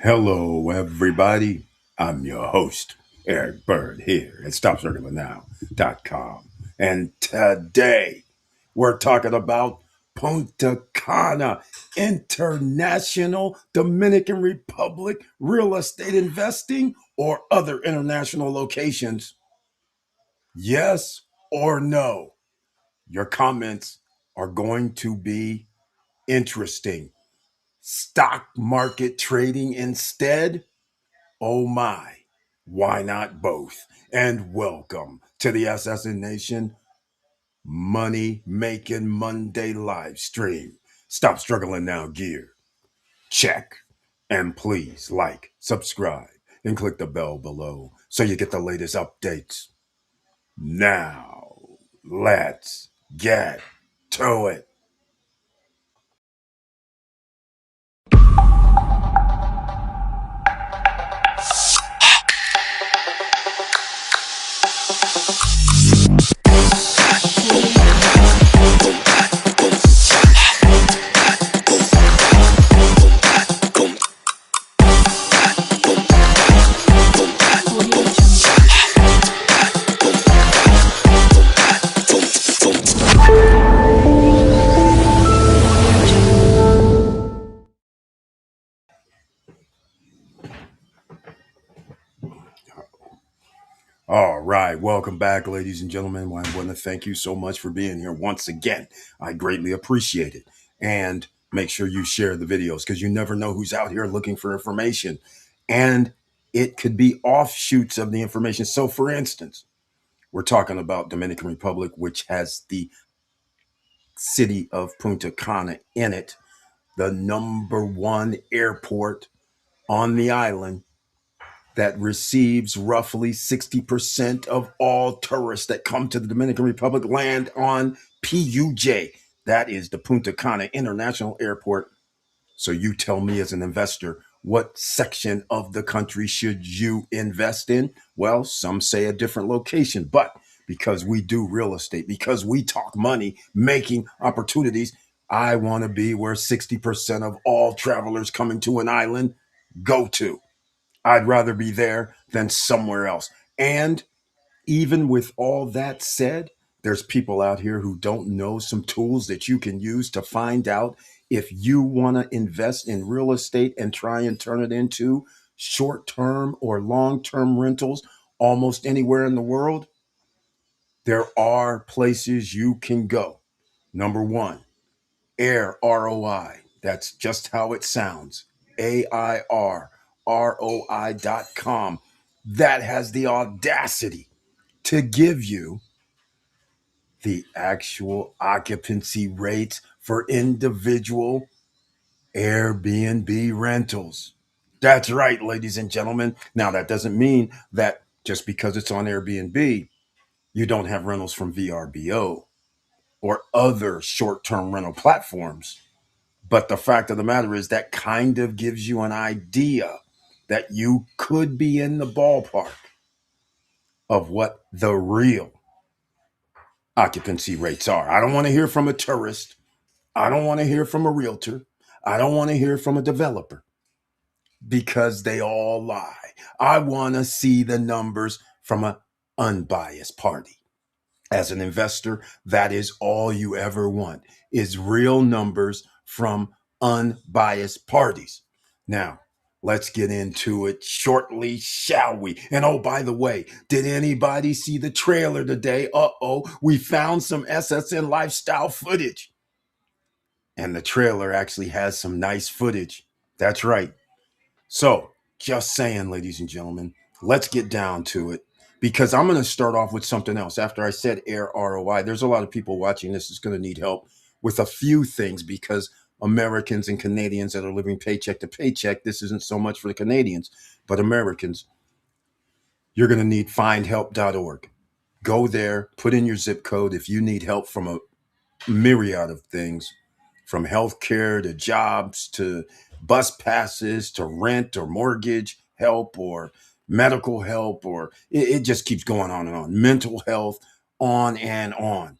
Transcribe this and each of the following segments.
Hello, everybody. I'm your host, Eric Bird, here at StopStrugglingNow.com. And today, we're talking about Punta Cana, International Dominican Republic real estate investing or other international locations. Yes or no? Your comments are going to be interesting. Stock market trading instead? Oh my, why not both? And welcome to the Assassination Money Making Monday live stream. Stop struggling now, gear. Check. And please like, subscribe, and click the bell below so you get the latest updates. Now, let's get to it. All right, welcome back, ladies and gentlemen. I want to thank you so much for being here once again. I greatly appreciate it. And make sure you share the videos because you never know who's out here looking for information. And it could be offshoots of the information. So, for instance, we're talking about Dominican Republic, which has the city of Punta Cana in it, the number one airport on the island that receives roughly 60% of all tourists that come to the Dominican Republic land on PUJ. That is the Punta Cana International Airport. So you tell me as an investor, what section of the country should you invest in? Well, some say a different location, but because we do real estate, because we talk money, making opportunities, I want to be where 60% of all travelers coming to an island go to. I'd rather be there than somewhere else. And even with all that said, there's people out here who don't know some tools that you can use to find out if you want to invest in real estate and try and turn it into short term or long term rentals almost anywhere in the world. There are places you can go. Number one, Air ROI. That's just how it sounds. AIRROI.com. That has the audacity to give you the actual occupancy rates for individual Airbnb rentals. That's right, ladies and gentlemen. Now, that doesn't mean that just because it's on Airbnb, you don't have rentals from VRBO or other short term rental platforms. But the fact of the matter is that kind of gives you an idea that you could be in the ballpark of what the real occupancy rates are. I don't want to hear from a tourist. I don't want to hear from a realtor. I don't want to hear from a developer because they all lie. I want to see the numbers from an unbiased party. As an investor, that is all you ever want is real numbers from unbiased parties. Now, let's get into it shortly, shall we? And oh, by the way, did anybody see the trailer today? We found some SSN lifestyle footage. And the trailer actually has some nice footage. That's right. So, just saying, ladies and gentlemen, let's get down to it because I'm going to start off with something else. After I said Air ROI, there's a lot of people watching this that's going to need help with a few things because Americans and Canadians that are living paycheck to paycheck, this isn't so much for the Canadians, but Americans, you're going to need findhelp.org. Go there, put in your zip code if you need help from a myriad of things, from healthcare to jobs to bus passes to rent or mortgage help or medical help, or it just keeps going on and on. Mental health, on and on.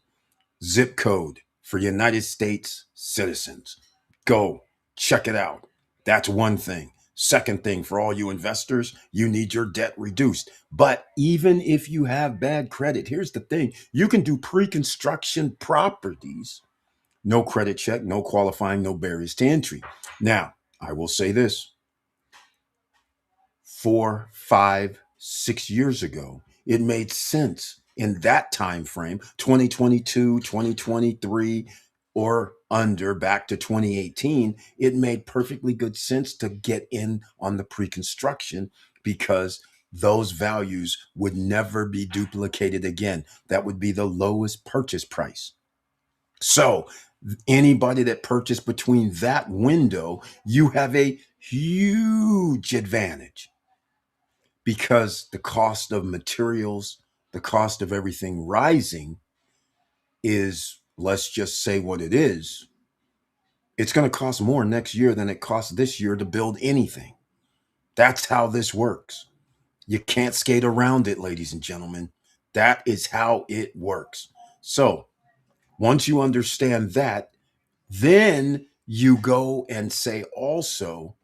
Zip code for United States citizens. Go check it out. That's one thing. Second thing, for all you investors, you need your debt reduced. But even if you have bad credit, here's the thing, you can do pre construction properties, no credit check, no qualifying, no barriers to entry. Now, I will say this, 4, 5, 6 years ago, it made sense in that time frame, 2022, 2023, or under, back to 2018. It made perfectly good sense to get in on the pre-construction because those values would never be duplicated again. That would be the lowest purchase price. So anybody that purchased between that window, you have a huge advantage because the cost of materials, the cost of everything rising is, let's just say what it is, it's going to cost more next year than it cost this year to build anything. That's how this works. You can't skate around it, ladies and gentlemen. That is how it works. So once you understand that, then you go and say also,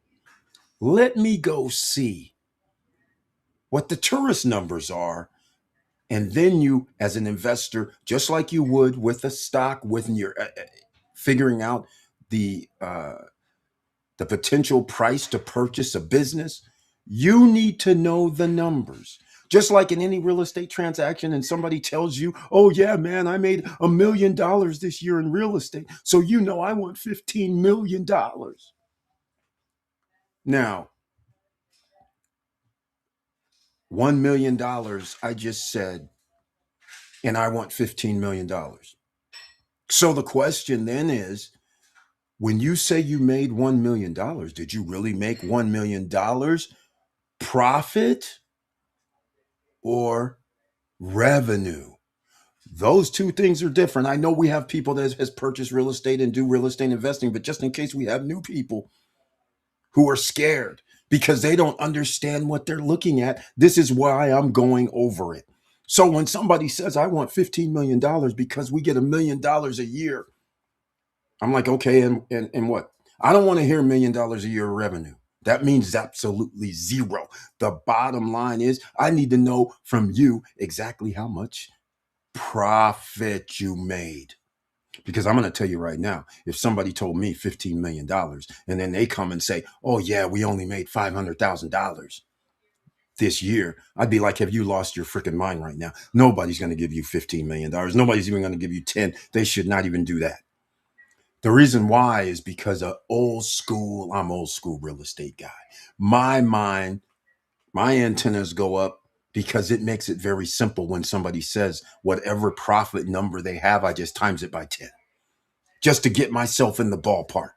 let me go see what the tourist numbers are. And then you, as an investor, just like you would with a stock, with your figuring out the uh, the potential price to purchase a business, you need to know the numbers. Just like in any real estate transaction, and somebody tells you, "Oh yeah, man, I made $1 million this year in real estate, so you know I want $15 million." Now, $1 million, I just said, and I want $15 million. So the question then is, when you say you made $1 million, did you really make $1 million profit or revenue? Those two things are different. I know we have people that has purchased real estate and do real estate investing, but just in case we have new people who are scared because they don't understand what they're looking at, this is why I'm going over it. So when somebody says, I want $15 million because we get $1 million a year, I'm like, okay, and what? I don't want to hear $1 million a year of revenue. That means absolutely zero. The bottom line is I need to know from you exactly how much profit you made. Because I'm going to tell you right now, if somebody told me $15 million and then they come and say, oh, yeah, we only made $500,000 this year, I'd be like, have you lost your freaking mind right now? Nobody's going to give you $15 million. Nobody's even going to give you 10. They should not even do that. The reason why is because I'm old school real estate guy. My mind, my antennas go up because it makes it very simple when somebody says whatever profit number they have, I just times it by 10 just to get myself in the ballpark.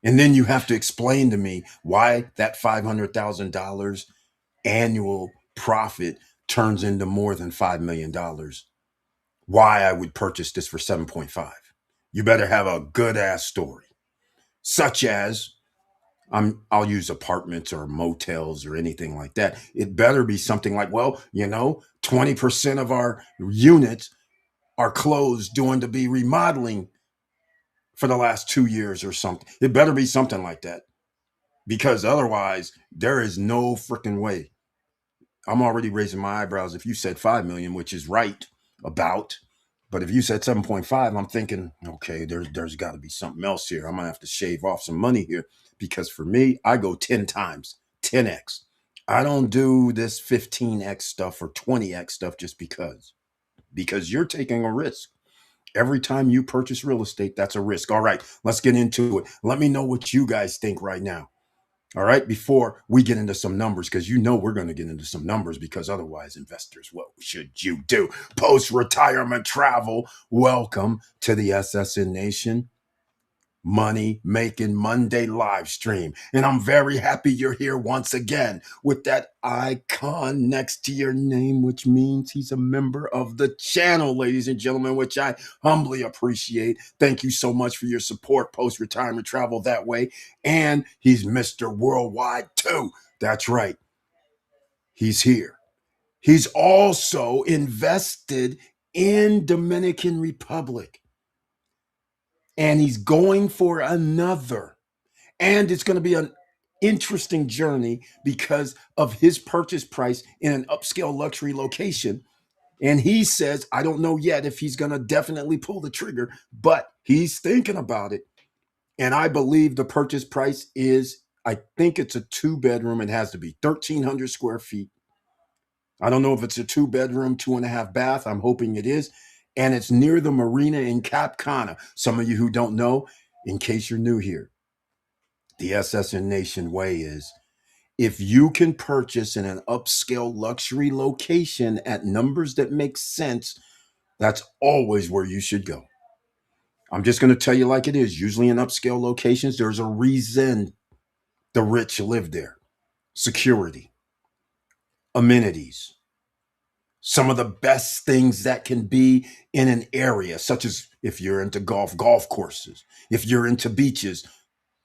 And then you have to explain to me why that $500,000 annual profit turns into more than $5 million. Why I would purchase this for 7.5. You better have a good ass story, such as I'll use apartments or motels or anything like that. It better be something like, well, 20% of our units are closed due to be remodeling for the last 2 years or something. It better be something like that because otherwise there is no freaking way. I'm already raising my eyebrows if you said 5 million, which is right about. But if you said 7.5, I'm thinking, okay, there's got to be something else here. I'm going to have to shave off some money here because for me, I go 10 times, 10x. I don't do this 15x stuff or 20x stuff just because you're taking a risk. Every time you purchase real estate, that's a risk. All right, let's get into it. Let me know what you guys think right now. All right, before we get into some numbers, because we're going to get into some numbers, because otherwise, investors, what should you do? Post retirement travel. Welcome to the SSN Nation Money Making Monday live stream. And I'm very happy you're here once again with that icon next to your name, which means he's a member of the channel, ladies and gentlemen, which I humbly appreciate. Thank you so much for your support, Post Retirement Travel that way. And he's Mr. Worldwide too. That's right. He's here. He's also invested in Dominican Republic. And he's going for another. And it's going to be interesting journey because of his purchase price in an upscale luxury location. And he says, I don't know yet if he's going to definitely pull the trigger, but he's thinking about it. And I believe the purchase price is, I think it's a 2 bedroom. It has to be 1,300 square feet. I don't know if it's a 2 bedroom, 2.5 bath. I'm hoping it is. And it's near the marina in Cap Cana. Some of you who don't know, in case you're new here, the SSN Nation way is, if you can purchase in an upscale luxury location at numbers that make sense, that's always where you should go. I'm just going to tell you like it is. Usually in upscale locations, there's a reason the rich live there. Security, amenities, some of the best things that can be in an area, such as if you're into golf courses, if you're into beaches,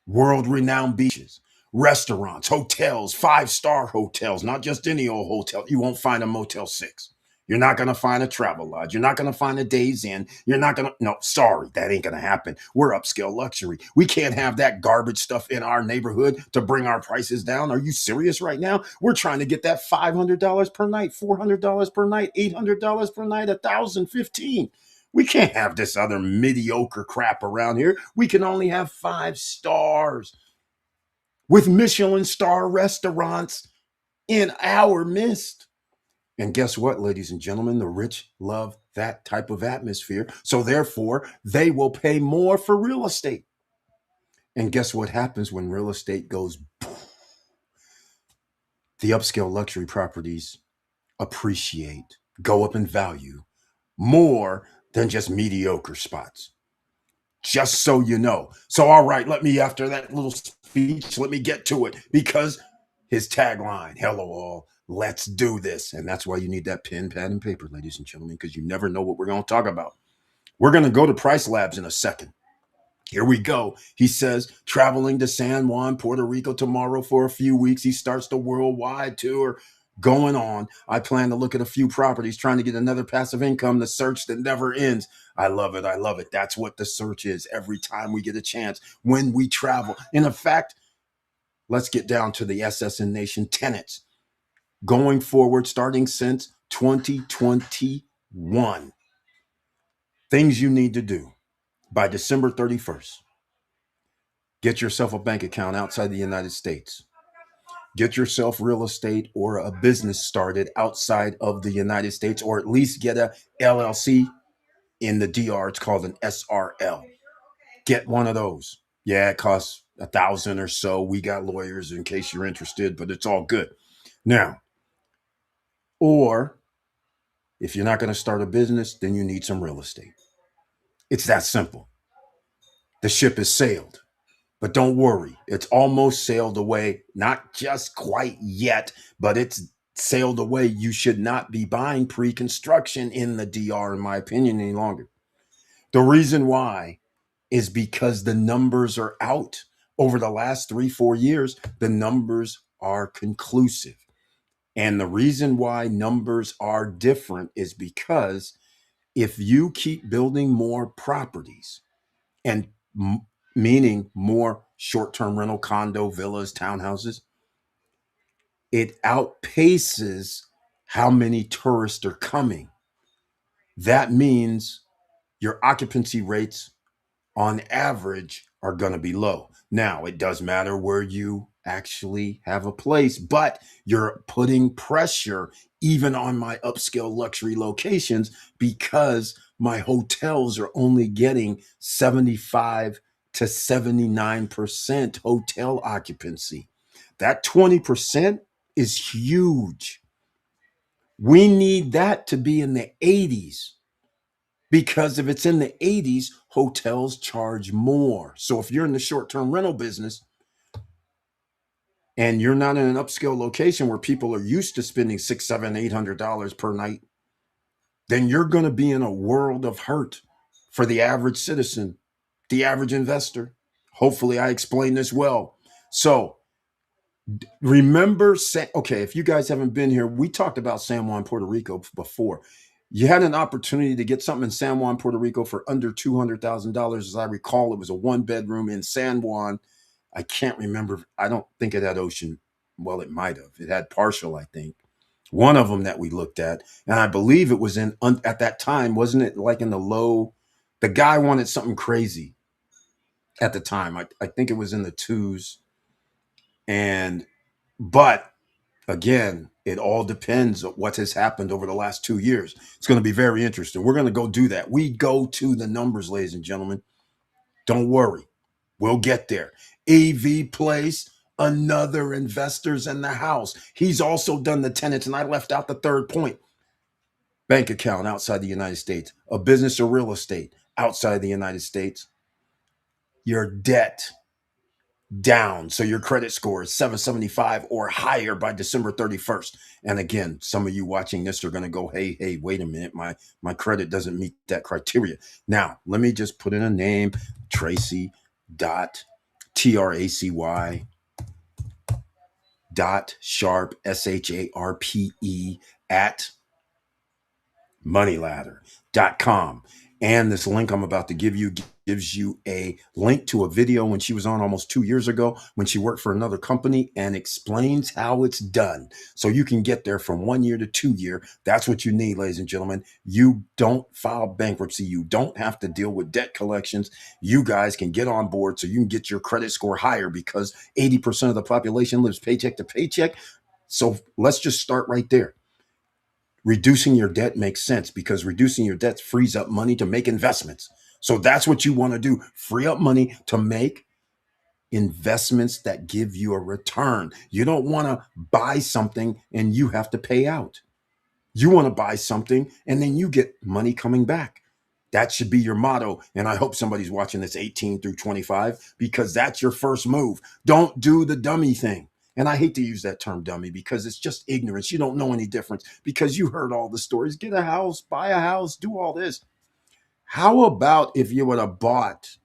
world renowned beaches, restaurants, hotels, 5-star hotels, not just any old hotel. You won't find a Motel 6. You're not going to find a Travel Lodge. You're not going to find a Days Inn. You're not going to, no, sorry, that ain't going to happen. We're upscale luxury. We can't have that garbage stuff in our neighborhood to bring our prices down. Are you serious right now? We're trying to get that $500 per night, $400 per night, $800 per night, $1,015. We can't have this other mediocre crap around here. We can only have 5 stars with Michelin star restaurants in our midst. And guess what, ladies and gentlemen? The rich love that type of atmosphere. So therefore, they will pay more for real estate. And guess what happens when real estate goes? The upscale luxury properties appreciate, go up in value more than just mediocre spots. Just so you know. So, all right, let me, after that little speech, let me get to it, because his tagline, hello all, let's do this. And that's why you need that pen, pad, and paper, ladies and gentlemen, because you never know what we're going to talk about. We're going to go to Price Labs in a second. Here we go. He says, traveling to San Juan, Puerto Rico tomorrow for a few weeks. He starts the worldwide tour going on. I plan to look at a few properties, trying to get another passive income, the search that never ends. I love it. I love it. That's what the search is every time we get a chance when we travel. And in fact, let's get down to the SSN Nation tenants going forward, starting since 2021. Things you need to do by December 31st. Get yourself a bank account outside the United States. Get yourself real estate or a business started outside of the United States, or at least get a LLC in the DR. It's called an SRL. Get one of those. Yeah, it costs $1,000 or so. We got lawyers in case you're interested, but it's all good. Now, or if you're not going to start a business, then you need some real estate. It's that simple. The ship has sailed. But don't worry, it's almost sailed away. Not just quite yet, but it's sailed away. You should not be buying pre-construction in the DR, in my opinion, any longer. The reason why is because the numbers are out. Over the last 3-4 years, the numbers are conclusive. And the reason why numbers are different is because if you keep building more properties, and meaning more short-term rental, condo, villas, townhouses, it outpaces how many tourists are coming. That means your occupancy rates on average are going to be low. Now, it does matter where you actually have a place, but you're putting pressure even on my upscale luxury locations, because my hotels are only getting 75 to 79% hotel occupancy. That 20% is huge. We need that to be in the 80s. Because if it's in the 80s, hotels charge more. So if you're in the short-term rental business and you're not in an upscale location where people are used to spending $600, $700, $800 per night, then you're going to be in a world of hurt for the average citizen, the average investor. Hopefully I explained this well. So remember, okay, if you guys haven't been here, we talked about San Juan, Puerto Rico before. You had an opportunity to get something in San Juan, Puerto Rico for under $200,000. As I recall, it was a 1-bedroom in San Juan. I can't remember. I don't think it had ocean. Well, it might have. It had partial, I think. One of them that we looked at, and I believe it was at that time, wasn't it like in the low? The guy wanted something crazy at the time. I think it was in the twos. And, but again, it all depends on what has happened over the last 2 years. It's going to be very interesting. We're going to go do that. We go to the numbers, ladies and gentlemen. Don't worry. We'll get there. EV Place, another investor's in the house. He's also done the tenants, and I left out the third point. Bank account outside the United States, a business or real estate outside the United States, your debt down. So your credit score is 775 or higher by December 31st. And again, some of you watching this are going to go, hey, wait a minute. My credit doesn't meet that criteria. Now, let me just put in a name, Tracy dot TRACY dot sharp SHARPE at moneyladder.com. And this link I'm about to give you gives you a link to a video when she was on almost 2 years ago when she worked for another company and explains how it's done. So you can get there from 1 year to 2 year. That's what you need, ladies and gentlemen. You don't file bankruptcy. You don't have to deal with debt collections. You guys can get on board so you can get your credit score higher because 80% of the population lives paycheck to paycheck. So let's just start right there. Reducing your debt makes sense because reducing your debt frees up money to make investments. So that's what you want to do. Free up money to make investments that give you a return. You don't want to buy something and you have to pay out. You want to buy something and then you get money coming back. That should be your motto. And I hope somebody's watching this 18 through 25 because that's your first move. Don't do the dummy thing. And I hate to use that term dummy because it's just ignorance. You don't know any difference because you heard all the stories. Get a house, buy a house, do all this. How about if you would have bought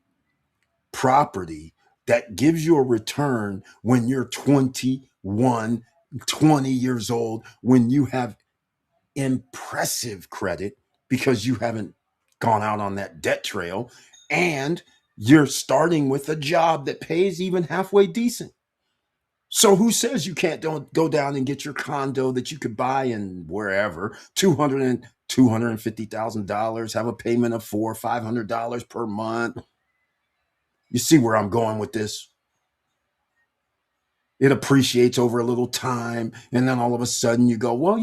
property that gives you a return when you're 21, 20 years old, when you have impressive credit because you haven't gone out on that debt trail and you're starting with a job that pays even halfway decent. So who says you can't don't go down and get your condo that you could buy in wherever, $250,000, have a payment of $400 or $500 per month? You see where I'm going with this? It appreciates over a little time. And then all of a sudden you go, well,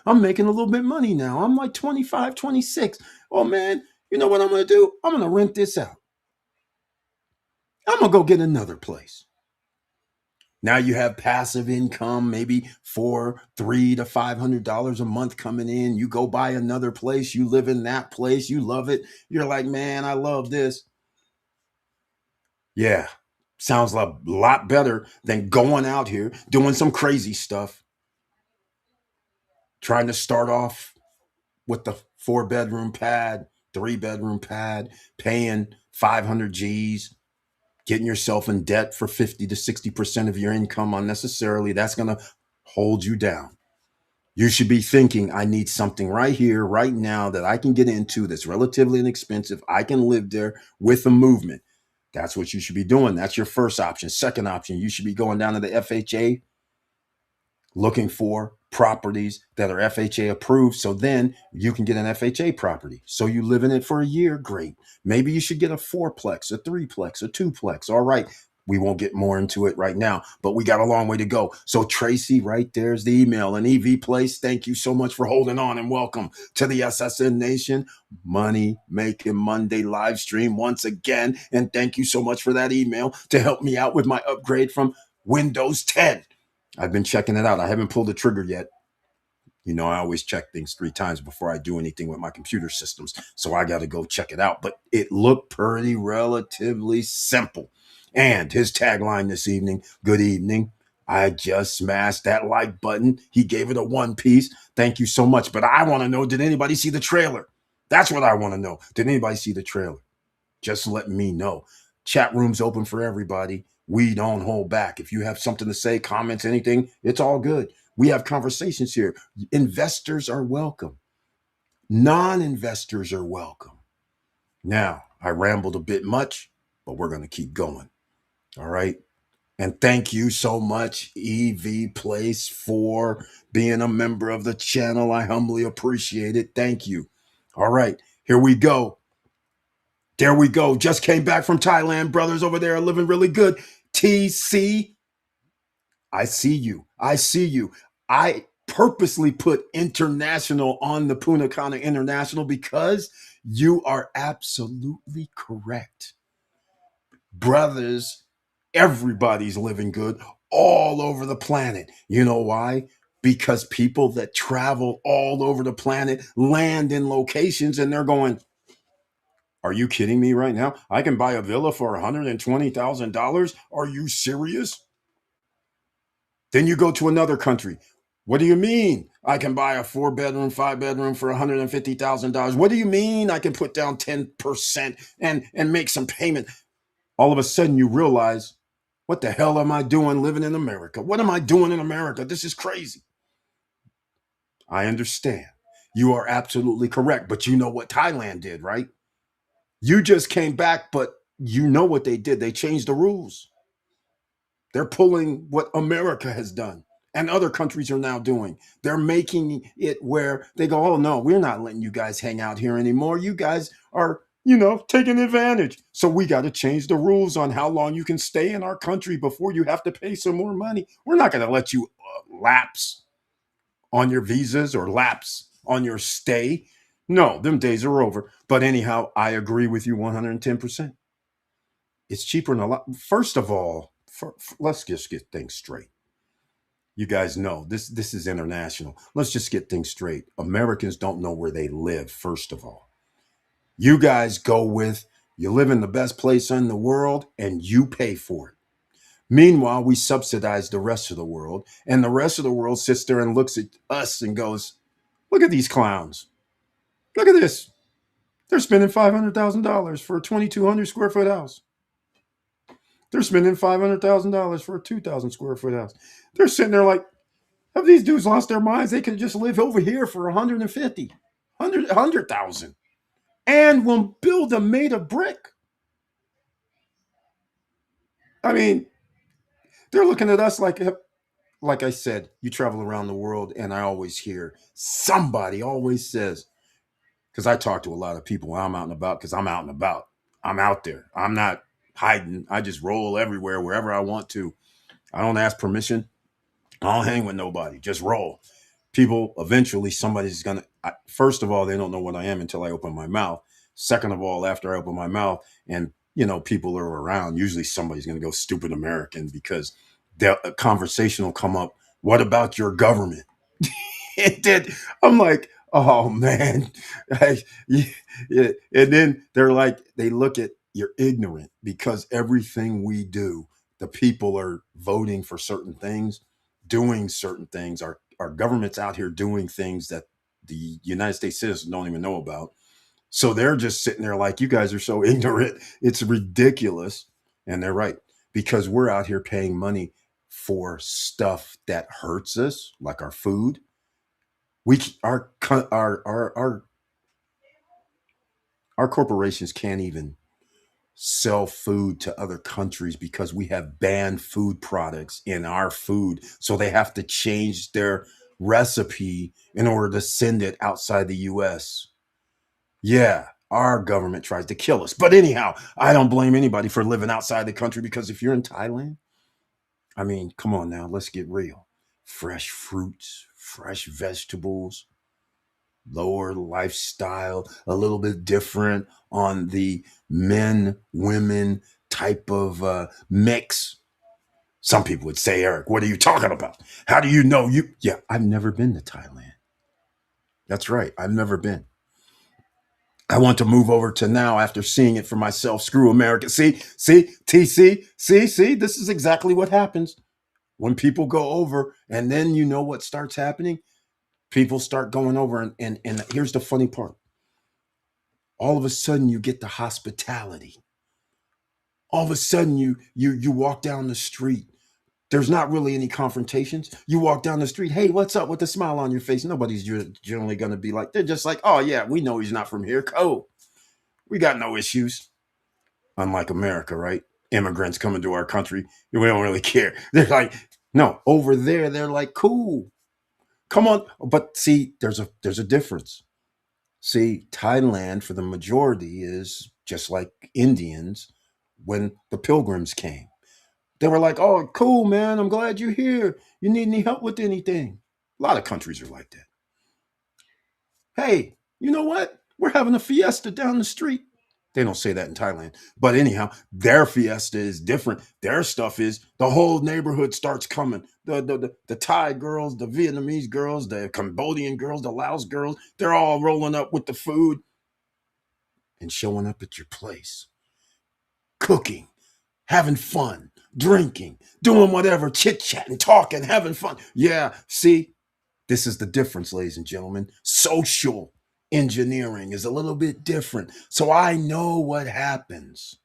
I'm making a little bit of money now. I'm like 25, 26. Oh man, you know what I'm going to do? I'm going to rent this out. I'm going to go get another place. Now you have passive income, maybe $300 to $500 a month coming in. You go buy another place. You live in that place. You love it. You're like, man, I love this. Yeah. Sounds a lot better than going out here doing some crazy stuff, trying to start off with the 4-bedroom pad, 3-bedroom pad, paying 500 G's, getting yourself in debt for 50 to 60% of your income unnecessarily. That's going to hold you down. You should be thinking, I need something right here, right now that I can get into that's relatively inexpensive. I can live there with a movement. That's what you should be doing. That's your first option. Second option, you should be going down to the FHA, looking for properties that are FHA approved. So then you can get an FHA property. So you live in it for a year. Great. Maybe you should get a 4-plex, a 3-plex, a 2-plex. All right. We won't get more into it right now, but we got a long way to go. So Tracy, right there's the email. And EV Place, thank you so much for holding on and welcome to the SSN Nation Money Making Monday live stream once again. And thank you so much for that email to help me out with my upgrade from Windows 10. I've been checking it out. I haven't pulled the trigger yet. I always check things 3 times before I do anything with my computer systems. So I got to go check it out. But it looked pretty relatively simple. And his tagline this evening, good evening. I just smashed that like button. He gave it a 1 piece. Thank you so much. But I want to know, did anybody see the trailer? That's what I want to know. Did anybody see the trailer? Just let me know. Chat room's open for everybody. We don't hold back. If you have something to say, comments, anything, it's all good. We have conversations here. Investors are welcome. Non-investors are welcome. Now, I rambled a bit much, but we're going to keep going. All right. And thank you so much, EV Place, for being a member of the channel. I humbly appreciate it. Thank you. All right, here we go. There we go. Just came back from Thailand. Brothers over there are living really good. TC, I see you. I see you. I purposely put international on the Punta Cana International because you are absolutely correct. Brothers, everybody's living good all over the planet. You know why? Because people that travel all over the planet land in locations and they're going, are you kidding me right now? I can buy a villa for $120,000. Are you serious? Then you go to another country. What do you mean? I can buy a 4 bedroom, 5 bedroom for $150,000. What do you mean I can put down 10% and make some payment? All of a sudden you realize, what the hell am I doing living in America? What am I doing in America? This is crazy. I understand. You are absolutely correct. But you know what Thailand did, right? You just came back, but you know what they did. They changed the rules. They're pulling what America has done and other countries are now doing. They're making it where they go, oh, no, we're not letting you guys hang out here anymore. You guys are, taking advantage. So we got to change the rules on how long you can stay in our country before you have to pay some more money. We're not going to let you lapse on your visas or lapse on your stay. No, them days are over. But anyhow, I agree with you 110%. It's cheaper than a lot. First of all, let's just get things straight. You guys know this is international. Let's just get things straight. Americans don't know where they live, first of all. You guys go with, you live in the best place in the world and you pay for it. Meanwhile, we subsidize the rest of the world, and the rest of the world sits there and looks at us and goes, look at these clowns. Look at this. They're spending $500,000 for a 2,200 square foot house. They're spending $500,000 for a 2,000 square foot house. They're sitting there like, have these dudes lost their minds? They could just live over here for 150, 100,000, and will build them made of brick. I mean, they're looking at us like I said, you travel around the world, and I always hear somebody always says, because I talk to a lot of people when I'm out and about, because I'm out and about. I'm out there. I'm not hiding. I just roll everywhere, wherever I want to. I don't ask permission. I don't hang with nobody. Just roll. People, eventually, somebody's going to, first of all, they don't know what I am until I open my mouth. Second of all, after I open my mouth and, people are around, usually somebody's going to go stupid American because a conversation will come up. What about your government? It did. I'm like, oh man. Yeah, yeah. And then they're like, they look at, you're ignorant because everything we do, the people are voting for certain things, doing certain things. Our government's out here doing things that the United States citizens don't even know about. So they're just sitting there like, you guys are so ignorant. It's ridiculous. And they're right, because we're out here paying money for stuff that hurts us, like our food. Our corporations can't even sell food to other countries because we have banned food products in our food. So they have to change their recipe in order to send it outside the US. Yeah, our government tries to kill us. But anyhow, I don't blame anybody for living outside the country because if you're in Thailand, I mean, come on now, let's get real. Fresh fruits, fresh vegetables, lower lifestyle, a little bit different on the men, women type of mix. Some people would say, Eric, what are you talking about? How do you know you? Yeah, I've never been to Thailand. That's right. I've never been. I want to move over to now after seeing it for myself. Screw America. See, this is exactly what happens when people go over. And then you know what starts happening? People start going over. And here's the funny part. All of a sudden you get the hospitality. All of a sudden you walk down the street. There's not really any confrontations. You walk down the street, hey, what's up, with a smile on your face? Nobody's generally going to be like, they're just like, oh yeah, we know he's not from here. Cool. We got no issues. Unlike America, right? immigrants coming to our country. We don't really care. They're like, no, over there, they're like, cool. Come on. But see, there's a difference. See, Thailand for the majority is just like Indians when the pilgrims came. They were like, oh, cool, man. I'm glad you're here. You need any help with anything? A lot of countries are like that. Hey, you know what? We're having a fiesta down the street. They don't say that in Thailand. But anyhow, their fiesta is different. Their stuff is the whole neighborhood starts coming. The Thai girls, the Vietnamese girls, the Cambodian girls, the Laos girls, they're all rolling up with the food and showing up at your place, cooking, having fun, drinking, doing whatever, chit chatting, talking, having fun. Yeah, see, this is the difference, ladies and gentlemen. Social engineering is a little bit different. So I know what happens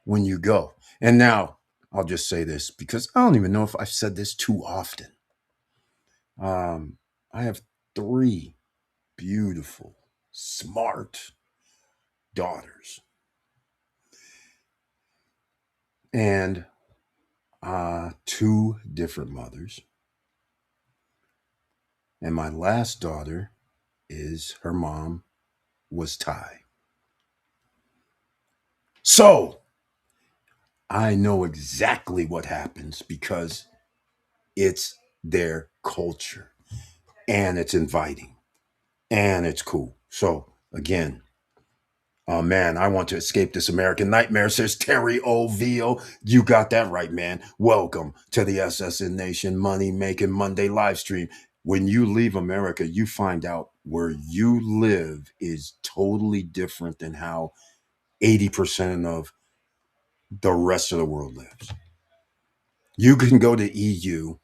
when you go. And now I'll just say this because I don't even know if I've said this too often. I have three beautiful, smart daughters. And two different mothers. And my last daughter is her mom was Thai. So I know exactly what happens because it's their culture and it's inviting and it's cool. So again, oh man, I want to escape this American nightmare, says Terry O'Veal. You got that right, man. Welcome to the SSN Nation Money Making Monday live stream. When you leave America, you find out where you live is totally different than how 80% of the rest of the world lives. You can go to EU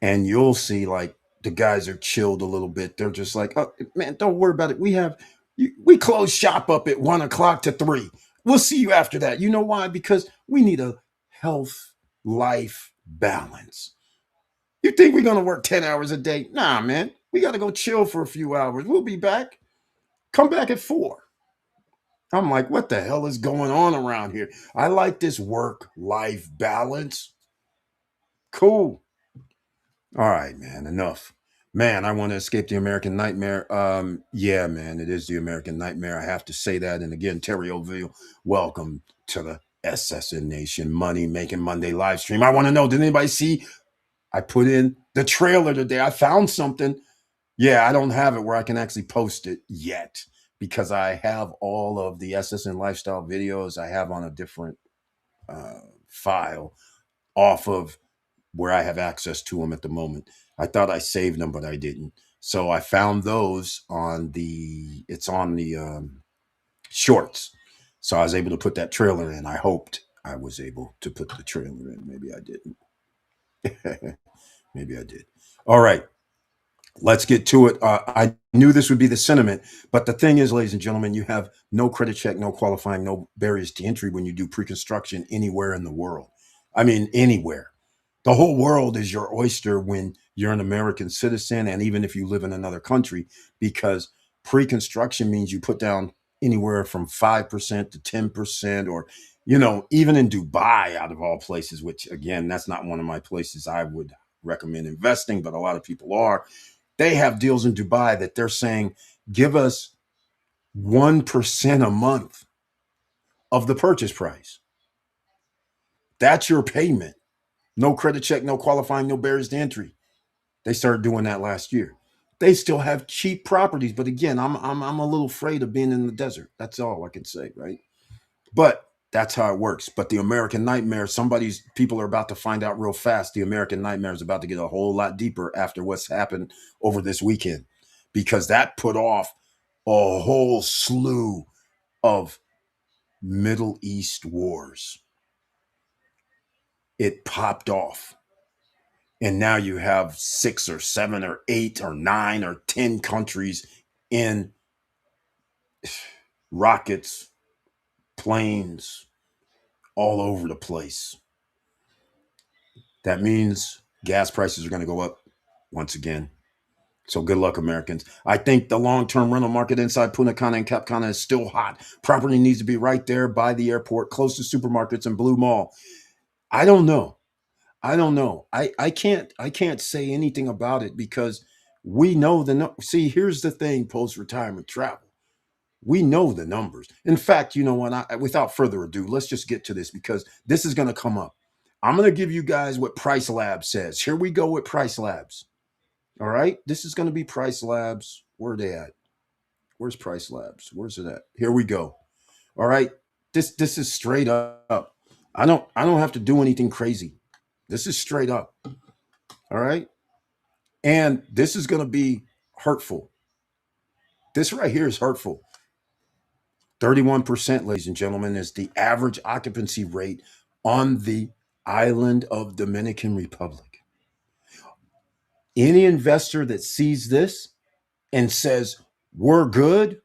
and you'll see like the guys are chilled a little bit. They're just like, oh man, don't worry about it. We close shop up at 1 o'clock to 3. We'll see you after that. You know why? Because we need a health life balance. You think we're gonna work 10 hours a day? Nah, man. We gotta go chill for a few hours. We'll be back. Come back at 4. I'm like, what the hell is going on around here? I like this work life balance. Cool. All right, man, enough. Man, I want to escape the American nightmare. Yeah, man, it is the American nightmare. I have to say that. And again, Terry O'Veal, welcome to the SSN Nation Money Making Monday live stream. I want to know, did anybody see? I put in the trailer today. I found something. Yeah, I don't have it where I can actually post it yet because I have all of the SSN lifestyle videos I have on a different file off of where I have access to them at the moment. I thought I saved them, but I didn't. So I found those on it's on the shorts. So I was able to put that trailer in. I hoped I was able to put the trailer in. Maybe I didn't. Maybe I did. All right. Let's get to it. I knew this would be the sentiment, but the thing is, ladies and gentlemen, you have no credit check, no qualifying, no barriers to entry when you do pre-construction anywhere in the world. I mean, anywhere. The whole world is your oyster when you're an American citizen, and even if you live in another country, because pre-construction means you put down anywhere from 5% to 10%, or even in Dubai, out of all places, which again, that's not one of my places I would recommend investing, but a lot of people are. They have deals in Dubai that they're saying, give us 1% a month of the purchase price. That's your payment. No credit check, no qualifying, no barriers to entry. They started doing that last year. They still have cheap properties, but again, I'm a little afraid of being in the desert. That's all I can say, right? But that's how it works. But the American nightmare, people are about to find out real fast. The American nightmare is about to get a whole lot deeper after what's happened over this weekend, because that put off a whole slew of Middle East wars. It popped off. And now you have 6 or 7 or 8 or 9 or 10 countries in rockets, planes, all over the place. That means gas prices are going to go up once again. So good luck, Americans. I think the long-term rental market inside Punta Cana and Cap Cana is still hot. Property needs to be right there by the airport, close to supermarkets and Blue Mall. I don't know. I don't know. I can't say anything about it because we know the see, here's the thing, post-retirement travel. We know the numbers. In fact, you know what? Without further ado, let's just get to this because this is going to come up. I'm going to give you guys what Price Labs says. Here we go with Price Labs. All right. This is going to be Price Labs. Where are they at? Where's Price Labs? Where's it at? Here we go. All right. This is straight up. I don't have to do anything crazy. This is straight up. All right. And this is going to be hurtful. This right here is hurtful. 31%, ladies and gentlemen, is the average occupancy rate on the island of Dominican Republic. Any investor that sees this and says, we're good,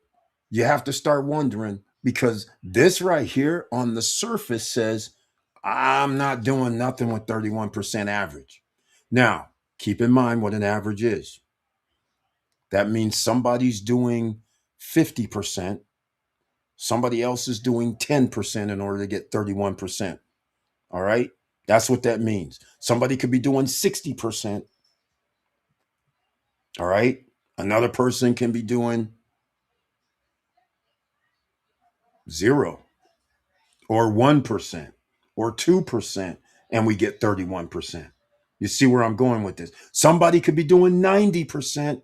you have to start wondering because this right here on the surface says, I'm not doing nothing with 31% average. Now, keep in mind what an average is. That means somebody's doing 50%, somebody else is doing 10% in order to get 31%. All right? That's what that means. Somebody could be doing 60%. All right? Another person can be doing 0 or 1% or 2%, and we get 31%. You see where I'm going with this? Somebody could be doing 90%.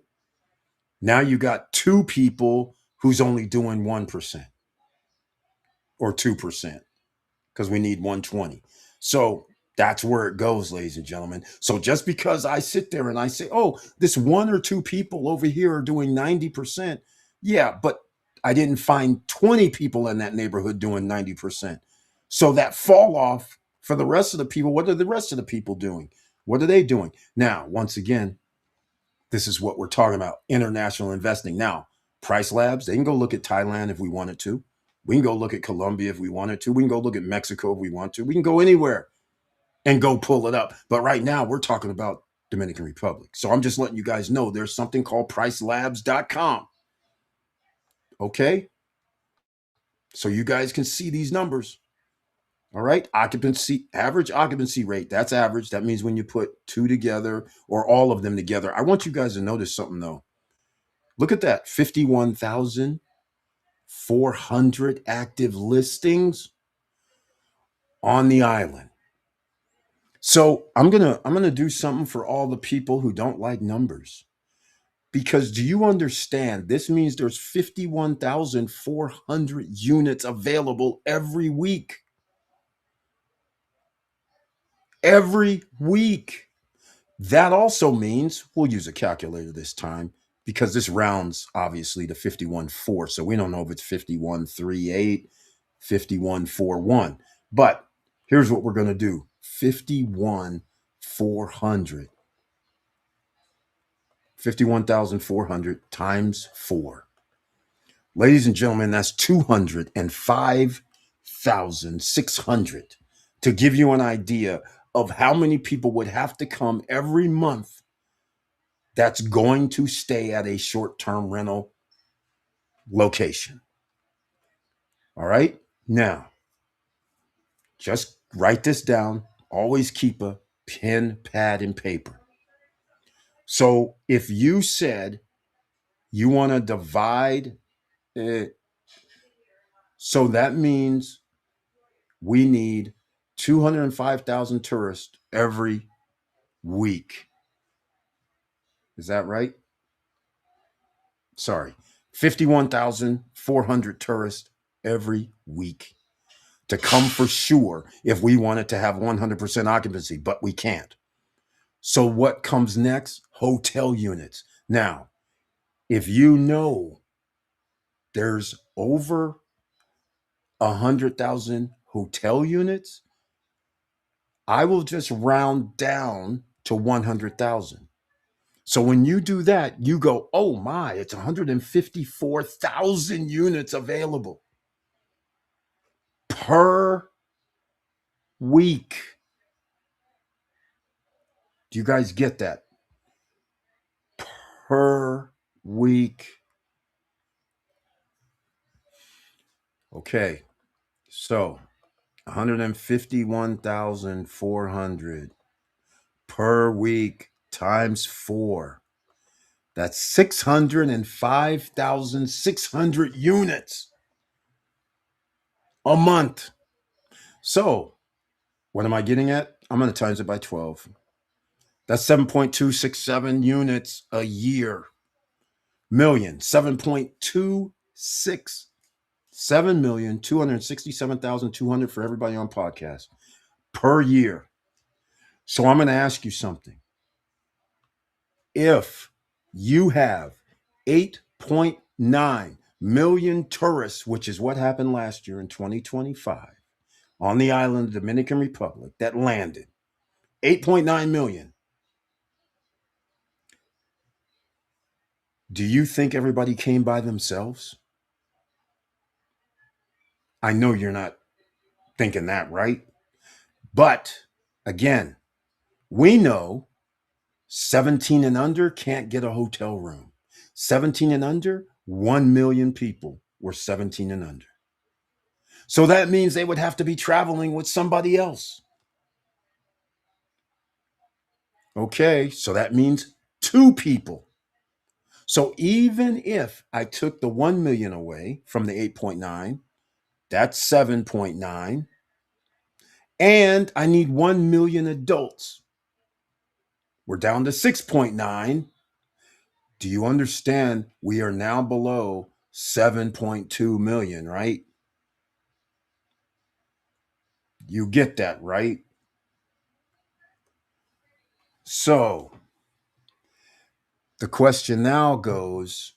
Now you got two people who's only doing 1% or 2%. Because we need 120. So that's where it goes, ladies and gentlemen. So just because I sit there and I say, oh, this one or two people over here are doing 90%, yeah, but I didn't find 20 people in that neighborhood doing 90%. So that fall off for the rest of the people, what are the rest of the people doing? What are they doing? Now, once again, this is what we're talking about, international investing. Now, Price Labs, they can go look at Thailand if we wanted to. We can go look at Colombia if we wanted to. We can go look at Mexico if we want to. We can go anywhere and go pull it up. But right now, we're talking about Dominican Republic. So I'm just letting you guys know there's something called pricelabs.com. Okay? So you guys can see these numbers. All right? Occupancy, average occupancy rate. That's average. That means when you put two together or all of them together. I want you guys to notice something though. Look at that 51,400 active listings on the island. So I'm gonna do something for all the people who don't like numbers. Because do you understand? This means there's 51,400 units available every week. Every week. That also means we'll use a calculator this time because this rounds obviously to 51.4. So we don't know if it's 51.38, 51.41. But here's what we're going to do 51,400. 51,400 times 4. Ladies and gentlemen, that's 205,600 to give you an idea of how many people would have to come every month that's going to stay at a short-term rental location. All right? Now, just write this down. Always keep a pen, pad, and paper. So if you said you want to divide it, so that means we need 205,000 tourists every week. Is that right? Sorry. 51,400 tourists every week to come for sure if we wanted to have 100% occupancy, but we can't. So what comes next? Hotel units. Now, if you know there's over 100,000 hotel units, I will just round down to 100,000. So when you do that, you go, oh my, it's 154,000 units available per week. Do you guys get that? per week. Okay, so 151,400 per week times 4. That's 605,600 units a month. So, what am I getting at? I'm going to times it by 12. That's 7.267 units a year. Million. 7.26. 7,267,200 for everybody on podcast per year. So I'm going to ask you something. If you have 8.9 million tourists, which is what happened last year in 2025 on the island of the Dominican Republic that landed, 8.9 million. Do you think everybody came by themselves? I know you're not thinking that, right? But again, we know 17 and under can't get a hotel room. 17 and under, 1 million people were 17 and under. So that means they would have to be traveling with somebody else. Okay, so that means 2 people. So even if I took the 1 million away from the 8.9, that's 7.9. And I need 1 million adults. We're down to 6.9. Do you understand? We are now below 7.2 million, right? You get that, right? So the question now goes,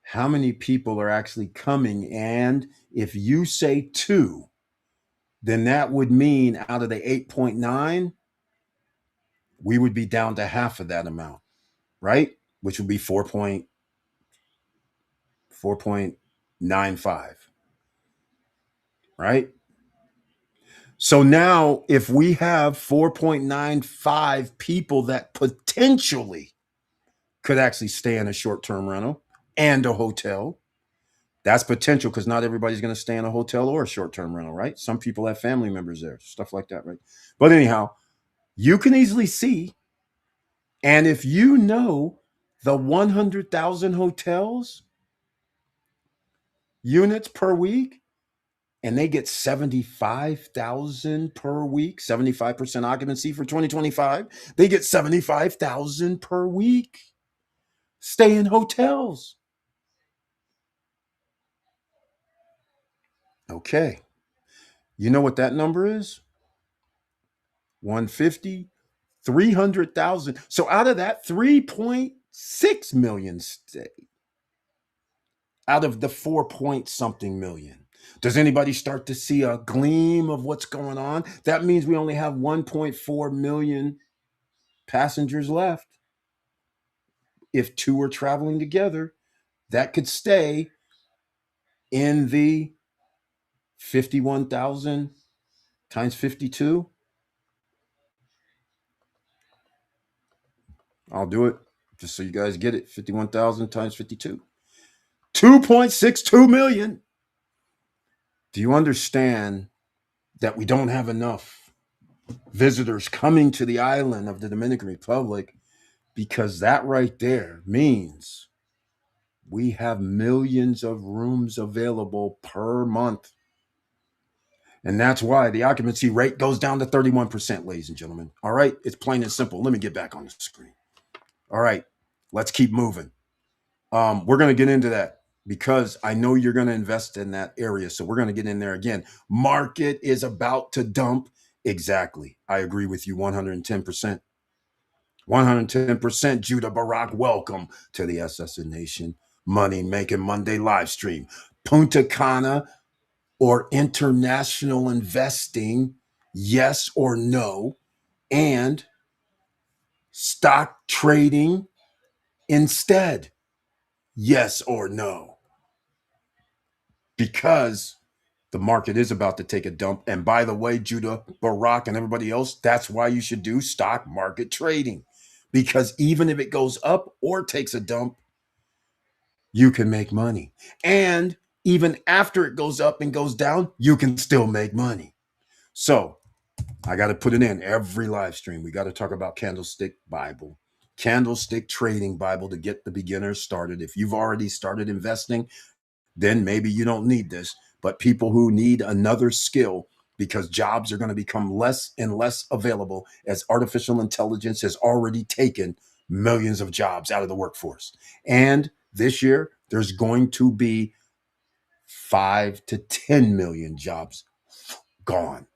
how many people are actually coming? And if you say 2, then that would mean out of the 8.9, we would be down to half of that amount, right? Which would be 4.95, right? So now, if we have 4.95 people that potentially could actually stay in a short term rental and a hotel, that's potential because not everybody's going to stay in a hotel or a short term rental, right? Some people have family members there, stuff like that, right? But anyhow, you can easily see, and if you know the 100,000 hotels units per week, and they get 75,000 per week, 75% occupancy for 2025. They get 75,000 per week. Stay in hotels. Okay. You know what that number is? 150, 300,000. So out of that, 3.6 million stay out of the 4 point something million. Does anybody start to see a gleam of what's going on? That means we only have 1.4 million passengers left. If 2 are traveling together, that could stay in the 51,000 times 52. I'll do it just so you guys get it. 51,000 times 52. 2.62 million. Do you understand that we don't have enough visitors coming to the island of the Dominican Republic? Because that right there means we have millions of rooms available per month. And that's why the occupancy rate goes down to 31%, ladies and gentlemen. All right. It's plain and simple. Let me get back on the screen. All right. Let's keep moving. We're going to get into that because I know you're going to invest in that area. So we're going to get in there again. Market is about to dump. Exactly. I agree with you 110%. 110%. Judah Barak, welcome to the SSN Nation Money Making Monday live stream. Punta Cana or international investing, yes or no, and stock trading instead, yes or no, because the market is about to take a dump. And by the way, Judah, Barak, and everybody else, that's why you should do stock market trading, because even if it goes up or takes a dump, you can make money. And even after it goes up and goes down, you can still make money. So I got to put it in every live stream. We got to talk about Candlestick Bible, Candlestick Trading Bible to get the beginners started. If you've already started investing, then maybe you don't need this. But people who need another skill, because jobs are going to become less and less available as artificial intelligence has already taken millions of jobs out of the workforce. And this year, there's going to be 5 to 10 million jobs gone.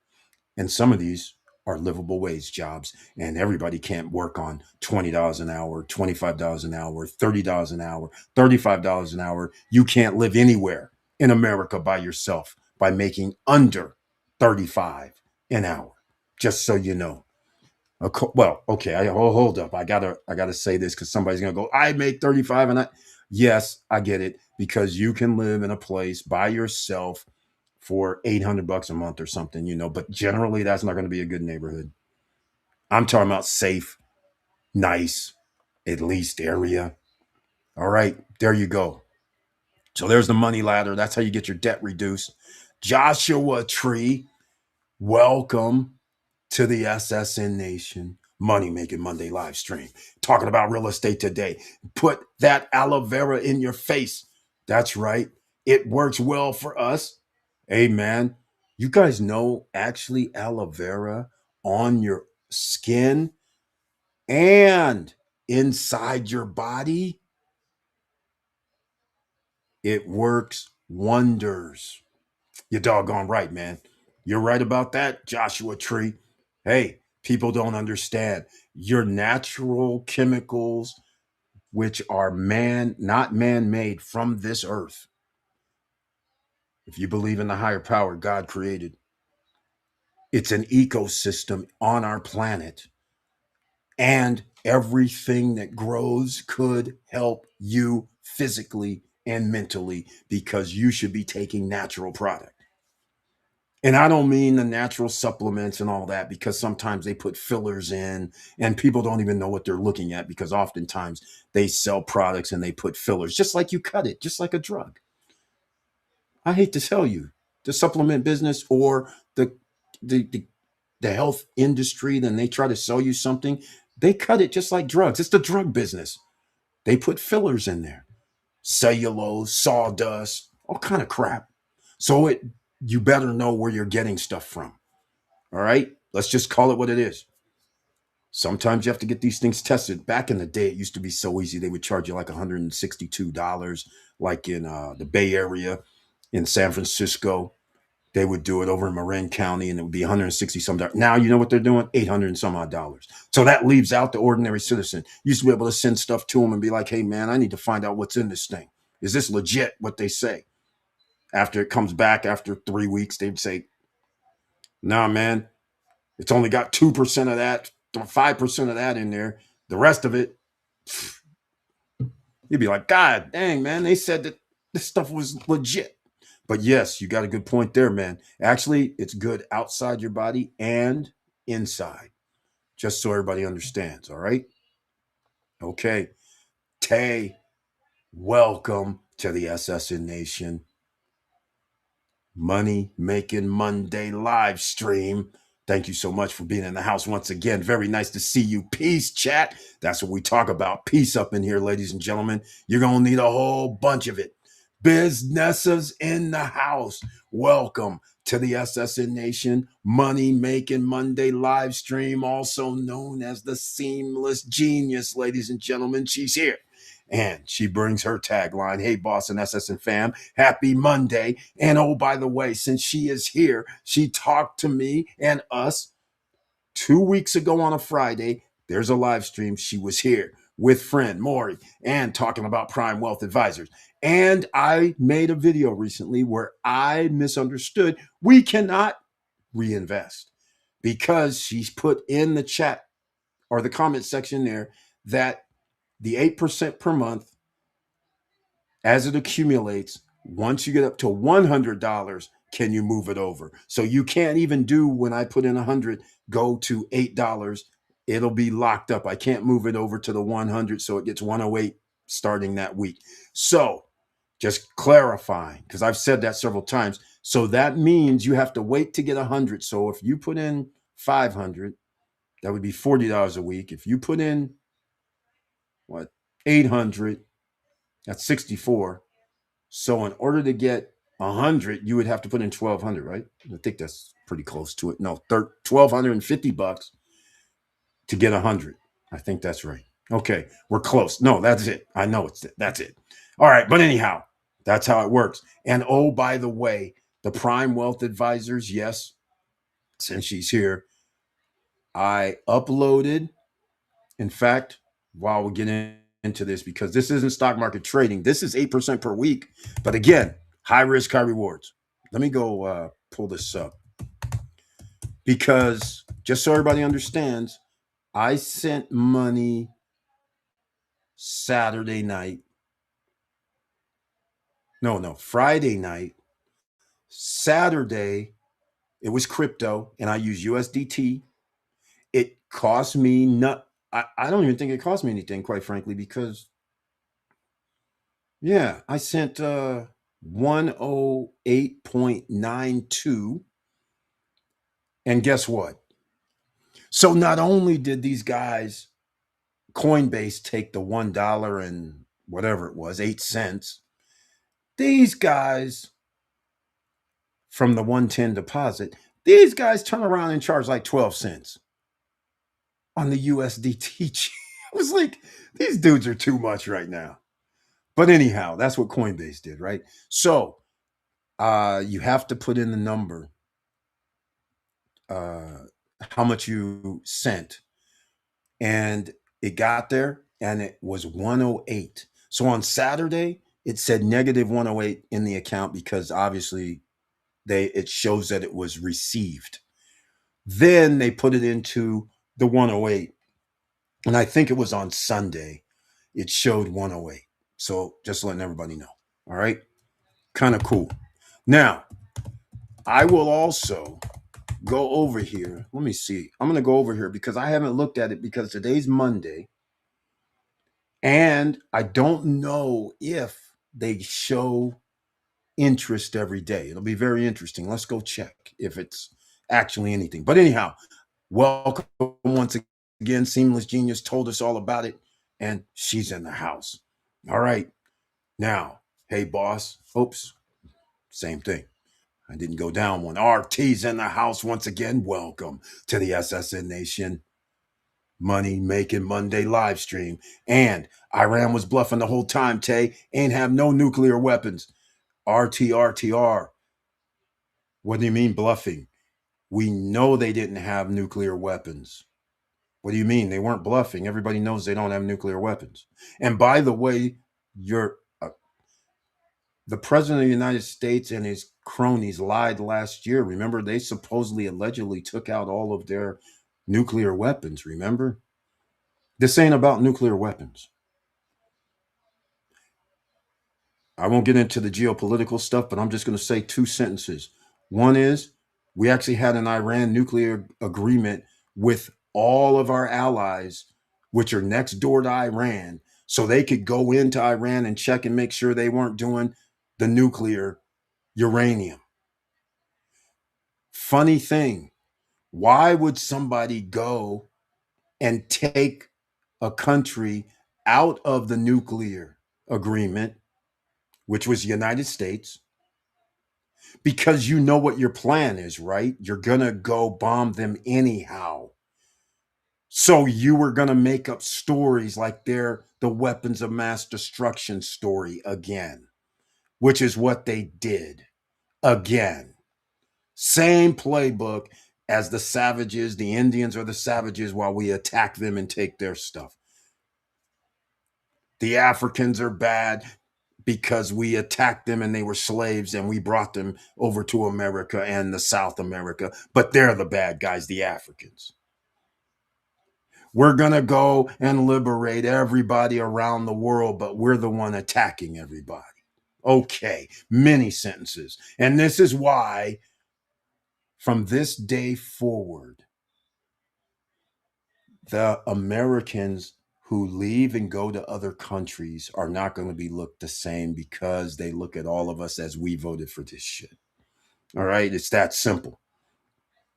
And some of these are livable wage jobs, and everybody can't work on $20 an hour, $25 an hour, $30 an hour, $35 an hour. You can't live anywhere in America by yourself by making under 35 an hour. Just so you know. Well, okay, hold up. I gotta say this because somebody's gonna go, I make 35 and I yes, I get it, because you can live in a place by yourself for 800 bucks a month or something, but generally that's not going to be a good neighborhood. I'm talking about safe, nice, at least area. All right, there you go. So there's the money ladder. That's how you get your debt reduced. Joshua Tree, welcome to the SSN Nation Money Making Monday live stream. Talking about real estate today. Put that aloe vera in your face. That's right. It works well for us. Amen. You guys know actually aloe vera on your skin and inside your body, it works wonders. You're doggone right, man. You're right about that, Joshua Tree. Hey, people don't understand. Your natural chemicals, which are not man-made from this earth. If you believe in the higher power God created, it's an ecosystem on our planet. And everything that grows could help you physically and mentally because you should be taking natural product. And I don't mean the natural supplements and all that, because sometimes they put fillers in and people don't even know what they're looking at, because oftentimes they sell products and they put fillers, just like you cut it, just like a drug. I hate to tell you, the supplement business or the, the, the health industry, then they try to sell you something. They cut it just like drugs. It's the drug business. They put fillers in there, cellulose, sawdust, all kind of crap. So you better know where you're getting stuff from. All right, let's just call it what it is. Sometimes you have to get these things tested. Back in the day, it used to be so easy. They would charge you like $162, like in the Bay Area, in San Francisco. They would do it over in Marin County, and it would be 160 some dollars. Now you know what they're doing? 800 and some odd dollars. So that leaves out the ordinary citizen. You used to be able to send stuff to them and be like, hey man, I need to find out what's in this thing. Is this legit what they say? After it comes back after 3 weeks, they'd say, nah, man, it's only got 2% of that, 5% of that in there. The rest of it, you'd be like, God dang, man, they said that this stuff was legit. But yes, you got a good point there, man. Actually, it's good outside your body and inside, just so everybody understands. All right. Okay. Tay, welcome to the SSN Nation Money Making Monday live stream. Thank you so much for being in the house once again. Very nice to see you. Peace, chat. That's what we talk about. Peace up in here, ladies and gentlemen. You're going to need a whole bunch of it. Businesses in the house. Welcome to the SSN Nation Money Making Monday live stream, also known as the Seamless Genius, ladies and gentlemen. She's here. And she brings her tagline, hey, boss and SSN fam, happy Monday. And oh, by the way, since she is here, she talked to me and us 2 weeks ago on a Friday. There's a live stream. She was here with friend Maury and talking about Prime Wealth Advisors. And I made a video recently where I misunderstood. We cannot reinvest, because she's put in the chat or the comment section there that the 8% per month, as it accumulates, once you get up to $100, can you move it over? So you can't even do, when I put in 100, go to $8 it'll be locked up. I can't move it over to the 100, so it gets 108 starting that week. So just clarifying, because I've said that several times. So that means you have to wait to get 100. So if you put in 500, that would be $40 a week. If you put in what 800, that's 64. So in order to get 100, you would have to put in 1,200, right? I think that's pretty close to it. No, $1,250 to get 100. I think that's right. Okay, we're close. No, that's it. I know that's it. All right, but anyhow, that's how it works. And oh, by the way, the Prime Wealth Advisors, yes, since she's here, I uploaded. In fact, while we get into this, because this isn't stock market trading, this is 8% per week. But again, high risk, high rewards. Let me go pull this up, because just so everybody understands, I sent money Saturday night. No, Friday night. Saturday, it was crypto, and I use USDT. It cost me not. I don't even think it cost me anything, quite frankly, because yeah, I sent 108.92, and guess what? So not only did these guys Coinbase take the $1 and whatever it was, 8 cents, these guys from the 110 deposit, these guys turn around and charge like 12 cents on the USDT. I was like, these dudes are too much right now. But anyhow, that's what Coinbase did, right? So you have to put in the number, uh, how much you sent. And it got there and it was 108. So on Saturday, it said negative 108 in the account, because obviously it shows that it was received. Then they put it into the 108. And I think it was on Sunday, it showed 108. So just letting everybody know. All right. Kind of cool. Now, I will also go over here. Let me see. I'm going to go over here because I haven't looked at it, because today's Monday. And I don't know if they show interest every day. It'll be very interesting. Let's go check if it's actually anything. But anyhow, welcome once again. Seamless Genius told us all about it, and she's in the house. All right. Now, hey, boss. Oops. Same thing. I didn't go down one. RT's in the house once again. Welcome to the SSN Nation Money Making Monday live stream. And Iran was bluffing the whole time, Tay. Ain't have no nuclear weapons. RTR. What do you mean bluffing? We know they didn't have nuclear weapons. What do you mean? They weren't bluffing. Everybody knows they don't have nuclear weapons. And by the way, the president of the United States and his cronies lied last year. Remember, they supposedly allegedly took out all of their nuclear weapons. Remember? This ain't about nuclear weapons. I won't get into the geopolitical stuff, but I'm just going to say two sentences. One is, we actually had an Iran nuclear agreement with all of our allies, which are next door to Iran, so they could go into Iran and check and make sure they weren't doing the nuclear uranium. Funny thing, why would somebody go and take a country out of the nuclear agreement, which was the United States? Because you know what your plan is, right? You're going to go bomb them anyhow. So you were going to make up stories like they're the weapons of mass destruction story again, which is what they did again. Same playbook as the savages. The Indians are the savages while we attack them and take their stuff. The Africans are bad because we attacked them and they were slaves and we brought them over to America and the South America. But they're the bad guys, the Africans. We're going to go and liberate everybody around the world, but we're the one attacking everybody. Okay, many sentences. And this is why, from this day forward, The Americans who leave and go to other countries are not going to be looked the same because they look at all of us as we voted for this shit. All right, it's that simple.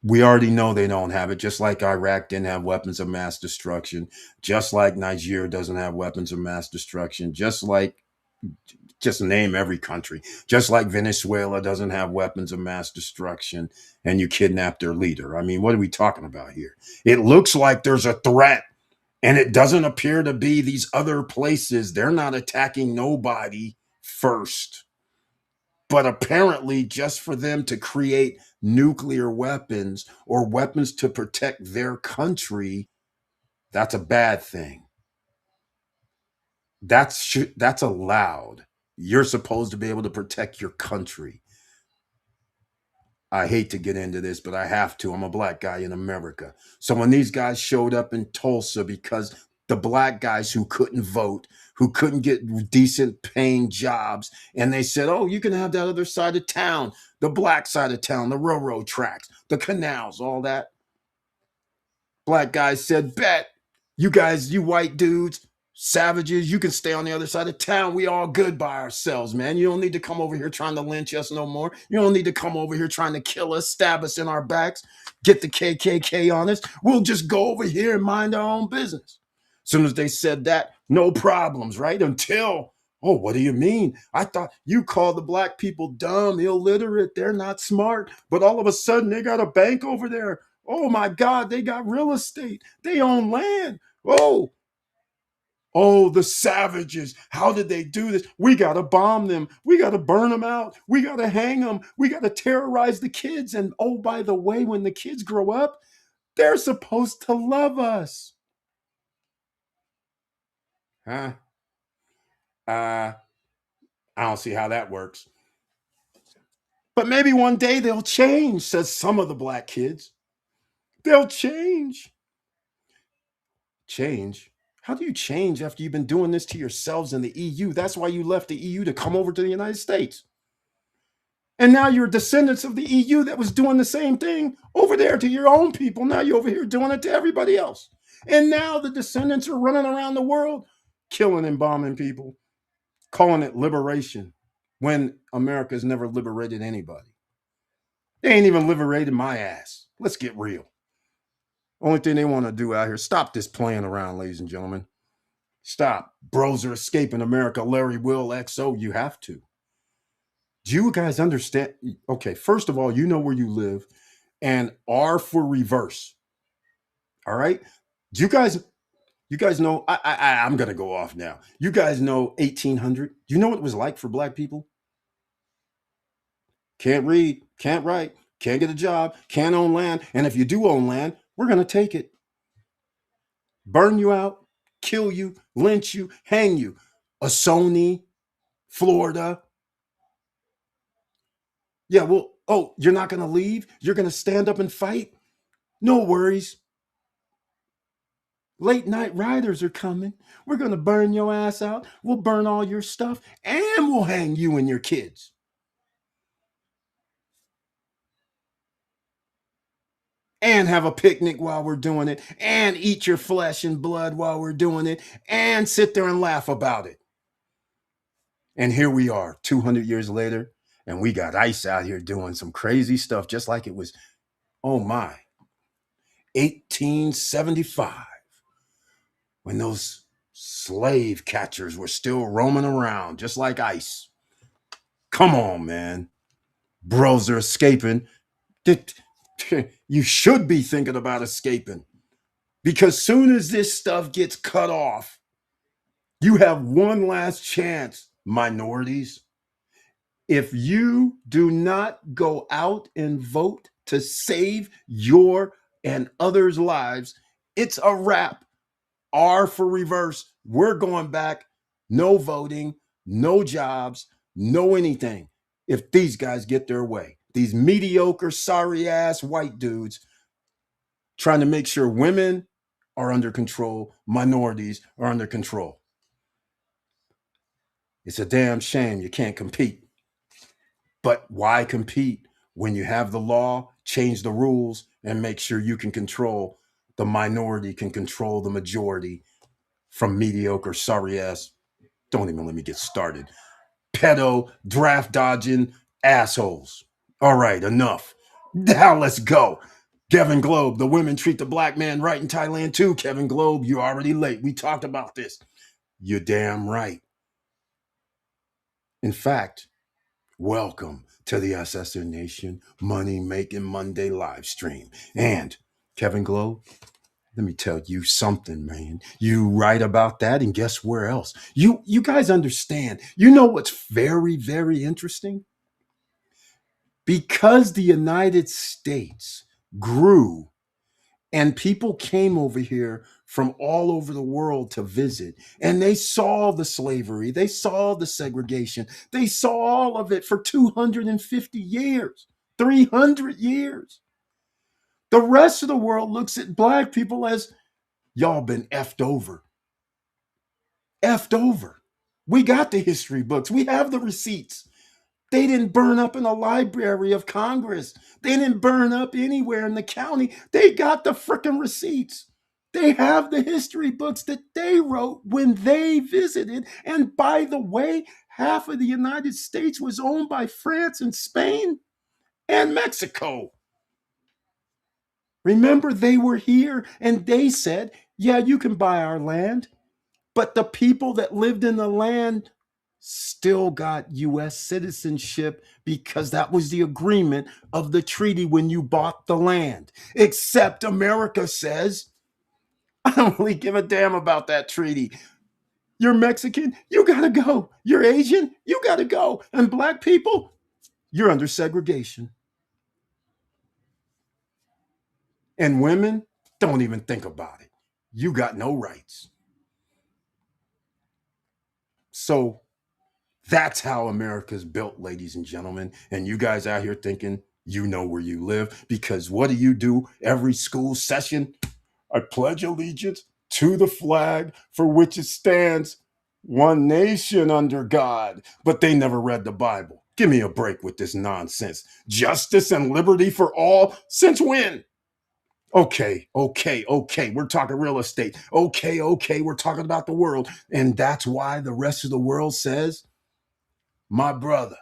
We already know they don't have it, just like Iraq didn't have weapons of mass destruction, just like Nigeria doesn't have weapons of mass destruction, just name every country, just like Venezuela doesn't have weapons of mass destruction and you kidnap their leader. I mean, what are we talking about here? It looks like there's a threat and it doesn't appear to be these other places. They're not attacking nobody first. But apparently, just for them to create nuclear weapons or weapons to protect their country, that's a bad thing. That's allowed. You're supposed to be able to protect your country. I hate to get into this, but I have to. I'm a black guy in America. So when these guys showed up in Tulsa because the black guys who couldn't vote, who couldn't get decent paying jobs, and they said, oh, you can have that other side of town, the black side of town, the railroad tracks, the canals, all that. Black guys said, bet. You guys, you white dudes, savages, you can stay on the other side of town. We all good by ourselves, man. You don't need to come over here trying to lynch us no more. You don't need to come over here trying to kill us, stab us in our backs, get the KKK on us. We'll just go over here and mind our own business. As soon as they said that, no problems, right? Until, oh, what do you mean? I thought you called the black people dumb, illiterate, they're not smart. But all of a sudden, they got a bank over there. Oh my God, they got real estate. They own land. Oh, oh, the savages. How did they do this? We got to bomb them. We got to burn them out. We got to hang them. We got to terrorize the kids. And oh, by the way, when the kids grow up, they're supposed to love us. Huh? I don't see how that works. But maybe one day they'll change, says some of the black kids. They'll change. Change? How do you change after you've been doing this to yourselves in the EU? That's why you left the EU to come over to the United States. And now you're descendants of the EU that was doing the same thing over there to your own people. Now you're over here doing it to everybody else. And now the descendants are running around the world killing and bombing people, calling it liberation when America's never liberated anybody. They ain't even liberated my ass. Let's get real. Only thing they want to do out here, stop this playing around, ladies and gentlemen. Stop. Bros are escaping America. Larry Will XO, you have to. Do you guys understand? Okay, first of all, you know where you live, and R for reverse. All right. Do you guys know? I'm gonna go off now. You guys know 1800? Do you know what it was like for black people? Can't read, can't write, can't get a job, can't own land, and if you do own land, we're gonna take it, burn you out, kill you, lynch you, hang you. Oconee, Florida. Yeah, well, oh, you're not gonna leave? You're gonna stand up and fight? No worries. Late night riders are coming. We're gonna burn your ass out. We'll burn all your stuff and we'll hang you and your kids. And have a picnic while we're doing it, and eat your flesh and blood while we're doing it, and sit there and laugh about it. And here we are, 200 years later, and we got ICE out here doing some crazy stuff, just like it was, oh my, 1875, when those slave catchers were still roaming around, just like ICE. Come on, man. Bros are escaping. You should be thinking about escaping, because soon as this stuff gets cut off, you have one last chance, minorities. If you do not go out and vote to save your and others' lives, it's a wrap. R for reverse. We're going back. No voting, no jobs, no anything. If these guys get their way, these mediocre, sorry ass white dudes trying to make sure women are under control, minorities are under control. It's a damn shame you can't compete. But why compete when you have the law, change the rules, and make sure you can control the minority can control the majority from mediocre, sorry ass. Don't even let me get started. Pedo, draft dodging assholes. All right, enough. Now let's go. Kevin Globe, the women treat the black man right in Thailand too. Kevin Globe, you're already late. We talked about this. You're damn right. In fact, welcome to the SSN Nation Money Making Monday live stream. And Kevin Globe, let me tell you something, man. You write about that, and guess where else? You guys understand. You know what's very, very interesting? Because the United States grew and people came over here from all over the world to visit, and they saw the slavery, they saw the segregation, they saw all of it for 250 years, 300 years. The rest of the world looks at black people as y'all been effed over. Effed over. We got the history books, we have the receipts. They didn't burn up in the Library of Congress. They didn't burn up anywhere in the county. They got the freaking receipts. They have the history books that they wrote when they visited. And by the way, half of the United States was owned by France and Spain and Mexico. Remember, they were here and they said, yeah, you can buy our land. But the people that lived in the land still got US citizenship because that was the agreement of the treaty when you bought the land. Except America says, I don't really give a damn about that treaty. You're Mexican, you gotta go. You're Asian, you gotta go. And black people, you're under segregation. And women, don't even think about it. You got no rights. So that's how America's built, ladies and gentlemen. And you guys out here thinking you know where you live because what do you do every school session? I pledge allegiance to the flag for which it stands, one nation under God. But they never read the Bible. Give me a break with this nonsense. Justice and liberty for all? Since when? Okay. We're talking real estate. Okay. We're talking about the world. And that's why the rest of the world says, my brother,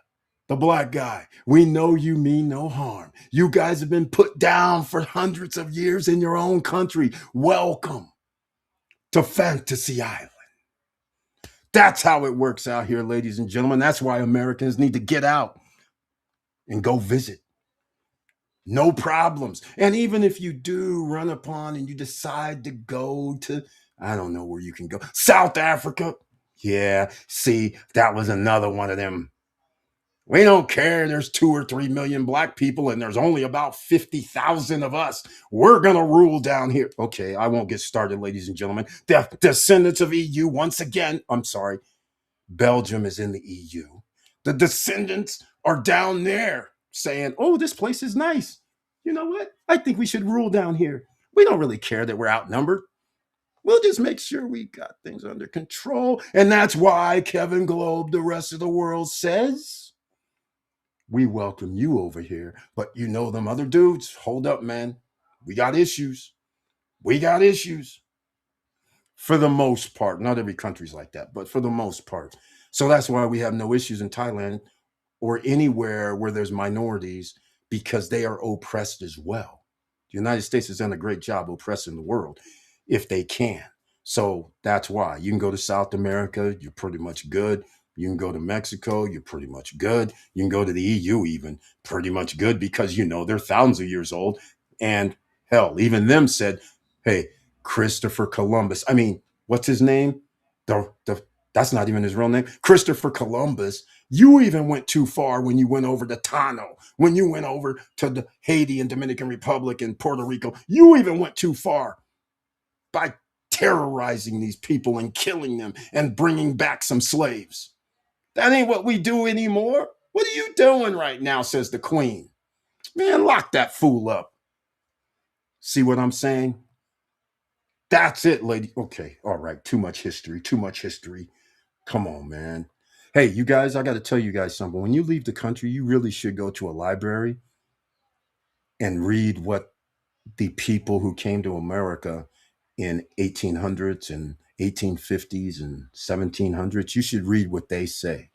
the black guy, we know you mean no harm. You guys have been put down for hundreds of years in your own country. Welcome to Fantasy Island. That's how it works out here, ladies and gentlemen. That's why Americans need to get out and go visit. No problems. And even if you do run upon and you decide to go to, I don't know where you can go, South Africa. Yeah, see, that was another one of them. We don't care. There's 2 or 3 million black people and there's only about 50,000 of us. We're going to rule down here. Okay, I won't get started, ladies and gentlemen. The descendants of EU, once again, I'm sorry, Belgium is in the EU. The descendants are down there saying, oh, this place is nice. You know what? I think we should rule down here. We don't really care that we're outnumbered. We'll just make sure we got things under control. And that's why Kevin Globe, the rest of the world says, we welcome you over here. But you know them other dudes, hold up, man. We got issues. We got issues. For the most part. Not every country's like that, but for the most part. So that's why we have no issues in Thailand or anywhere where there's minorities because they are oppressed as well. The United States has done a great job oppressing the world if they can. So that's why you can go to South America, you're pretty much good. You can go to Mexico, you're pretty much good. You can go to the EU, even pretty much good because you know they're thousands of years old. And hell, even them said, hey, Christopher Columbus. I mean, what's his name? The That's not even his real name. Christopher Columbus. You even went too far when you went over to Tano, when you went over to the Haiti and Dominican Republic and Puerto Rico. You even went too far by terrorizing these people and killing them and bringing back some slaves. That ain't what we do anymore. What are you doing right now, says the queen. Man, lock that fool up. See what I'm saying? That's it, lady. Okay, all right. Too much history. Too much history. Come on, man. Hey, you guys, I got to tell you guys something. When you leave the country, you really should go to a library and read what the people who came to America in 1800s and 1850s and 1700s, you should read what they say,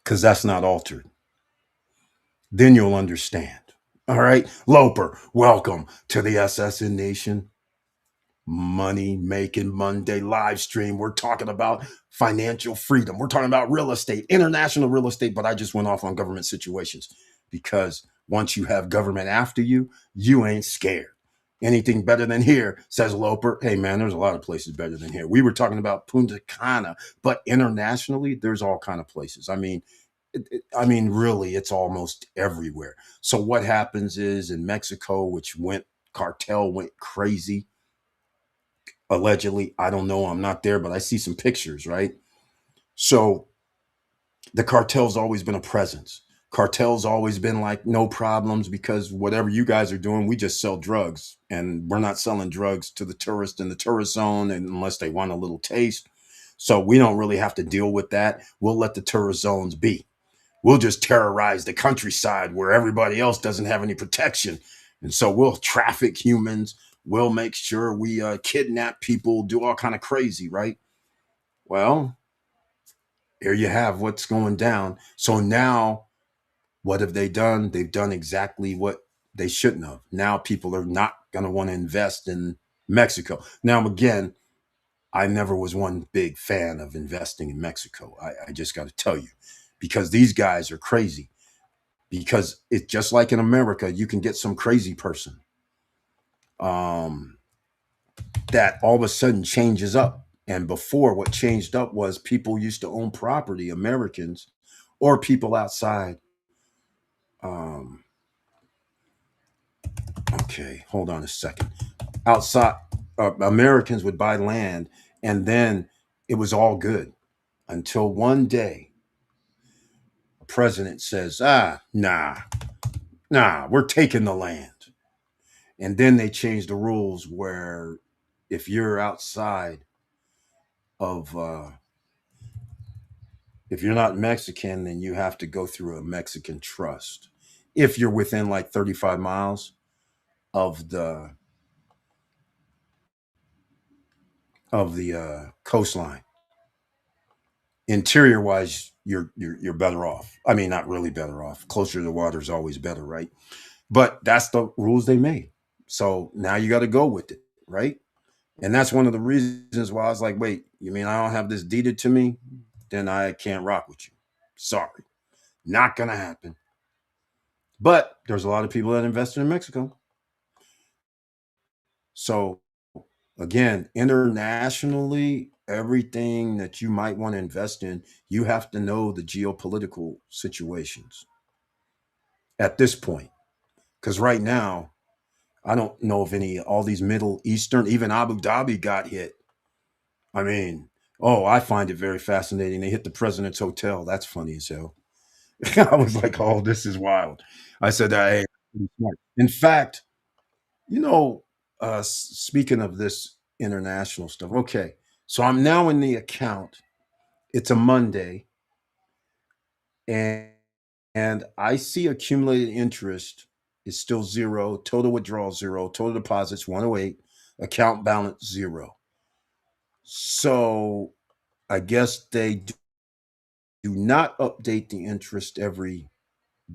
because that's not altered. Then you'll understand. All right, Loper, welcome to the SSN Nation Money Making Monday live stream. We're talking about financial freedom. We're talking about real estate, international real estate, but I just went off on government situations because once you have government after you, you ain't scared. Anything better than here, says Loper. Hey man, there's a lot of places better than here. We were talking about Punta Cana, but internationally, there's all kind of places. I mean, really, it's almost everywhere. So what happens is in Mexico, which went cartel went crazy, allegedly. I don't know. I'm not there, but I see some pictures, right? So the cartel's always been a presence. Cartel's always been like no problems because whatever you guys are doing, we just sell drugs, and we're not selling drugs to the tourist in the tourist zone unless they want a little taste. So we don't really have to deal with that. We'll let the tourist zones be. We'll just terrorize the countryside where everybody else doesn't have any protection. And so we'll traffic humans. We'll make sure we kidnap people, do all kind of crazy, right? Well, here you have what's going down. So now, what have they done? They've done exactly what they shouldn't have. Now people are not going to want to invest in Mexico. Now, again, I never was one big fan of investing in Mexico. I just got to tell you, because these guys are crazy. Because it's just like in America, you can get some crazy person um, that all of a sudden changes up. And before, what changed up was people used to own property, Americans or people outside. Um, okay, hold on a second. Outside, Americans would buy land, and then it was all good until one day a president says, nah, we're taking the land. And then they changed the rules where if you're outside of if you're not Mexican, then you have to go through a Mexican trust. If you're within like 35 miles of the coastline, interior wise, you're better off. I mean, not really better off. Closer to the water is always better, right? But that's the rules they made. So now you got to go with it, right? And that's one of the reasons why I was like, wait, you mean I don't have this deeded to me? Then I can't rock with you. Sorry. Not going to happen. But there's a lot of people that invested in Mexico. So, again, internationally, everything that you might want to invest in, you have to know the geopolitical situations at this point. Because right now, I don't know if all these Middle Eastern, even Abu Dhabi got hit. I mean, oh, I find it very fascinating. They hit the president's hotel. That's funny as hell. I was like, oh, this is wild. I said, hey, smart. In fact, you know, speaking of this international stuff, okay, so I'm now in the account. It's a Monday, and I see accumulated interest is still zero, total withdrawal zero, total deposits 108, account balance zero. So I guess they do not update the interest every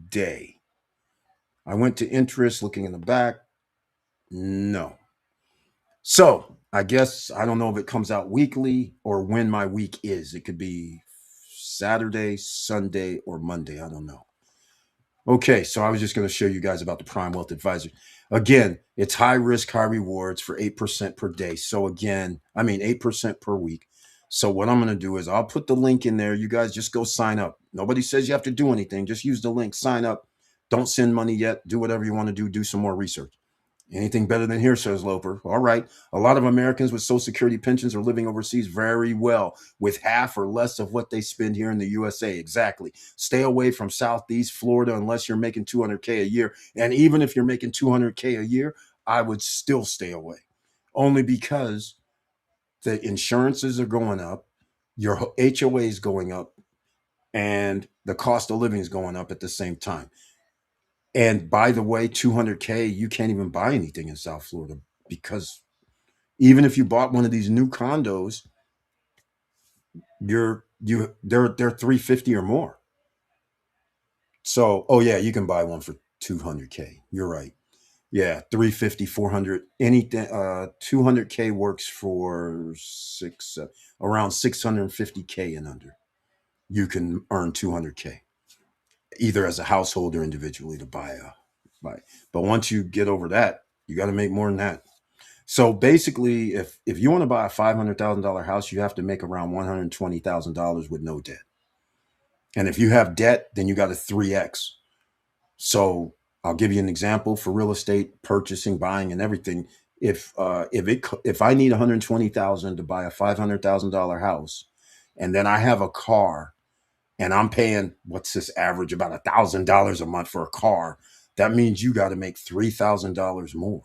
day. I went to interest looking in the back. No. So I guess I don't know if it comes out weekly or when my week is. It could be Saturday, Sunday, or Monday. I don't know. Okay, so I was just going to show you guys about the Prime Wealth Advisor. Again, it's high risk, high rewards for 8% per day. So again, I mean 8% per week. So what I'm going to do is I'll put the link in there. You guys just go sign up. Nobody says you have to do anything. Just use the link, sign up. Don't send money yet. Do whatever you want to do. Do some more research. Anything better than here, says Loper. All right. A lot of Americans with Social Security pensions are living overseas very well with half or less of what they spend here in the USA. Exactly. Stay away from Southeast Florida unless you're making 200K a year. And even if you're making 200K a year, I would still stay away. Only because the insurances are going up, your HOA is going up, and the cost of living is going up at the same time. And by the way, 200K, you can't even buy anything in South Florida because even if you bought one of these new condos, they're 350 or more. So, oh yeah, you can buy one for 200K. You're right. Yeah, 350, 400, anything 200K works for around 650K and under. You can earn 200K either as a household or individually to buy. But once you get over that, you got to make more than that. So basically, if you want to buy a $500,000 house, you have to make around $120,000 with no debt. And if you have debt, then you got to 3x. So I'll give you an example for real estate purchasing, buying, and everything. If I need 120,000 to buy a $500,000 house, and then I have a car, and I'm paying what's this average about $1,000 a month for a car, that means you got to make $3,000 more.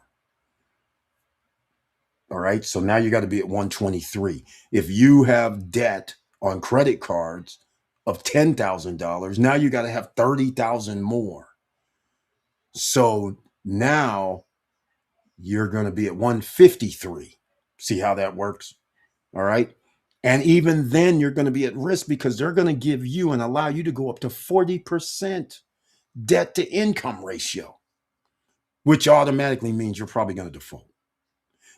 All right. So now you got to be at 123. If you have debt on credit cards of $10,000, now you got to have 30,000 more. So now you're going to be at 153. See how that works? All right. And even then, you're going to be at risk because they're going to give you and allow you to go up to 40% debt to income ratio, which automatically means you're probably going to default.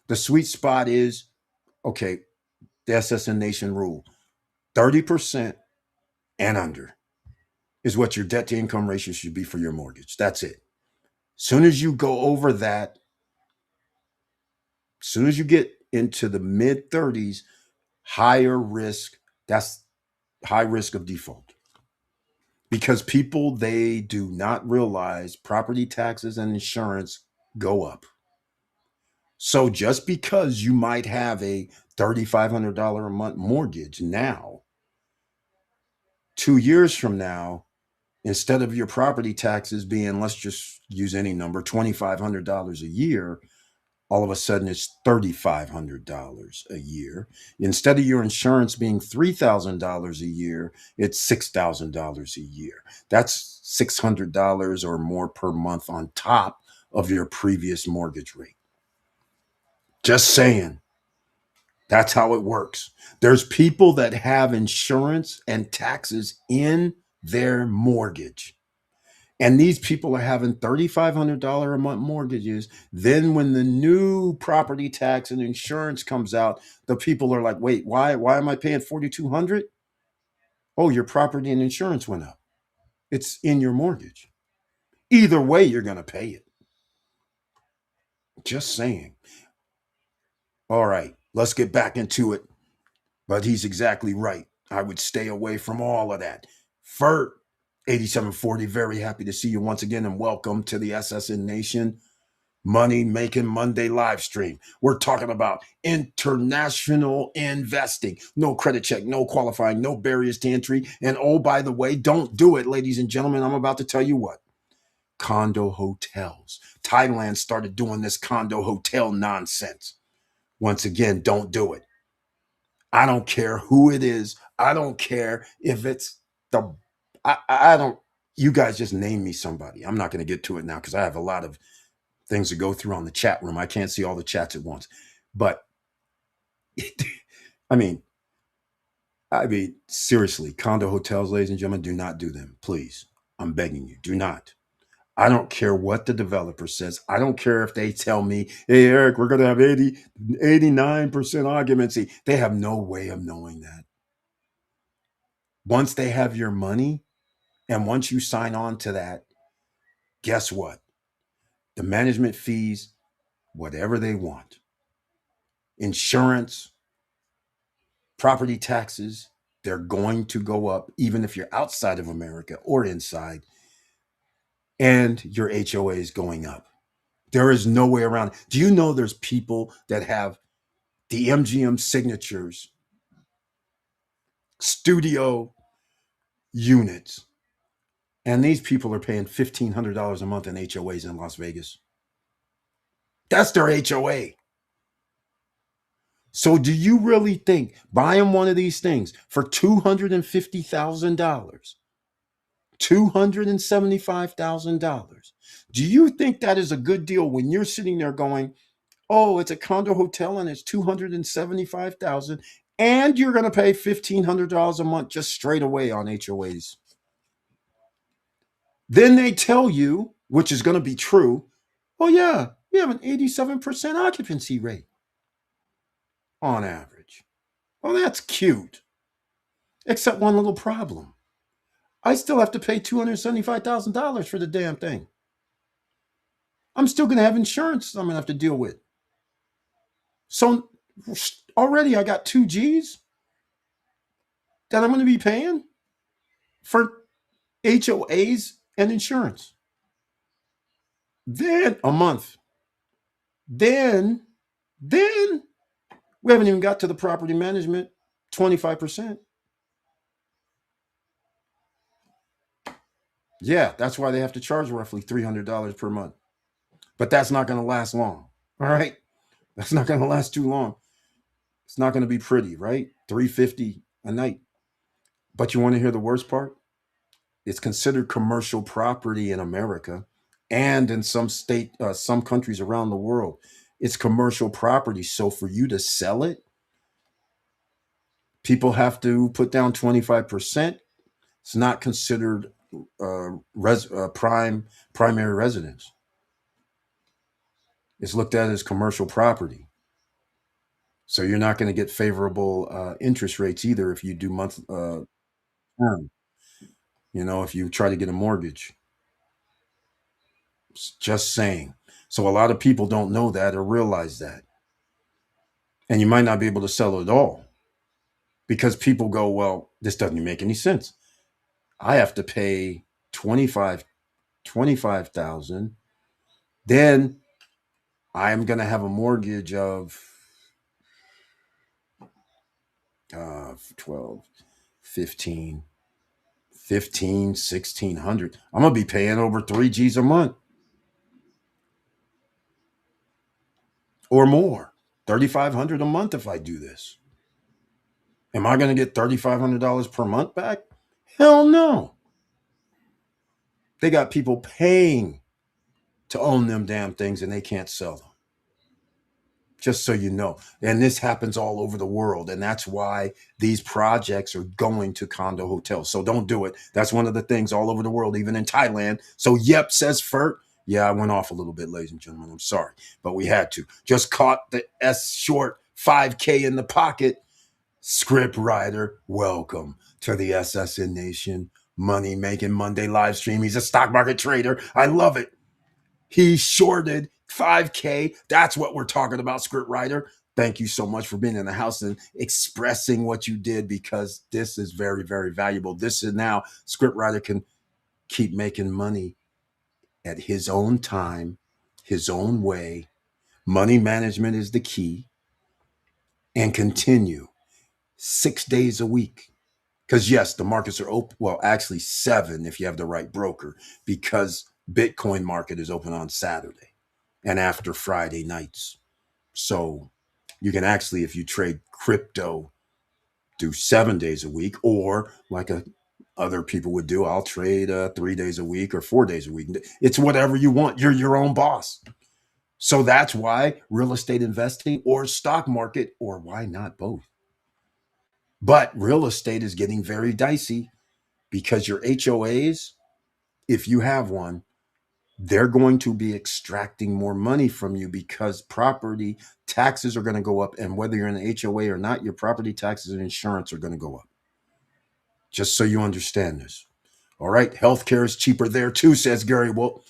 The sweet spot is okay, the SSN Nation rule 30% and under is what your debt to income ratio should be for your mortgage. That's it. Soon as you go over that, soon as you get into the mid 30s, higher risk, that's high risk of default. Because people, they do not realize property taxes and insurance go up. So just because you might have a $3,500 a month mortgage now, 2 years from now, instead of your property taxes being, let's just use any number, $2,500 a year, all of a sudden it's $3,500 a year. Instead of your insurance being $3,000 a year, it's $6,000 a year. That's $600 or more per month on top of your previous mortgage rate. Just saying. That's how it works. There's people that have insurance and taxes in their mortgage. And these people are having $3,500 a month mortgages. Then when the new property tax and insurance comes out, the people are like, wait, why am I paying 4,200? Oh, your property and insurance went up. It's in your mortgage. Either way, you're going to pay it. Just saying. All right, let's get back into it. But he's exactly right. I would stay away from all of that. Fert, 8740, very happy to see you once again and welcome to the SSN Nation Money Making Monday live stream. We're talking about international investing. No credit check, no qualifying, no barriers to entry. And oh, by the way, don't do it, ladies and gentlemen. I'm about to tell you what. Condo hotels. Thailand started doing this condo hotel nonsense. Once again, don't do it. I don't care who it is. I don't care if it's I don't, you guys just name me somebody. I'm not going to get to it now because I have a lot of things to go through on the chat room. I can't see all the chats at once. But I mean, seriously, condo hotels, ladies and gentlemen, do not do them. Please. I'm begging you, do not. I don't care what the developer says. I don't care if they tell me, hey, Eric, we're going to have 89% occupancy. They have no way of knowing that. Once they have your money and once you sign on to that, guess what? The management fees, whatever they want, insurance, property taxes, they're going to go up, even if you're outside of America or inside, and your HOA is going up. There is no way around it. Do you know there's people that have the MGM signatures, studio units, and these people are paying $1,500 a month in HOAs in Las Vegas? That's their HOA. So do you really think buying one of these things for $250,000 $275,000. Do you think that is a good deal when you're sitting there going, oh, it's a condo hotel and it's 275,000 and you're going to pay $1,500 a month just straight away on HOAs? Then they tell you, which is going to be true, oh, yeah, we have an 87% occupancy rate on average. Well, that's cute, except one little problem. I still have to pay $275,000 for the damn thing. I'm still going to have insurance I'm going to have to deal with. So already I got two G's that I'm going to be paying for HOAs and insurance. Then a month. Then, then we haven't even got to the property management 25%. Yeah, that's why they have to charge roughly $300 per month. But that's not going to last long. All right. That's not going to last too long. It's not going to be pretty, right? 350 a night. But you want to hear the worst part? It's considered commercial property in America and in some countries around the world. It's commercial property. So for you to sell it, people have to put down 25%. It's not considered primary residence. It's looked at as commercial property. So you're not going to get favorable interest rates either if you do month term. If you try to get a mortgage. Just saying. So a lot of people don't know that or realize that. And you might not be able to sell it at all because people go, well, this doesn't make any sense. I have to pay 25,000. Then I'm going to have a mortgage of 12, 15, 1,600. I'm going to be paying over 3 G's a month or more. 3,500 a month if I do this. Am I going to get $3,500 per month back? Hell no. They got people paying to own them damn things and they can't sell them. Just so you know. And this happens all over the world. And that's why these projects are going to condo hotels. So don't do it. That's one of the things all over the world, even in Thailand. So, yep, says Fert. Yeah, I went off a little bit, ladies and gentlemen. I'm sorry. But we had to. Just caught the S short 5K in the pocket. Script writer, welcome to the SSN Nation Money Making Monday live stream. He's a stock market trader. I love it. He shorted 5K. That's what we're talking about, script writer. Thank you so much for being in the house and expressing what you did because this is very, very valuable. This is now script writer can keep making money at his own time, his own way. Money management is the key and continue 6 days a week. Because yes, the markets are open. Well, actually 7 if you have the right broker because Bitcoin market is open on Saturday and after Friday nights. So you can actually, if you trade crypto, do 7 days a week, or like other people would do, I'll trade 3 days a week or 4 days a week. It's whatever you want. You're your own boss. So that's why real estate investing or stock market, or why not both? But real estate is getting very dicey because your HOAs, if you have one, they're going to be extracting more money from you because property taxes are going to go up. And whether you're in an HOA or not, your property taxes and insurance are going to go up. Just so you understand this. All right. Healthcare is cheaper there too, says Gary Wolf.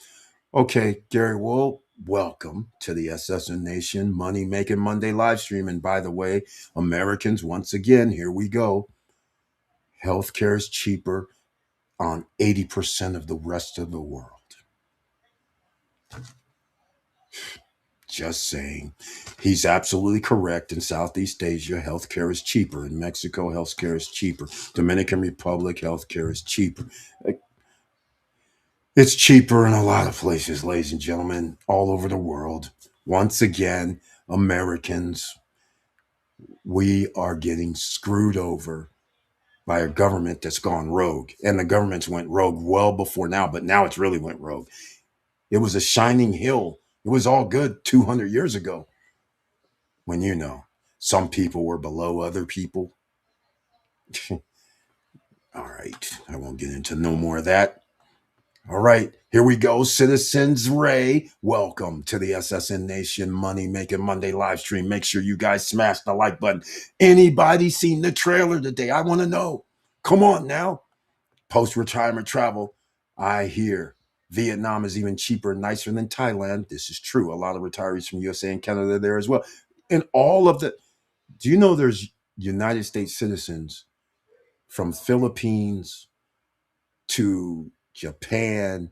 Okay, Gary Wolf, welcome to the SSN Nation Money Making Monday live stream. And by the way, Americans, once again, here we go. Healthcare is cheaper on 80% of the rest of the world. Just saying. He's absolutely correct. In Southeast Asia, healthcare is cheaper. In Mexico, healthcare is cheaper. Dominican Republic, healthcare is cheaper. It's cheaper in a lot of places, ladies and gentlemen, all over the world. Once again, Americans, we are getting screwed over by a government that's gone rogue. And the governments went rogue well before now, but now it's really went rogue. It was a shining hill. It was all good 200 years ago when, some people were below other people. All right. I won't get into no more of that. All right, here we go. Citizens Ray, welcome to the SSN Nation Money Making Monday live stream. Make sure you guys smash the like button. Anybody seen the trailer today? I want to know. Come on now. Post-retirement travel. I hear Vietnam is even cheaper and nicer than Thailand. This is true. A lot of retirees from USA and Canada there as well. And all of the, do you know there's United States citizens from Philippines to Japan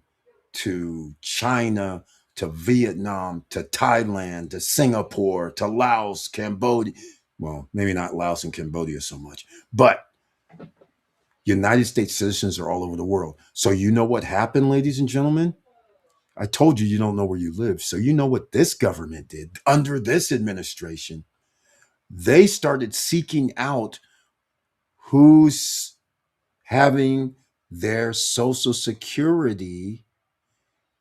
to China to Vietnam to Thailand to Singapore to Laos, Cambodia. Well, maybe not Laos and Cambodia so much, but United States citizens are all over the world. So you know what happened, ladies and gentlemen? I told you don't know where you live. So you know what this government did under this administration. They started seeking out who's having their Social Security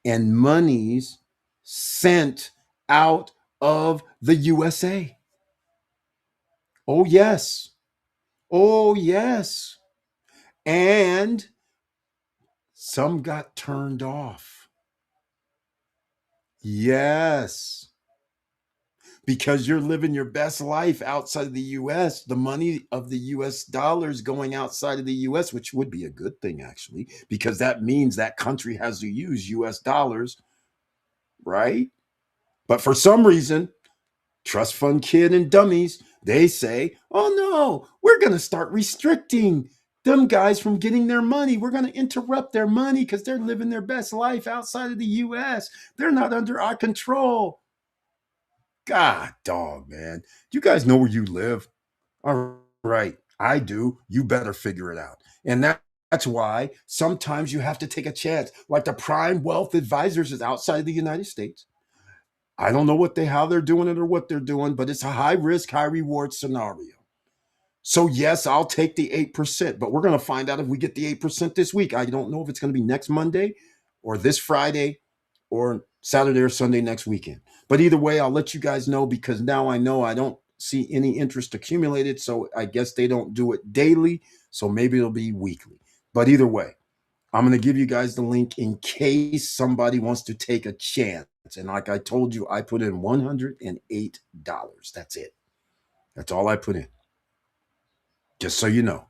and monies sent out of the USA. Oh, yes. Oh, yes. And some got turned off. Yes. Because you're living your best life outside of the US, the money of the US dollars going outside of the US, which would be a good thing, actually, because that means that country has to use US dollars, right? But for some reason, trust fund kid and dummies, they say, oh no, we're going to start restricting them guys from getting their money. We're going to interrupt their money because they're living their best life outside of the US. They're not under our control. God, dog, man. Do you guys know where you live? All right, I do. You better figure it out. And that's why sometimes you have to take a chance. Like the Prime Wealth Advisors is outside the United States. I don't know how they're doing it or what they're doing, but it's a high risk, high reward scenario. So yes, I'll take the 8%, but we're going to find out if we get the 8% this week. I don't know if it's going to be next Monday or this Friday or Saturday or Sunday next weekend. But either way, I'll let you guys know because now I know I don't see any interest accumulated. So I guess they don't do it daily. So maybe it'll be weekly. But either way, I'm going to give you guys the link in case somebody wants to take a chance. And like I told you, I put in $108. That's it. That's all I put in. Just so you know.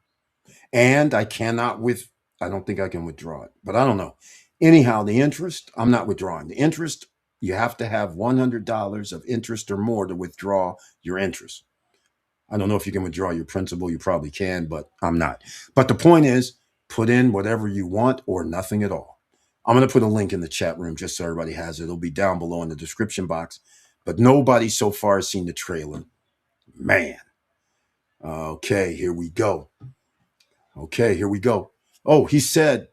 And I don't think I can withdraw it, but I don't know. Anyhow, the interest, I'm not withdrawing. The interest, you have to have $100 of interest or more to withdraw your interest. I don't know if you can withdraw your principal. You probably can, but I'm not. But the point is, put in whatever you want or nothing at all. I'm going to put a link in the chat room just so everybody has it. It'll be down below in the description box. But nobody so far has seen the trailer. Man. Okay, here we go. Okay, here we go. Oh, he said,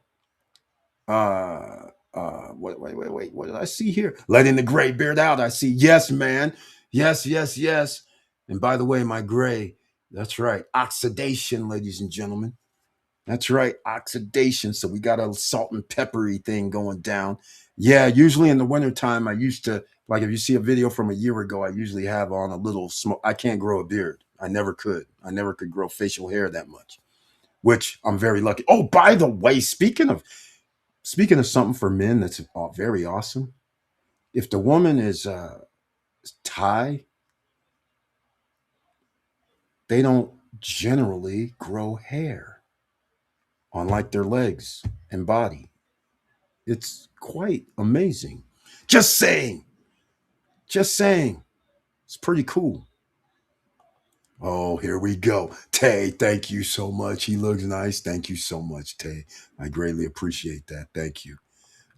wait, what did I see here? Letting the gray beard out. I see, yes, man. Yes, yes, yes. And by the way, my gray, that's right. Oxidation, ladies and gentlemen. That's right. Oxidation. So we got a salt and peppery thing going down. Yeah, usually in the wintertime, I used to, like if you see a video from a year ago, I usually have on a little smoke. I can't grow a beard. I never could. I never could grow facial hair that much, which I'm very lucky. Oh, by the way, speaking of something for men that's very awesome, if the woman is Thai, they don't generally grow hair on like their legs and body. It's quite amazing. Just saying. Just saying. It's pretty cool. Oh, here we go. Tay, thank you so much. He looks nice. Thank you so much, Tay. I greatly appreciate that. Thank you.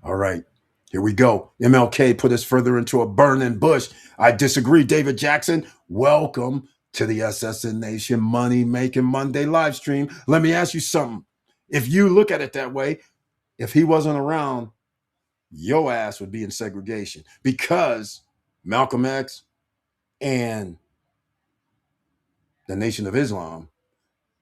All right. Here we go. MLK put us further into a burning bush. I disagree, David Jackson. Welcome to the SSN Nation Money Making Monday live stream. Let me ask you something. If you look at it that way, if he wasn't around, your ass would be in segregation because Malcolm X and the Nation of Islam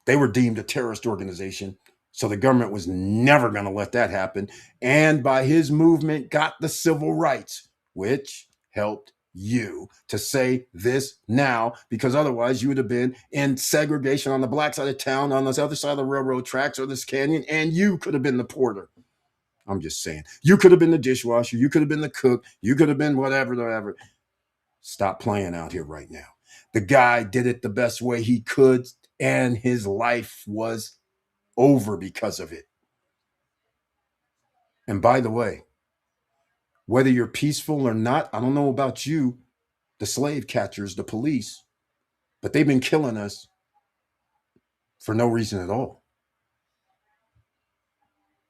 They were deemed a terrorist organization. So the government was never going to let that happen. And by his movement, got the civil rights, which helped you to say this now, because otherwise you would have been in segregation on the black side of town, on this other side of the railroad tracks or this canyon, and you could have been the porter. I'm just saying. You could have been the dishwasher. You could have been the cook. You could have been whatever, whatever. Stop playing out here right now. The guy did it the best way he could, and his life was over because of it. And by the way, whether you're peaceful or not, I don't know about you, the slave catchers, the police, but they've been killing us for no reason at all.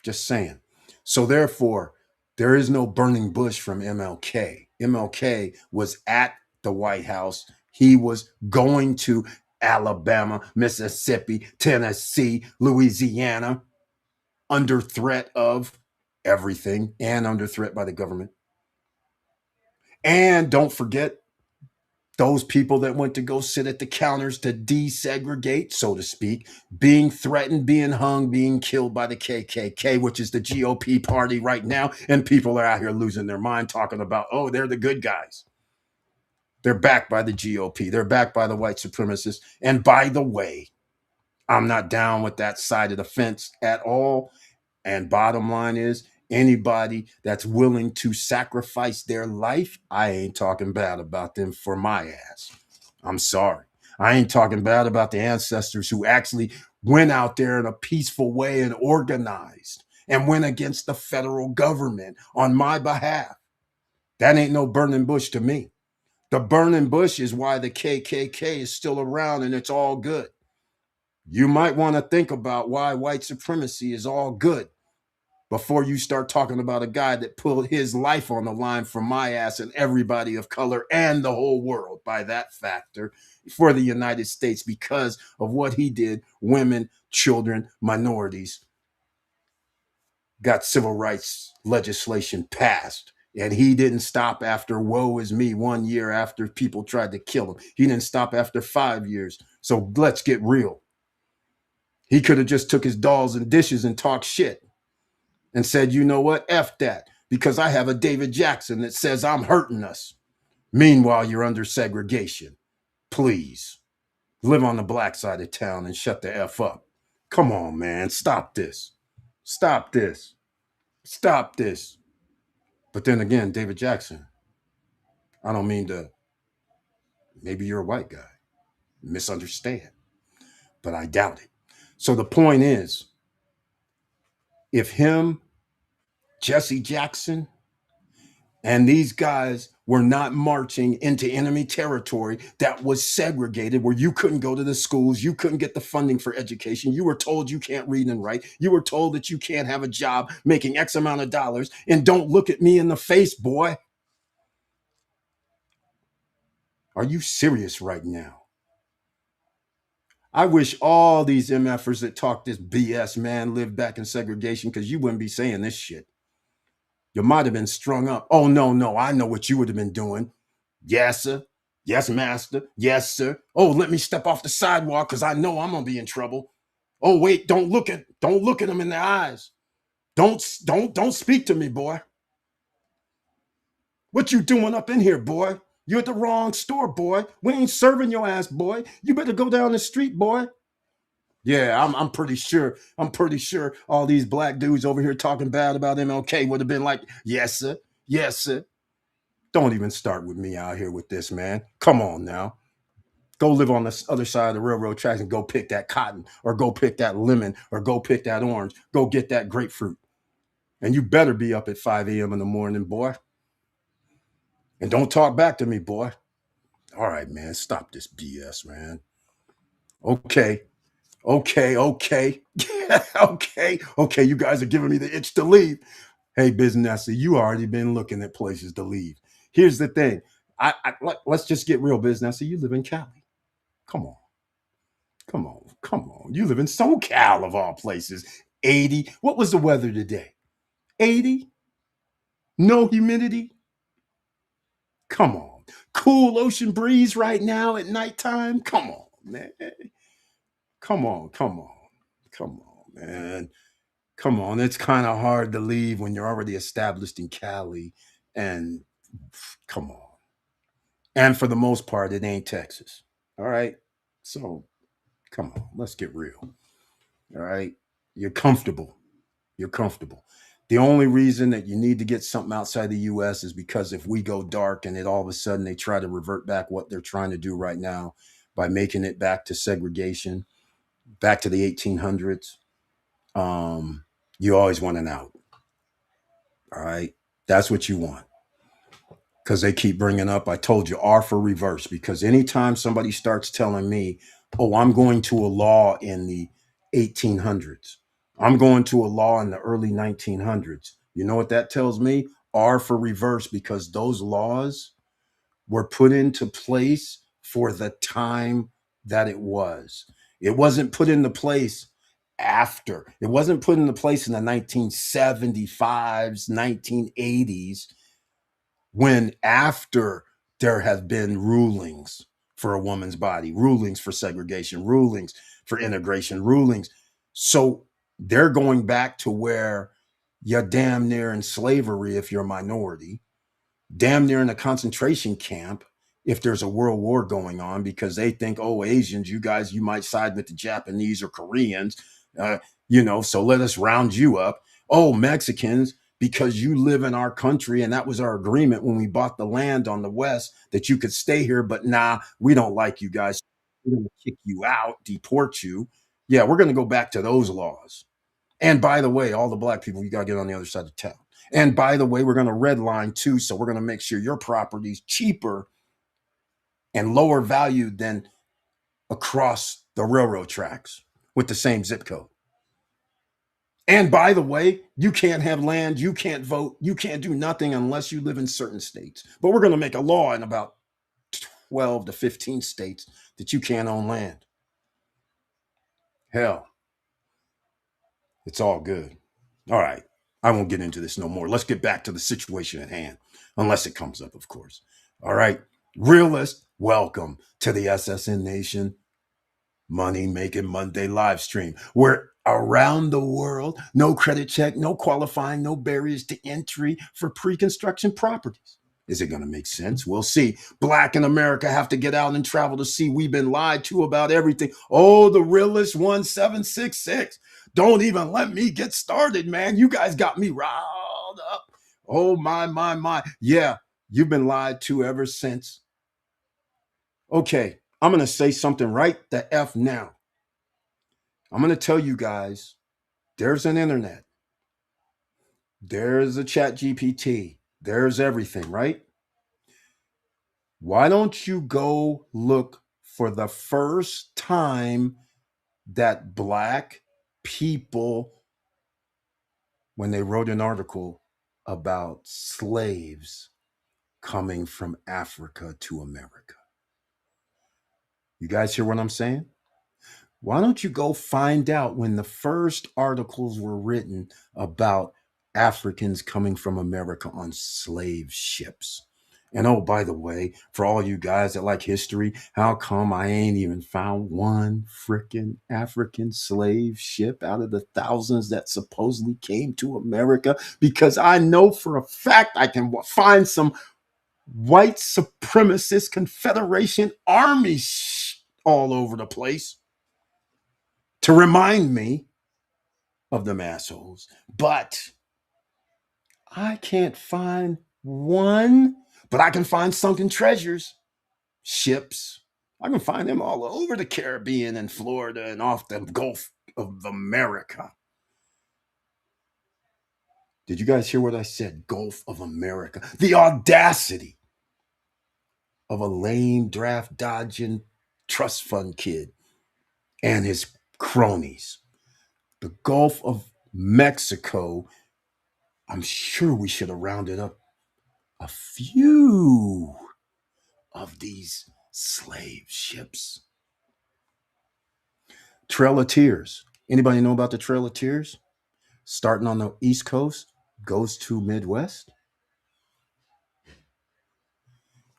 Just saying. So therefore, there is no burning bush from MLK. MLK was at the White House. He was going to Alabama, Mississippi, Tennessee, Louisiana, under threat of everything and under threat by the government. And don't forget those people that went to go sit at the counters to desegregate, so to speak, being threatened, being hung, being killed by the KKK, which is the GOP party right now. And people are out here losing their mind talking about, oh, they're the good guys. They're backed by the GOP. They're backed by the white supremacists. And by the way, I'm not down with that side of the fence at all. And bottom line is, anybody that's willing to sacrifice their life, I ain't talking bad about them for my ass. I'm sorry. I ain't talking bad about the ancestors who actually went out there in a peaceful way and organized and went against the federal government on my behalf. That ain't no burning bush to me. The burning bush is why the KKK is still around and it's all good. You might want to think about why white supremacy is all good before you start talking about a guy that put his life on the line for my ass and everybody of color and the whole world by that factor for the United States because of what he did. Women, children, minorities got civil rights legislation passed. And he didn't stop after woe is me 1 year after people tried to kill him. He didn't stop after 5 years. So let's get real. He could have just took his dolls and dishes and talked shit and said, you know what, F that, because I have a David Jackson that says I'm hurting us. Meanwhile, you're under segregation. Please live on the black side of town and shut the F up. Come on, man. Stop this. Stop this. Stop this. But then again, David Jackson, I don't mean to, maybe you're a white guy, misunderstand, but I doubt it. So the point is, if him, Jesse Jackson, and these guys were not marching into enemy territory that was segregated, where you couldn't go to the schools, you couldn't get the funding for education, you were told you can't read and write, you were told that you can't have a job making X amount of dollars, and don't look at me in the face, boy. Are you serious right now? I wish all these MFers that talk this BS, man, lived back in segregation, because you wouldn't be saying this shit. You might have been strung up. Oh, no, no, I know what you would have been doing. Yes, sir. Yes, master. Yes, sir. Oh, let me step off the sidewalk because I know I'm gonna be in trouble. Oh, wait, don't look at them in the eyes. Don't speak to me, boy. What you doing up in here, boy? You're at the wrong store, boy. We ain't serving your ass, boy. You better go down the street, boy. Yeah, I'm pretty sure. I'm pretty sure all these black dudes over here talking bad about MLK would have been like, yes, sir. Yes, sir. Don't even start with me out here with this, man. Come on now. Go live on the other side of the railroad tracks and go pick that cotton or go pick that lemon or go pick that orange. Go get that grapefruit. And you better be up at 5 a.m. in the morning, boy. And don't talk back to me, boy. All right, man. Stop this BS, man. Okay. Okay. Okay. Okay. Okay. You guys are giving me the itch to leave. Hey, business, you already been looking at places to leave. Here's the thing. Let's just get real, business. You live in Cali. Come on. Come on, come on. You live in SoCal of all places. 80. What was the weather today? 80? No humidity? Come on. Cool ocean breeze right now at nighttime? Come on, man. Come on, come on, come on, man. Come on. It's kind of hard to leave when you're already established in Cali. And come on. And for the most part, it ain't Texas. All right. So come on, let's get real. All right. You're comfortable. You're comfortable. The only reason that you need to get something outside the US is because if we go dark and it all of a sudden they try to revert back what they're trying to do right now by making it back to segregation, back to the 1800s, you always want an out. All right. That's what you want. Because they keep bringing up, I told you, R for reverse. Because anytime somebody starts telling me, oh, I'm going to a law in the 1800s, I'm going to a law in the early 1900s, you know what that tells me? R for reverse, because those laws were put into place for the time that it was. It wasn't put into place after. It wasn't put into place in the 1975s, 1980s when after there have been rulings for a woman's body, rulings for segregation, rulings for integration, rulings. So they're going back to where you're damn near in slavery if you're a minority, damn near in a concentration camp if there's a world war going on, because they think, oh, Asians, you guys, you might side with the Japanese or Koreans, uh, so let us round you up. Oh, Mexicans, because you live in our country and that was our agreement when we bought the land on the west that you could stay here, but nah, we don't like you guys. We're going to kick you out, deport you. Yeah, we're going to go back to those laws. And by the way, all the black people, you got to get on the other side of town. And by the way, we're going to redline too. So we're going to make sure your property's cheaper and lower value than across the railroad tracks with the same zip code. And by the way, you can't have land, you can't vote, you can't do nothing unless you live in certain states. But we're going to make a law in about 12 to 15 states that you can't own land. Hell, it's all good. All right. I won't get into this no more. Let's get back to the situation at hand, unless it comes up, of course. All right. Realist, welcome to the SSN Nation Money Making Monday live stream, where around the world, no credit check, no qualifying, no barriers to entry for pre-construction properties. Is it going to make sense? We'll see. Black in America have to get out and travel to see. We've been lied to about everything. Oh, the realist 1766. Don't even let me get started, man. You guys got me riled up. Oh, my. Yeah, you've been lied to ever since. Okay, I'm going to say something right the F now. I'm going to tell you guys there's an internet, there's a chat GPT, there's everything, right? Why don't you go look for the first time that black people, when they wrote an article about slaves coming from Africa to America? You guys hear what I'm saying? Why don't you go find out when the first articles were written about Africans coming from America on slave ships? And oh, by the way, for all you guys that like history, how come I ain't even found one freaking African slave ship out of the thousands that supposedly came to America? Because I know for a fact I can find some white supremacist Confederation army all over the place to remind me of them assholes. But I can't find one. But I can find sunken treasures, ships. I can find them all over the Caribbean and Florida and off the Gulf of America. Did you guys hear what I said? Gulf of America. The audacity of a lame draft dodging trust fund kid and his cronies. The Gulf of Mexico. I'm sure we should have rounded up a few of these slave ships. Trail of Tears. Anybody know about the Trail of Tears? Starting on the East Coast, goes to Midwest.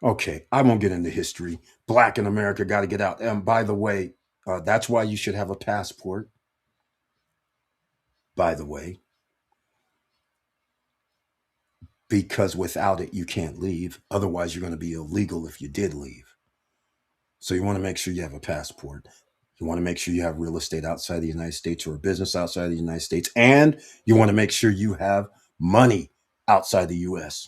Okay, I won't get into history. Black in America got to get out. And by the way, That's why you should have a passport, by the way, because without it, you can't leave. Otherwise, you're going to be illegal if you did leave. So you want to make sure you have a passport. You want to make sure you have real estate outside the United States or a business outside the United States. And you want to make sure you have money outside the US,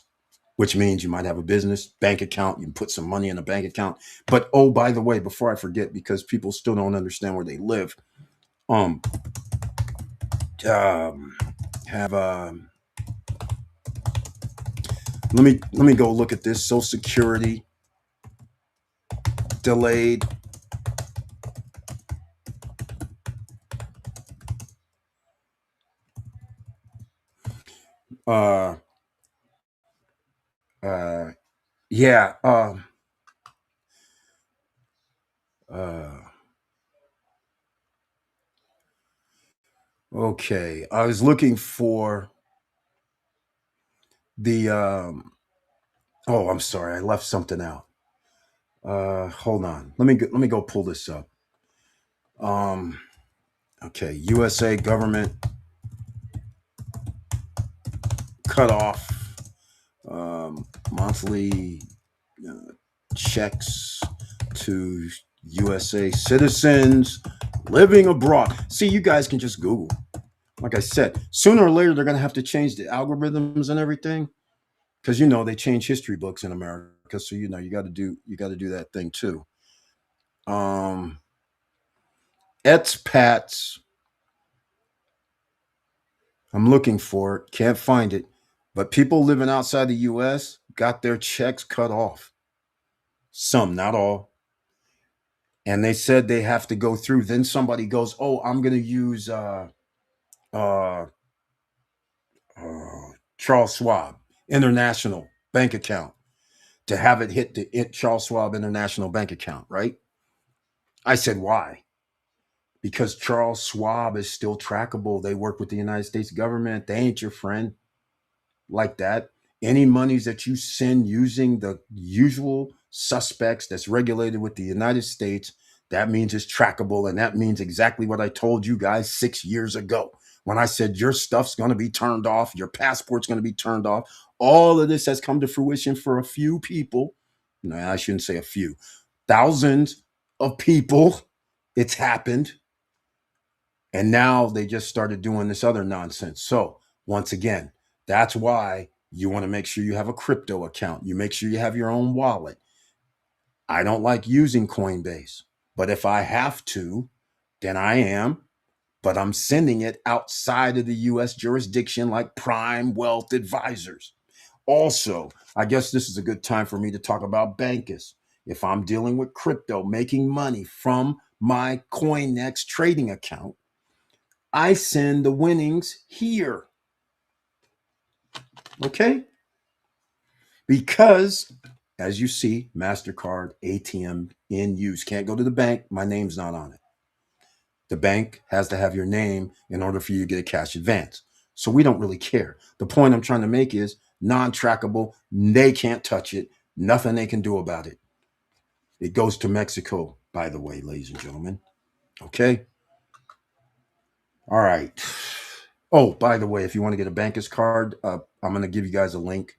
which means you might have a business bank account. You can put some money in a bank account. But oh, by the way, before I forget, because people still don't understand where they live, um, um have let me go look at this. Social Security delayed. Uh, uh, yeah. Uh, okay. I was looking for the. Oh, I'm sorry. I left something out. Hold on. Let me go pull this up. Um, okay. USA government cut off monthly uh, checks to USA citizens living abroad. See, you guys can just Google. Like I said, sooner or later they're going to have to change the algorithms and everything because they change history books in America. So you got to do that thing too. Um, expats. I'm looking for it. Can't find it. But people living outside the U.S. got their checks cut off. Some, not all. And they said they have to go through. Then somebody goes, "Oh, I'm going to use uh, uh, Charles Schwab International Bank account to have it hit the Charles Schwab International Bank account." Right? I said, "Why?" Because Charles Schwab is still trackable. They work with the United States government. They ain't your friend like that. Any monies that you send using the usual suspects that's regulated with the United States, that means it's trackable. And that means exactly what I told you guys 6 years ago when I said your stuff's going to be turned off, your passport's going to be turned off. All of this has come to fruition for a few people. No, I shouldn't say a few, thousands of people. It's happened. And now they just started doing this other nonsense. So, once again, that's why you want to make sure you have a crypto account. You make sure you have your own wallet. I don't like using Coinbase, but if I have to, then I am. But I'm sending it outside of the US jurisdiction like Prime Wealth Advisors. Also, I guess this is a good time for me to talk about Bankus. If I'm dealing with crypto, making money from my CoinEx trading account, I send the winnings here. Okay? Because, as you see, MasterCard, ATM in use. Can't go to the bank. My name's not on it. The bank has to have your name in order for you to get a cash advance. So we don't really care. The point I'm trying to make is non trackable. They can't touch it. Nothing they can do about it. It goes to Mexico, by the way, ladies and gentlemen. Okay? All right. Oh, by the way, if you want to get a banker's card, I'm going to give you guys a link.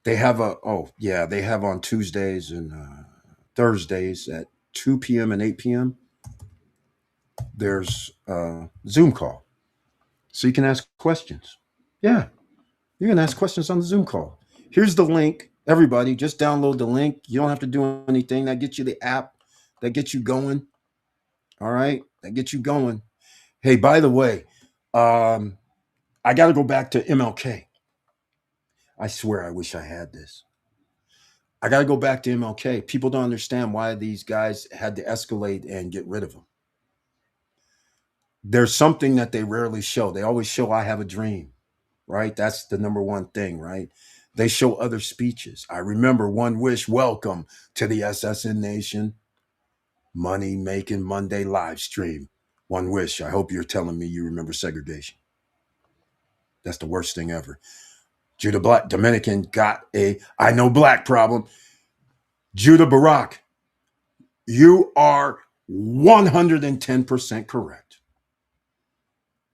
They have they have on Tuesdays and Thursdays at 2 p.m. and 8 p.m. There's a Zoom call. So you can ask questions. Yeah, you can ask questions on the Zoom call. Here's the link. Everybody, just download the link. You don't have to do anything. That gets you the app. That gets you going. All right. That gets you going. Hey, by the way, um, I got to go back to MLK. I swear I wish I had this. I got to go back to MLK. People don't understand why these guys had to escalate and get rid of him. There's something that they rarely show. They always show, "I have a dream," right? That's the number one thing, right? They show other speeches. I remember One Wish, "Welcome to the SSN Nation Money Making Monday live stream." One Wish. I hope you're telling me you remember segregation. That's the worst thing ever. Judah Black, Dominican, got a I know black problem. Judah Barack, you are 110% correct.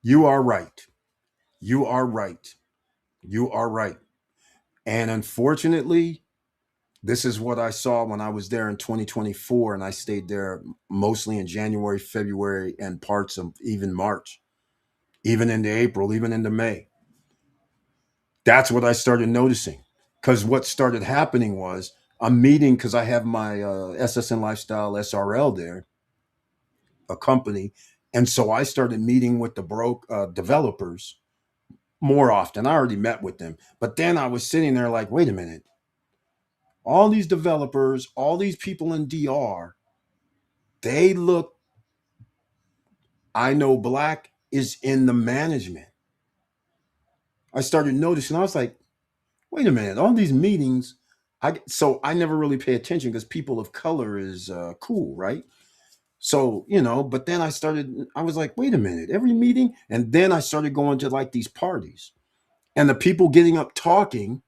You are right. You are right. You are right. And unfortunately, this is what I saw when I was there in 2024, and I stayed there mostly in January, February, and parts of even March, even into April, even into May. That's what I started noticing. Because what started happening was I'm meeting, because I have my SSN Lifestyle SRL there, a company. And so I started meeting with the developers more often. I already met with them. But then I was sitting there like, wait a minute. All these developers, all these people in DR, they look, I know black is in the management. I started noticing, I was like, wait a minute, all these meetings, I never really pay attention because people of color is cool, right? So, but then I was like, wait a minute, every meeting. And then I started going to like these parties and the people getting up talking,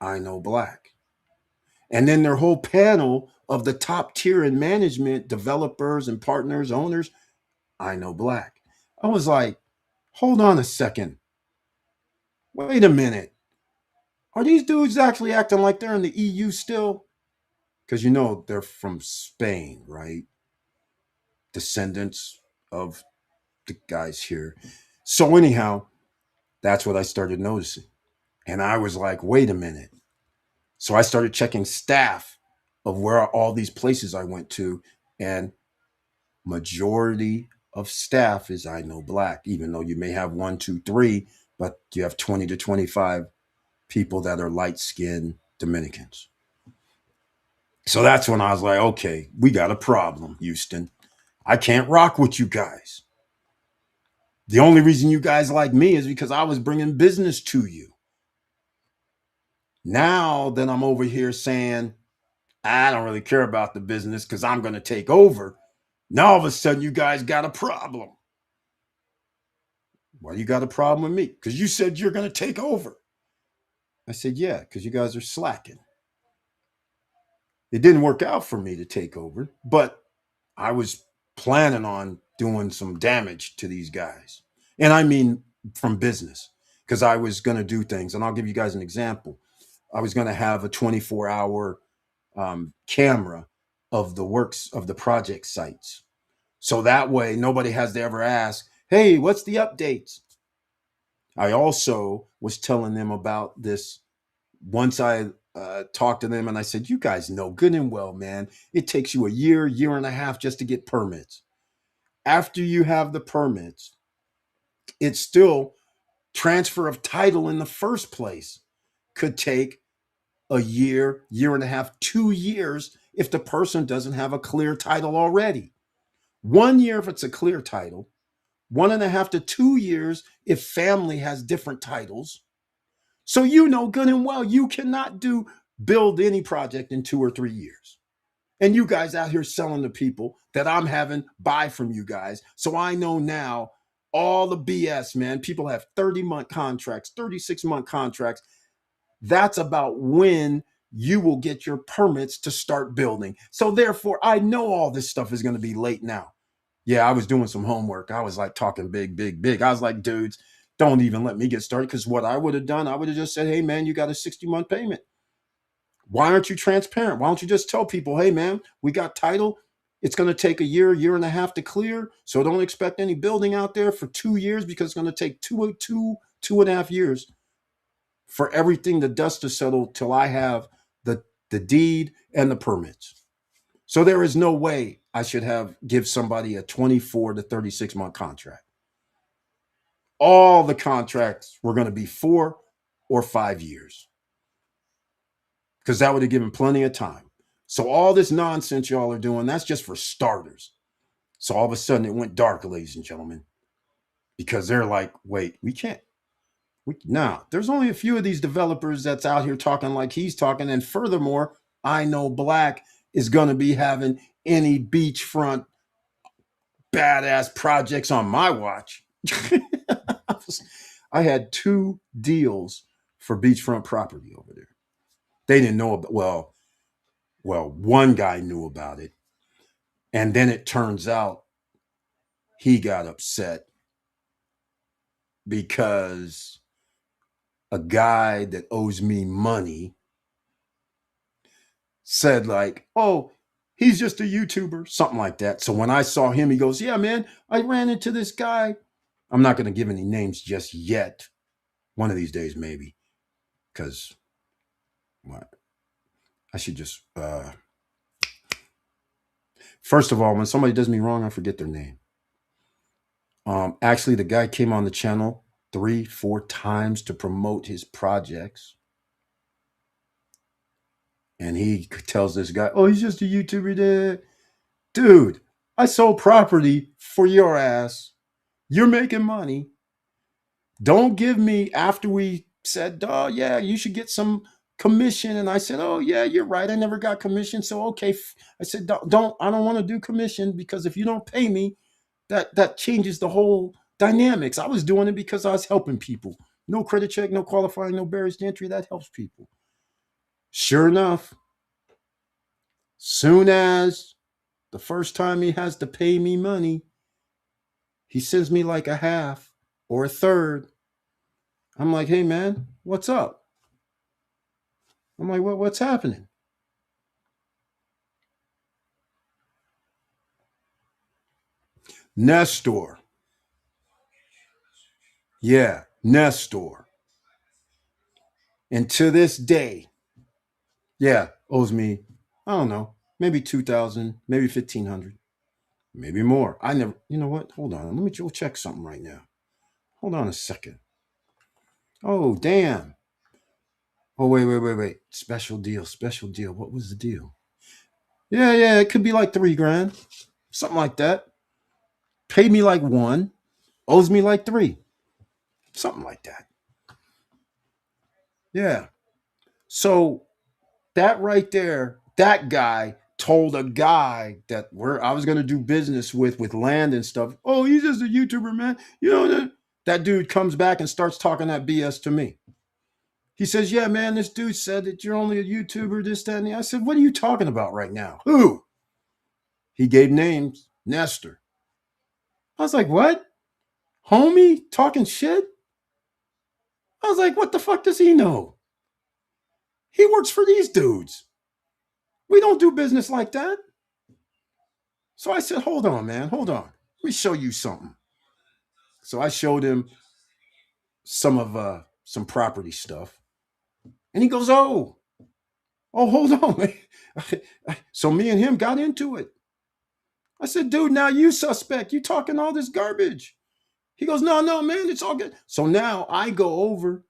I know black. And then their whole panel of the top tier in management, developers and partners, owners, I know black. I was like, hold on a second. Wait a minute. Are these dudes actually acting like they're in the EU still? Because they're from Spain, right? Descendants of the guys here. So, anyhow, that's what I started noticing. And I was like, wait a minute. So I started checking staff of where all these places I went to, and majority of staff is I know black, even though you may have one, two, three, but you have 20 to 25 people that are light skinned Dominicans. So that's when I was like, okay, we got a problem, Houston. I can't rock with you guys. The only reason you guys like me is because I was bringing business to you. Now that I'm over here saying, I don't really care about the business because I'm going to take over, now all of a sudden you guys got a problem. Why you got a problem with me? Because you said you're going to take over. I said, yeah, because you guys are slacking. It didn't work out for me to take over, but I was planning on doing some damage to these guys. And I mean from business, because I was going to do things. And I'll give you guys an example. I was going to have a 24-hour camera of the works of the project sites. So that way, nobody has to ever ask, hey, what's the updates? I also was telling them about this once I talked to them and I said, you guys know good and well, man, it takes you a year, year and a half just to get permits. After you have the permits, it's still transfer of title in the first place could take a year, year and a half, 2 years if the person doesn't have a clear title already. 1 year if it's a clear title, 1.5 to 2 years if family has different titles. So you know good and well you cannot build any project in 2 or 3 years. And you guys out here selling to people that I'm having buy from you guys. So I know now all the BS, man. People have 30-month contracts, 36-month contracts. That's about when you will get your permits to start building. So therefore, I know all this stuff is going to be late now. Yeah, I was doing some homework. I was like talking big, big, big. I was like, dudes, don't even let me get started. Because what I would have done, I would have just said, hey, man, you got a 60-month payment. Why aren't you transparent? Why don't you just tell people, hey, man, we got title. It's going to take a year, year and a half to clear. So don't expect any building out there for 2 years because it's going to take 2.5 years for everything, the dust to settle till I have the deed and the permits. So there is no way I should give somebody a 24 to 36-month contract. All the contracts were going to be 4 or 5 years because that would have given plenty of time. So all this nonsense y'all are doing, that's just for starters. So all of a sudden it went dark, ladies and gentlemen, because they're like, wait, we can't. Now, there's only a few of these developers that's out here talking like he's talking. And furthermore, I know black is going to be having any beachfront badass projects on my watch. I had 2 deals for beachfront property over there. They didn't know about, well, one guy knew about it. And then it turns out he got upset because a guy that owes me money said, like, oh, he's just a YouTuber, something like that. So when I saw him, he goes, yeah, man, I ran into this guy. I'm not going to give any names just yet. One of these days, maybe, because what? I should just, first of all, when somebody does me wrong, I forget their name. Actually, the guy came on the channel 3, 4 times to promote his projects. And he tells this guy, oh, he's just a YouTuber there. Dude, I sold property for your ass. You're making money. Don't give me, after we said, oh, yeah, you should get some commission. And I said, oh, yeah, you're right. I never got commission. So, okay. I said, I don't want to do commission, because if you don't pay me, that changes the whole dynamics. I was doing it because I was helping people. No credit check, no qualifying, no barriers to entry. That helps people. Sure enough, soon as the first time he has to pay me money, he sends me like a half or a third. I'm like, hey, man, what's up? I'm like, what's happening? Nestor. Yeah, Nestor. And to this day, yeah, owes me, I don't know, maybe 2,000, maybe 1,500, maybe more. I never, you know what? Hold on. Let me go check something right now. Hold on a second. Oh, damn. Oh, wait. Special deal, special deal. What was the deal? Yeah, it could be like 3 grand, something like that. Paid me like one, owes me like three, something like that. Yeah. So that right there, that guy told a guy that where I was going to do business with land and stuff. Oh, he's just a YouTuber, man. You know that dude comes back and starts talking that BS to me. He says, yeah, man, this dude said that you're only a YouTuber, this, that, and the. I said, what are you talking about right now? Who? He gave names. Nestor. I was like, what? Homie talking shit? I was like, what the fuck does he know? He works for these dudes. We don't do business like that. So I said, hold on, man, hold on. Let me show you something. So I showed him some property stuff. And he goes, oh, hold on. So me and him got into it. I said, dude, now you suspect. You talking all this garbage. He goes, no, man, it's all good. So now I go over.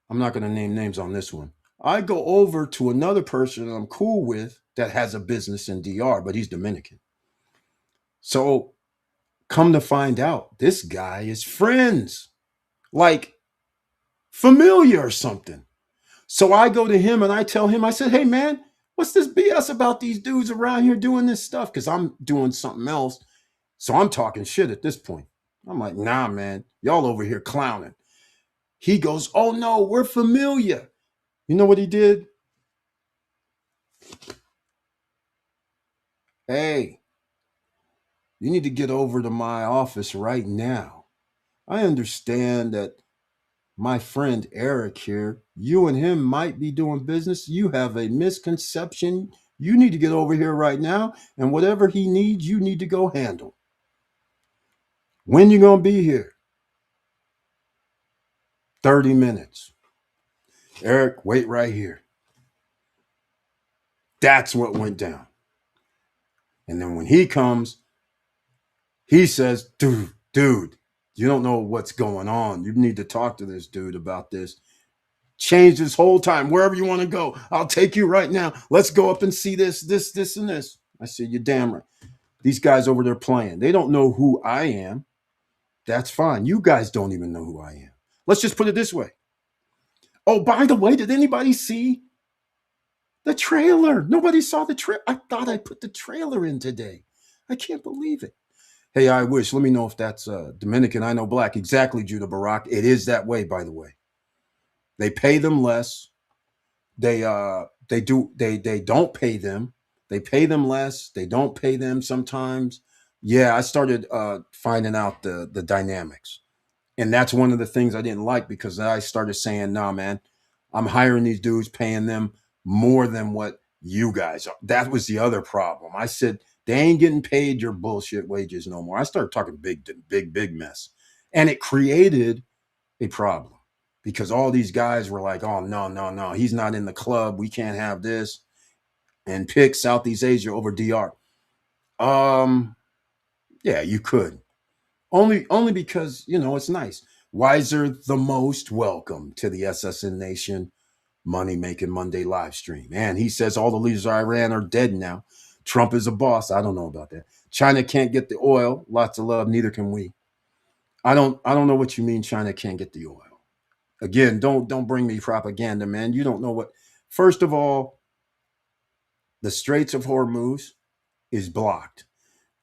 I'm not going to name names on this one. I go over to another person I'm cool with that has a business in DR, but he's Dominican. So come to find out, this guy is friends, like familiar or something. So I go to him and I tell him, I said, hey, man, what's this BS about these dudes around here doing this stuff? Because I'm doing something else. So I'm talking shit at this point. I'm like, nah, man, y'all over here clowning. He goes, oh, no, we're familiar. You know what he did? Hey, you need to get over to my office right now. I understand that my friend Eric here, you and him might be doing business. You have a misconception. You need to get over here right now, and whatever he needs, you need to go handle. When you gonna be here? 30 minutes. Eric, wait right here. That's what went down. And then when he comes, he says, dude, you don't know what's going on. You need to talk to this dude about this. Change this whole time, wherever you want to go. I'll take you right now. Let's go up and see this, and this. I said, you're damn right. These guys over there playing, they don't know who I am. That's fine. You guys don't even know who I am. Let's just put it this way. Oh, by the way, did anybody see the trailer? Nobody saw the trailer. I thought I put the trailer in today. I can't believe it. Hey, I wish. Let me know if that's Dominican. I know black. Exactly, Judah Barak. It is that way, by the way. They pay them less. They don't pay them. They pay them less. They don't pay them sometimes. Yeah, I started finding out the dynamics, and that's one of the things I didn't like because I started saying, "Nah, man, I'm hiring these dudes, paying them more than what you guys are." That was the other problem. I said they ain't getting paid your bullshit wages no more. I started talking big mess, and it created a problem because all these guys were like, "Oh no, he's not in the club. We can't have this." And pick Southeast Asia over DR. Um, yeah, you could only because it's nice. Wiser the most welcome to the SSN Nation Money Making Monday live stream. And he says all the leaders of Iran are dead now. Trump is a boss. I don't know about that. China can't get the oil. Lots of love. Neither can we. I don't know what you mean. China can't get the oil. Again, don't bring me propaganda, man. You don't know what. First of all, the Straits of Hormuz is blocked.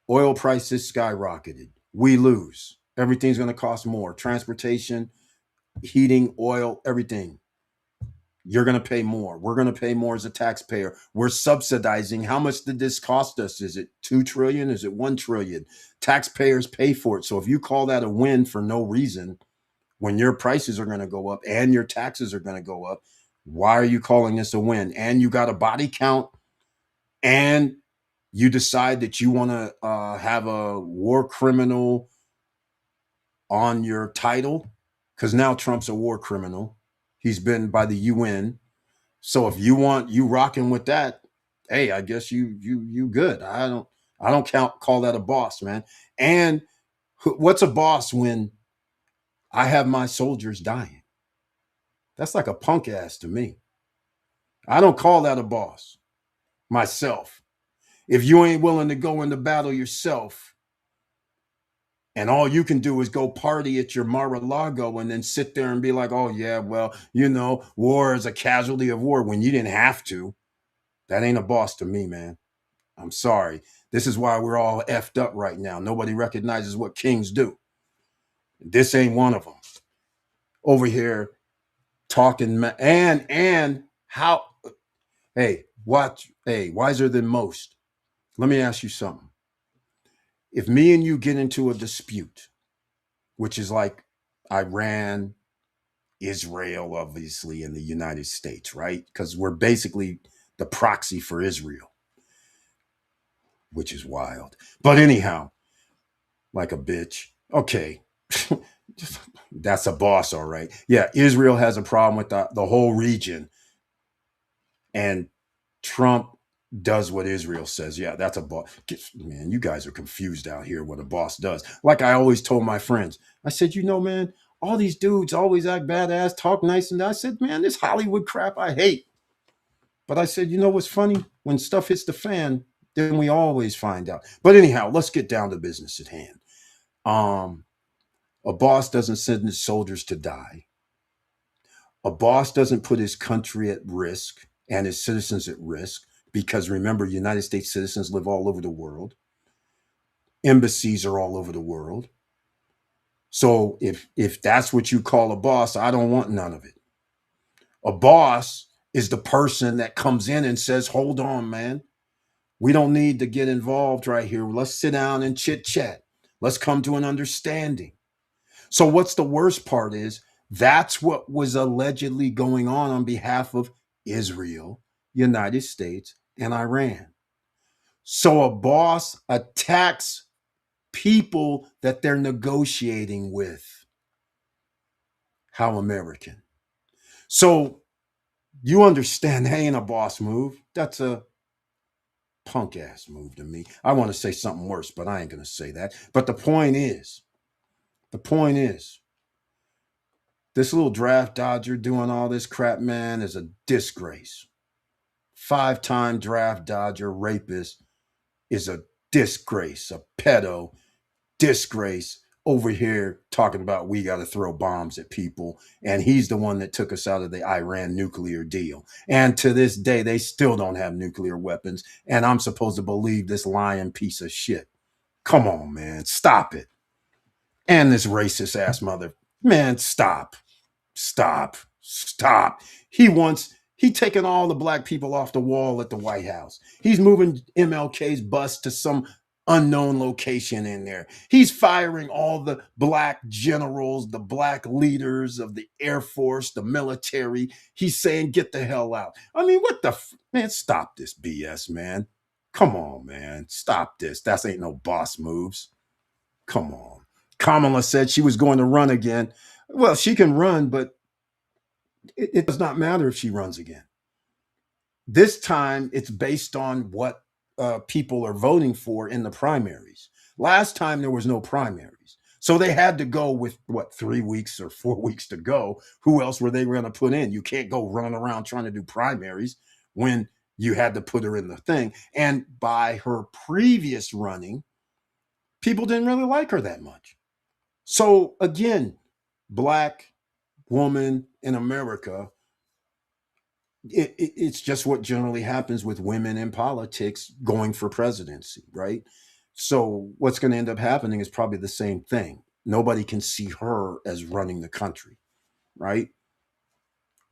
Oil prices skyrocketed. We lose. Everything's going to cost more. Transportation, heating, oil, everything. You're going to pay more. We're going to pay more as a taxpayer. We're subsidizing. How much did this cost us? Is it 2 trillion? Is it 1 trillion? Taxpayers pay for it. So if you call that a win for no reason, when your prices are going to go up and your taxes are going to go up, why are you calling this a win? And you got a body count and you decide that you want to have a war criminal on your title because now Trump's a war criminal. He's been by the UN. So if you want you rocking with that, hey, I guess you good. I don't call that a boss, man. And what's a boss when I have my soldiers dying? That's like a punk ass to me. I don't call that a boss myself. If you ain't willing to go into battle yourself, and all you can do is go party at your Mar-a-Lago and then sit there and be like, oh, yeah, well, war is a casualty of war when you didn't have to. That ain't a boss to me, man. I'm sorry. This is why we're all effed up right now. Nobody recognizes what kings do. This ain't one of them. Over here talking and how, hey, watch, hey, wiser than most. Let me ask you something. If me and you get into a dispute, which is like Iran, Israel, obviously, and the United States, right? Because we're basically the proxy for Israel, which is wild. But anyhow, like a bitch. Okay. That's a boss, all right. Yeah, Israel has a problem with the whole region. And Trump does what Israel says. Yeah, that's a boss. Man, you guys are confused out here what a boss does. Like I always told my friends, I said, man, all these dudes always act badass, talk nice. And I said, man, this Hollywood crap I hate. But I said, what's funny? When stuff hits the fan, then we always find out. But anyhow, let's get down to business at hand. Um, a boss doesn't send his soldiers to die. A boss doesn't put his country at risk and his citizens at risk because remember, United States citizens live all over the world. Embassies are all over the world. So if that's what you call a boss, I don't want none of it. A boss is the person that comes in and says, hold on, man. We don't need to get involved right here. Let's sit down and chit chat. Let's come to an understanding. So what's the worst part is that's what was allegedly going on behalf of Israel, United States, and Iran. So a boss attacks people that they're negotiating with. How American. So you understand that ain't a boss move. That's a punk ass move to me. I want to say something worse, but I ain't going to say that. But the point is, this little draft dodger doing all this crap, man, is a disgrace. 5-time draft dodger rapist is a disgrace, a pedo disgrace over here talking about we got to throw bombs at people. And he's the one that took us out of the Iran nuclear deal. And to this day, they still don't have nuclear weapons. And I'm supposed to believe this lying piece of shit. Come on, man. Stop it. And this racist ass mother. Man, stop. Stop. Stop. He taking all the black people off the wall at the White House. He's moving MLK's bus to some unknown location in there. He's firing all the black generals, the black leaders of the Air Force, the military. He's saying, get the hell out. I mean, what the man, stop this BS, man. Come on, man. Stop this. That ain't no boss moves. Come on. Kamala said she was going to run again. Well, she can run, but it does not matter if she runs again. This time, it's based on what people are voting for in the primaries. Last time, there was no primaries. So they had to go with what, 3 weeks or 4 weeks to go. Who else were they going to put in? You can't go running around trying to do primaries when you had to put her in the thing. And by her previous running, people didn't really like her that much. So again, black woman in America, it's just what generally happens with women in politics going for presidency, right? So what's going to end up happening is probably the same thing. Nobody can see her as running the country, right?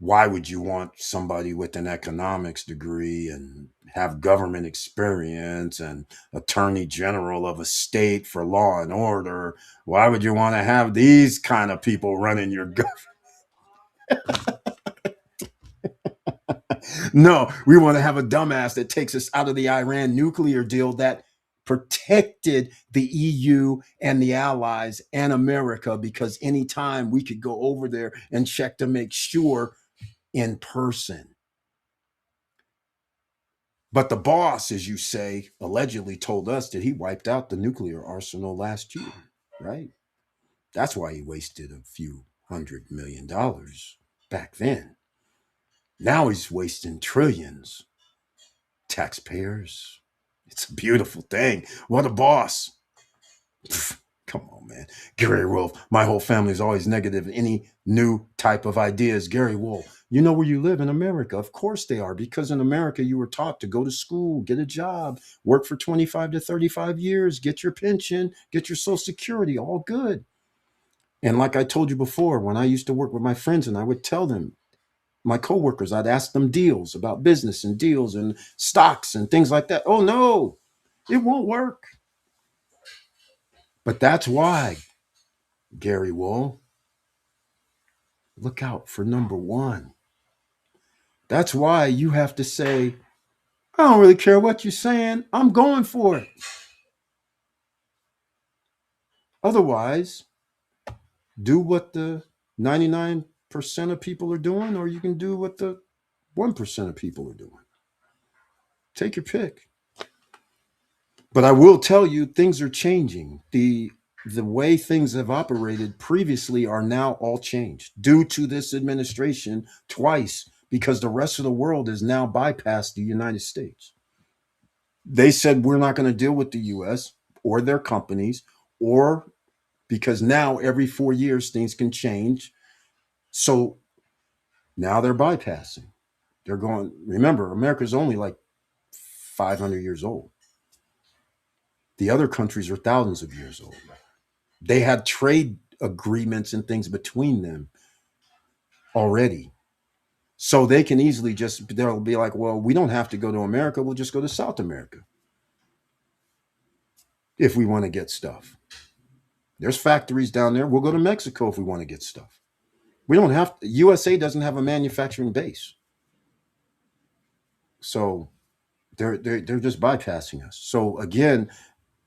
Why would you want somebody with an economics degree and have government experience and attorney general of a state for law and order? Why would you want to have these kind of people running your government? No, we want to have a dumbass that takes us out of the Iran nuclear deal that protected the EU and the allies and America, because anytime we could go over there and check to make sure in person. But the boss, as you say, allegedly told us that he wiped out the nuclear arsenal last year, right? That's why he wasted a few $100 million back then. Now he's wasting trillions. Taxpayers. It's a beautiful thing. What a boss. Pfft, come on, man. Gary Wolf. My whole family is always negative. Any new type of ideas. Gary Wolf. You know where you live in America? Of course they are, because in America you were taught to go to school, get a job, work for 25 to 35 years, get your pension, get your Social Security, all good. And like I told you before, when I used to work with my friends and I would tell them, my coworkers, I'd ask them deals about business and deals and stocks and things like that. Oh no, it won't work. But that's why, Gary Wool, look out for number one. That's why you have to say, I don't really care what you're saying. I'm going for it. Otherwise, do what the 99% of people are doing, or you can do what the 1% of people are doing. Take your pick. But I will tell you, things are changing. The way things have operated previously are now all changed due to this administration twice, because the rest of the world has now bypassed the United States. They said we're not going to deal with the US or their companies, or because now every 4 years things can change. So now they're bypassing. They're going, remember, America's only like 500 years old. The other countries are thousands of years old. They had trade agreements and things between them already. So they can easily just, they'll be like, well, we don't have to go to America. We'll just go to South America if we want to get stuff. There's factories down there. We'll go to Mexico if we want to get stuff. We don't have, USA doesn't have a manufacturing base. So they're just bypassing us. So again,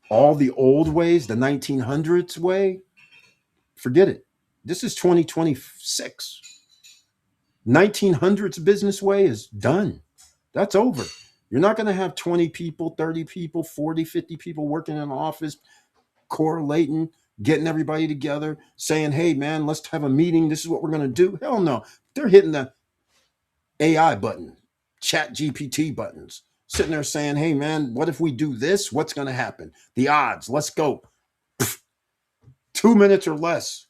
all the old ways, the 1900s way, forget it. This is 2026. 1900s business way is done. That's over. You're not going to have 20 people, 30 people, 40, 50 people working in an office, correlating, getting everybody together, saying, hey, man, let's have a meeting. This is what we're going to do. Hell no. They're hitting the AI button, chat GPT buttons, sitting there saying, hey, man, what if we do this? What's going to happen? The odds. Let's go. 2 minutes or less.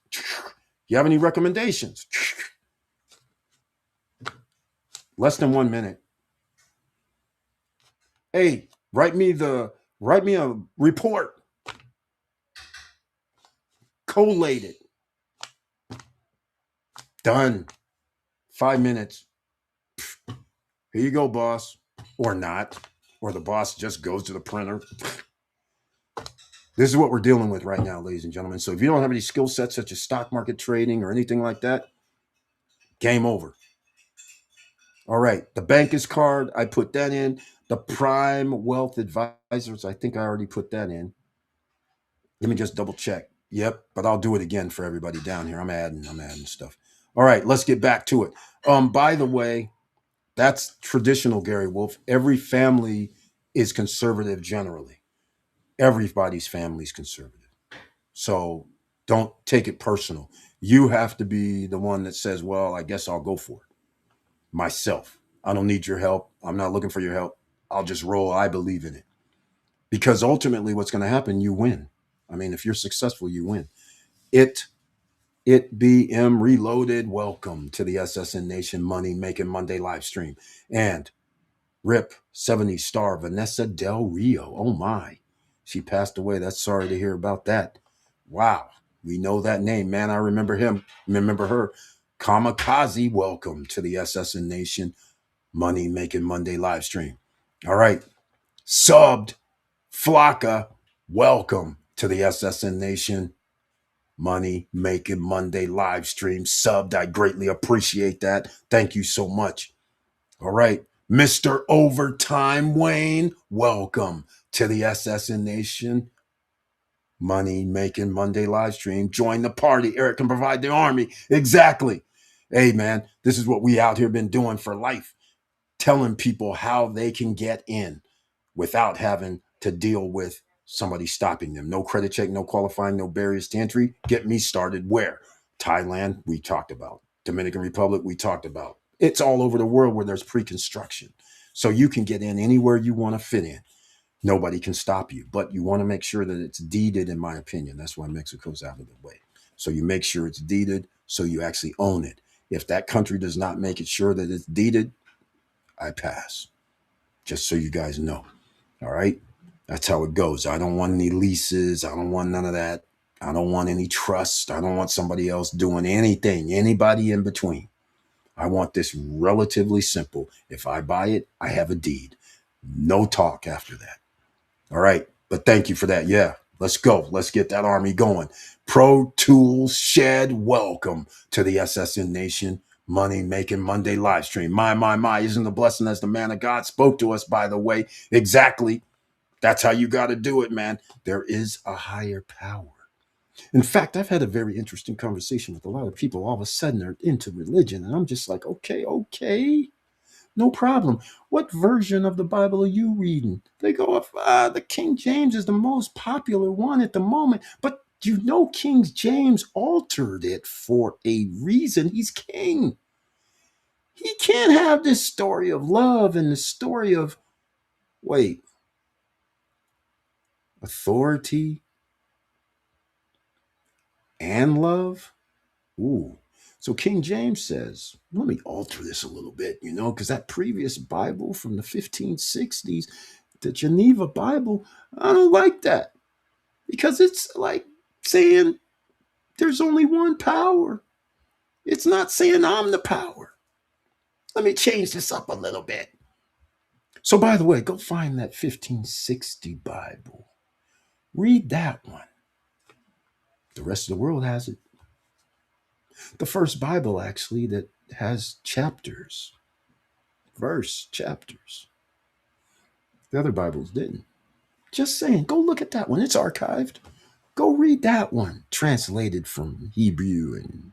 You have any recommendations? Less than 1 minute. Hey, write me a report. Collate it. Done. 5 minutes. Here you go, boss. Or not. Or the boss just goes to the printer. This is what we're dealing with right now, ladies and gentlemen. So if you don't have any skill sets such as stock market trading or anything like that, game over. All right. The Bankers card, I put that in. The Prime Wealth Advisors, I think I already put that in. Let me just double check. Yep, but I'll do it again for everybody down here. I'm adding stuff. All right, let's get back to it. By the way, that's traditional, Gary Wolf. Every family is conservative generally. Everybody's family is conservative. So don't take it personal. You have to be the one that says, well, I guess I'll go for it myself. I don't need your help. I'm not looking for your help. I'll just roll. I believe in it. Because ultimately, what's going to happen, you win. I mean, if you're successful, you win. It It BM Reloaded. Welcome to the SSN Nation Money Making Monday live stream. And RIP 70 star Vanessa Del Rio. Oh my. She passed away. That's sorry to hear about that. Wow. We know that name, man. I remember him. Remember her. Kamikaze. Welcome to the SSN Nation Money Making Monday live stream. All right. Subbed Flocka. Welcome to the SSN Nation Money Making Monday live stream. Subbed. I greatly appreciate that. Thank you so much. All right. Mr. Overtime Wayne, welcome to the SSN Nation Money Making Monday live stream. Join the party. Eric can provide the army. Exactly. Hey, man, this is what we out here been doing for life, telling people how they can get in without having to deal with somebody stopping them. No credit check, no qualifying, no barriers to entry. Get me started where? Thailand, we talked about. Dominican Republic, we talked about. It's all over the world where there's pre-construction. So you can get in anywhere you want to fit in. Nobody can stop you, but you want to make sure that it's deeded, in my opinion. That's why Mexico's out of the way. So you make sure it's deeded so you actually own it. If that country does not make it sure that it's deeded, I pass. Just so you guys know. All right. That's how it goes. I don't want any leases. I don't want none of that. I don't want any trust. I don't want somebody else doing anything, anybody in between. I want this relatively simple. If I buy it, I have a deed. No talk after that. All right. But thank you for that. Yeah. Let's go. Let's get that army going. Pro Tools Shed, welcome to the SSN Nation Money Making Monday live stream. My, isn't the blessing as the man of God spoke to us, by the way. Exactly. That's how you got to do it, man. There is a higher power. In fact, I've had a very interesting conversation with a lot of people. All of a sudden, they're into religion. And I'm just like, okay. No problem. What version of the Bible are you reading? They go, the King James is the most popular one at the moment. But you know, King James altered it for a reason. He's king. He can't have this story of love and the story of, wait, authority and love? Ooh. So King James says, let me alter this a little bit, because that previous Bible from the 1560s, the Geneva Bible, I don't like that because it's like saying there's only one power. It's not saying I'm the power. Let me change this up a little bit. So, by the way, go find that 1560 Bible. Read that one. The rest of the world has it. The first Bible, actually, that has chapters, chapters. The other Bibles didn't. Just saying, go look at that one. It's archived. Go read that one, translated from Hebrew and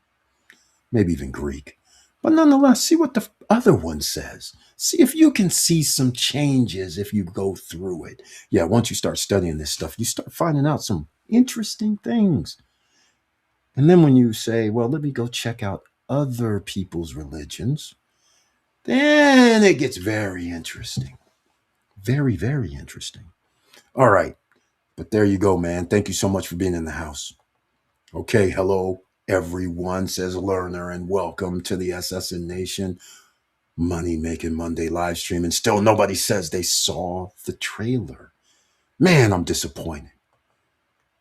maybe even Greek. But nonetheless, see what the other one says. See if you can see some changes if you go through it. Yeah, once you start studying this stuff, you start finding out some interesting things. And then when you say, well, let me go check out other people's religions, then it gets very interesting. Very, very interesting. All right. But there you go, man. Thank you so much for being in the house. Okay. Hello, everyone, says Learner, and welcome to the SSN Nation Money Making Monday live stream. And still nobody says they saw the trailer. Man, I'm disappointed.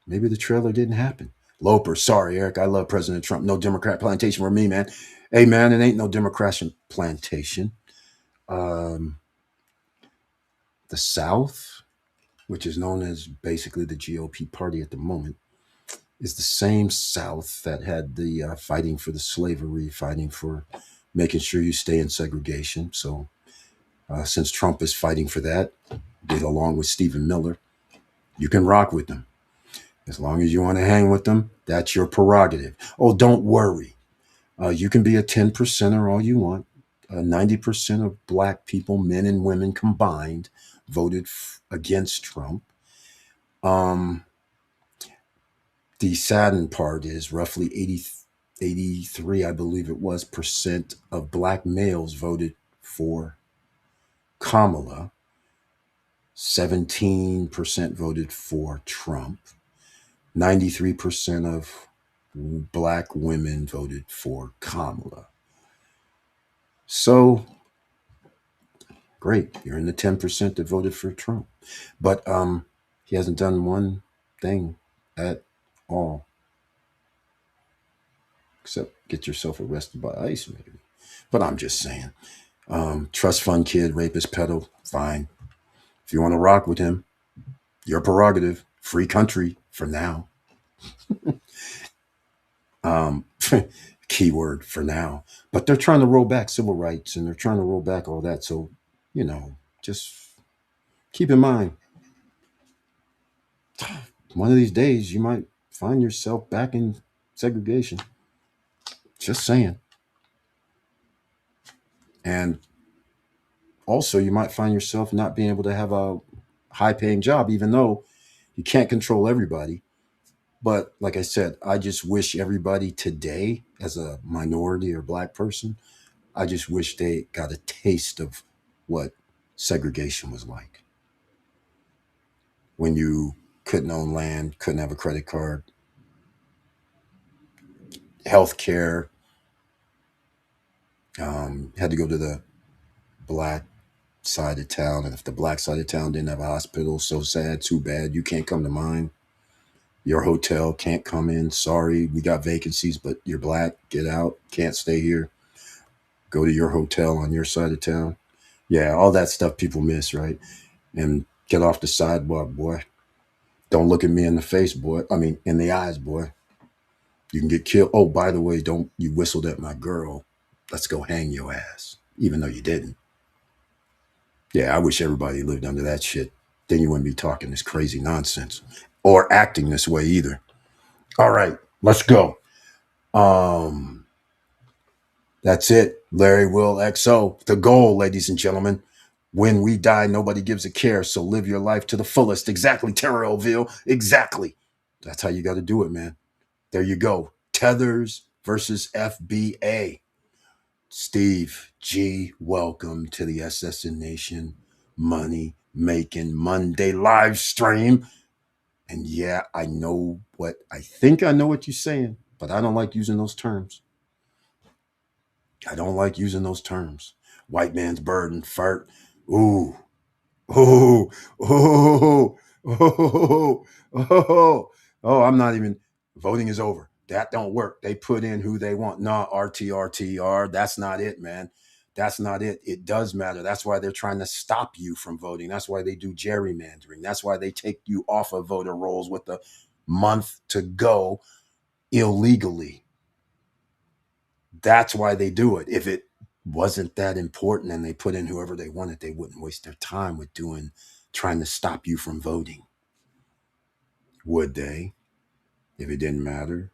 Maybe the trailer didn't happen. Loper, sorry, Eric. I love President Trump. No Democrat plantation for me, man. Hey, man, it ain't no Democrat plantation. Um, the South, which is known as basically the GOP party at the moment, is the same South that had the fighting for the slavery, fighting for making sure you stay in segregation. So since Trump is fighting for that, did along with Stephen Miller, you can rock with them. As long as you want to hang with them, that's your prerogative. Oh, don't worry. You can be a 10 percenter all you want. 90% of black people, men and women combined, voted against Trump. Um, the saddened part is roughly 83, I believe it was, percent of black males voted for Kamala. 17% voted for Trump. 93% of black women voted for Kamala. So great, you're in the 10% that voted for Trump. But he hasn't done one thing at all except get yourself arrested by ICE, maybe. But I'm just saying, trust fund kid, rapist, pedo, fine. If you want to rock with him, your prerogative. Free country for now. Um, keyword for now. But they're trying to roll back civil rights and they're trying to roll back all that. So, just keep in mind, one of these days you might find yourself back in segregation. Just saying. And also, you might find yourself not being able to have a high paying job, even though you can't control everybody. But like I said, I just wish everybody today, as a minority or black person, I just wish they got a taste of what segregation was like. When you couldn't own land, couldn't have a credit card, health care, had to go to the black side of town. And if the black side of town didn't have a hospital, so sad, too bad, you can't come to mine. Your hotel can't come in. Sorry, we got vacancies, but you're black. Get out. Can't stay here. Go to your hotel on your side of town. Yeah, all that stuff people miss, right? And get off the sidewalk, boy. Don't look at me in the face, boy. I mean, in the eyes, boy. You can get killed. Oh, by the way, don't you whistled at my girl. Let's go hang your ass, even though you didn't. Yeah, I wish everybody lived under that shit. Then you wouldn't be talking this crazy nonsense or acting this way either. All right, let's go. Um, that's it. Larry Will XO. The goal, ladies and gentlemen. When we die, nobody gives a care. So live your life to the fullest. Exactly, Terrellville. Exactly. That's how you got to do it, man. There you go. Tethers versus FBA. Steve G, welcome to the SSN Nation Money Making Monday live stream. And yeah, I think I know what you're saying, but I don't like using those terms. I don't like using those terms. White man's burden, fart. Ooh, oh, oh, oh, oh, oh, I'm not even, voting is over. That don't work. They put in who they want. Nah, RTRTR. That's not it, man. That's not it. It does matter. That's why they're trying to stop you from voting. That's why they do gerrymandering. That's why they take you off of voter rolls with a month to go illegally. That's why they do it. If it wasn't that important and they put in whoever they wanted, they wouldn't waste their time with trying to stop you from voting. Would they? If it didn't matter?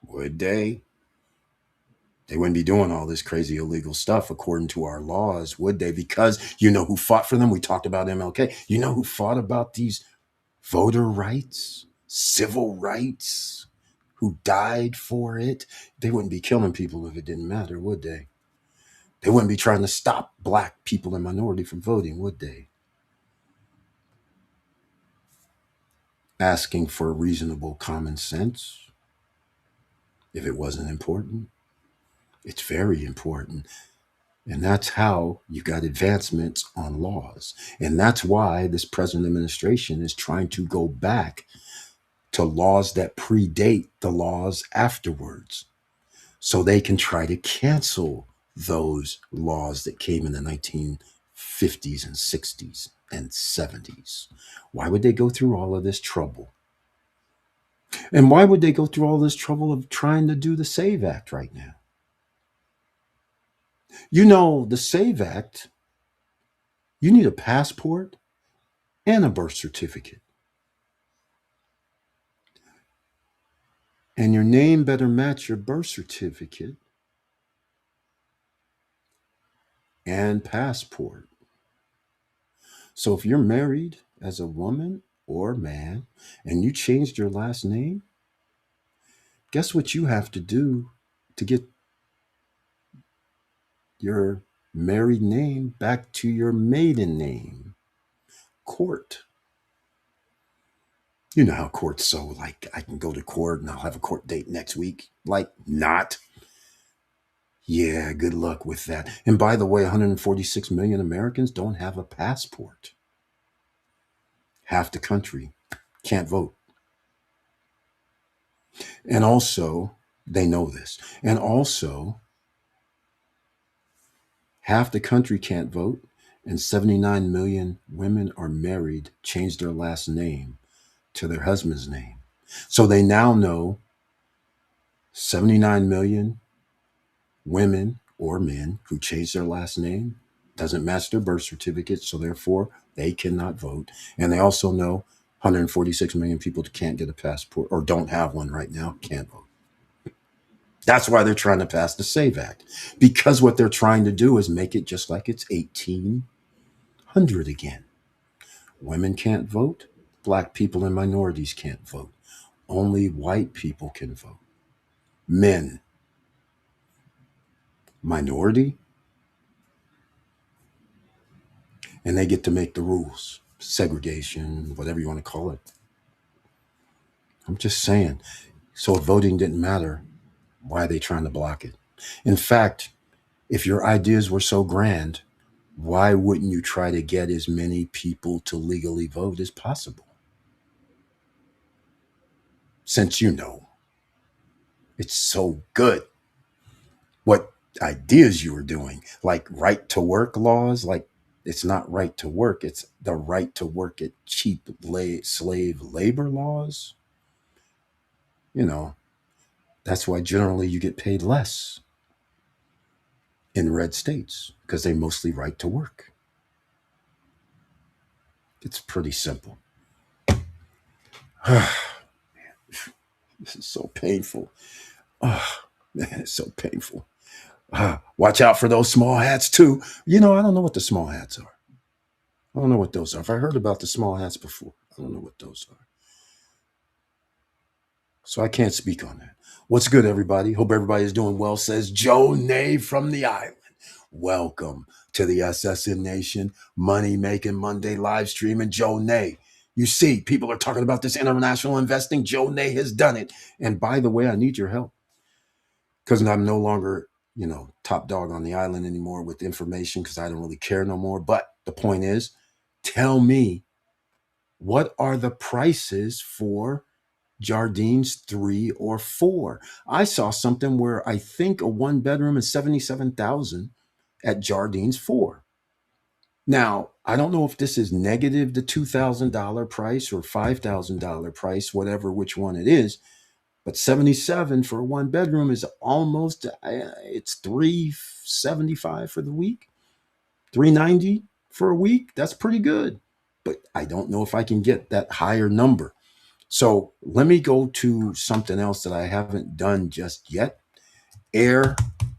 Would they? They wouldn't be doing all this crazy illegal stuff according to our laws, would they? Because you know who fought for them? We talked about MLK. You know who fought about these voter rights, civil rights, who died for it? They wouldn't be killing people if it didn't matter, would they? They wouldn't be trying to stop black people and minority from voting, would they? Asking for reasonable common sense if it wasn't important. It's very important. And that's how you got advancements on laws. And that's why this present administration is trying to go back to laws that predate the laws afterwards so they can try to cancel those laws that came in the 1950s and 60s and 70s? Why would they go through all of this trouble? And why would they go through all this trouble of trying to do the SAVE Act right now? You know, the SAVE Act, you need a passport and a birth certificate. And your name better match your birth certificate and passport. So if you're married as a woman or man and you changed your last name, guess what you have to do to get your married name back to your maiden name? Court. You know how court's so like, I can go to court and I'll have a court date next week. Like, not. Yeah, good luck with that. And by the way, 146 million Americans don't have a passport. Half the country can't vote. And also, they know this. And also, half the country can't vote, and 79 million women are married, changed their last name to their husband's name. So they now know 79 million women or men who changed their last name doesn't match their birth certificate, so therefore they cannot vote. And they also know 146 million people can't get a passport or don't have one right now, can't vote. That's why they're trying to pass the SAVE Act, because what they're trying to do is make it just like it's 1800 again. Women can't vote. Black people and minorities can't vote. Only white people can vote. Men, minority, and they get to make the rules. Segregation, whatever you want to call it. I'm just saying. So if voting didn't matter, why are they trying to block it? In fact, if your ideas were so grand, why wouldn't you try to get as many people to legally vote as possible? Since you know it's so good what ideas you were doing, like right to work laws, like it's not right to work, it's the right to work at cheap slave labor laws. You know, that's why generally you get paid less in red states because they mostly right to work. It's pretty simple. This is so painful. Oh, man, it's so painful. Watch out for those small hats too. You know, I don't know what the small hats are. I don't know what those are. If I heard about the small hats before, I don't know what those are. So I can't speak on that. What's good, everybody? Hope everybody is doing well, says Joe Nay from the island. Welcome to the SSN Nation Money Making Monday live stream. And Joe Nay, you see, people are talking about this international investing. Joe Nay has done it. And by the way, I need your help because I'm no longer, top dog on the island anymore with information because I don't really care no more. But the point is, tell me, what are the prices for Jardines 3 or 4? I saw something where I think a one bedroom is 77,000 at Jardines 4. Now, I don't know if this is negative the $2,000 price or $5,000 price, whatever which one it is, but 77 for a one bedroom is almost it's 375 for the week, 390 for a week. That's pretty good. But I don't know if I can get that higher number. So let me go to something else that I haven't done just yet.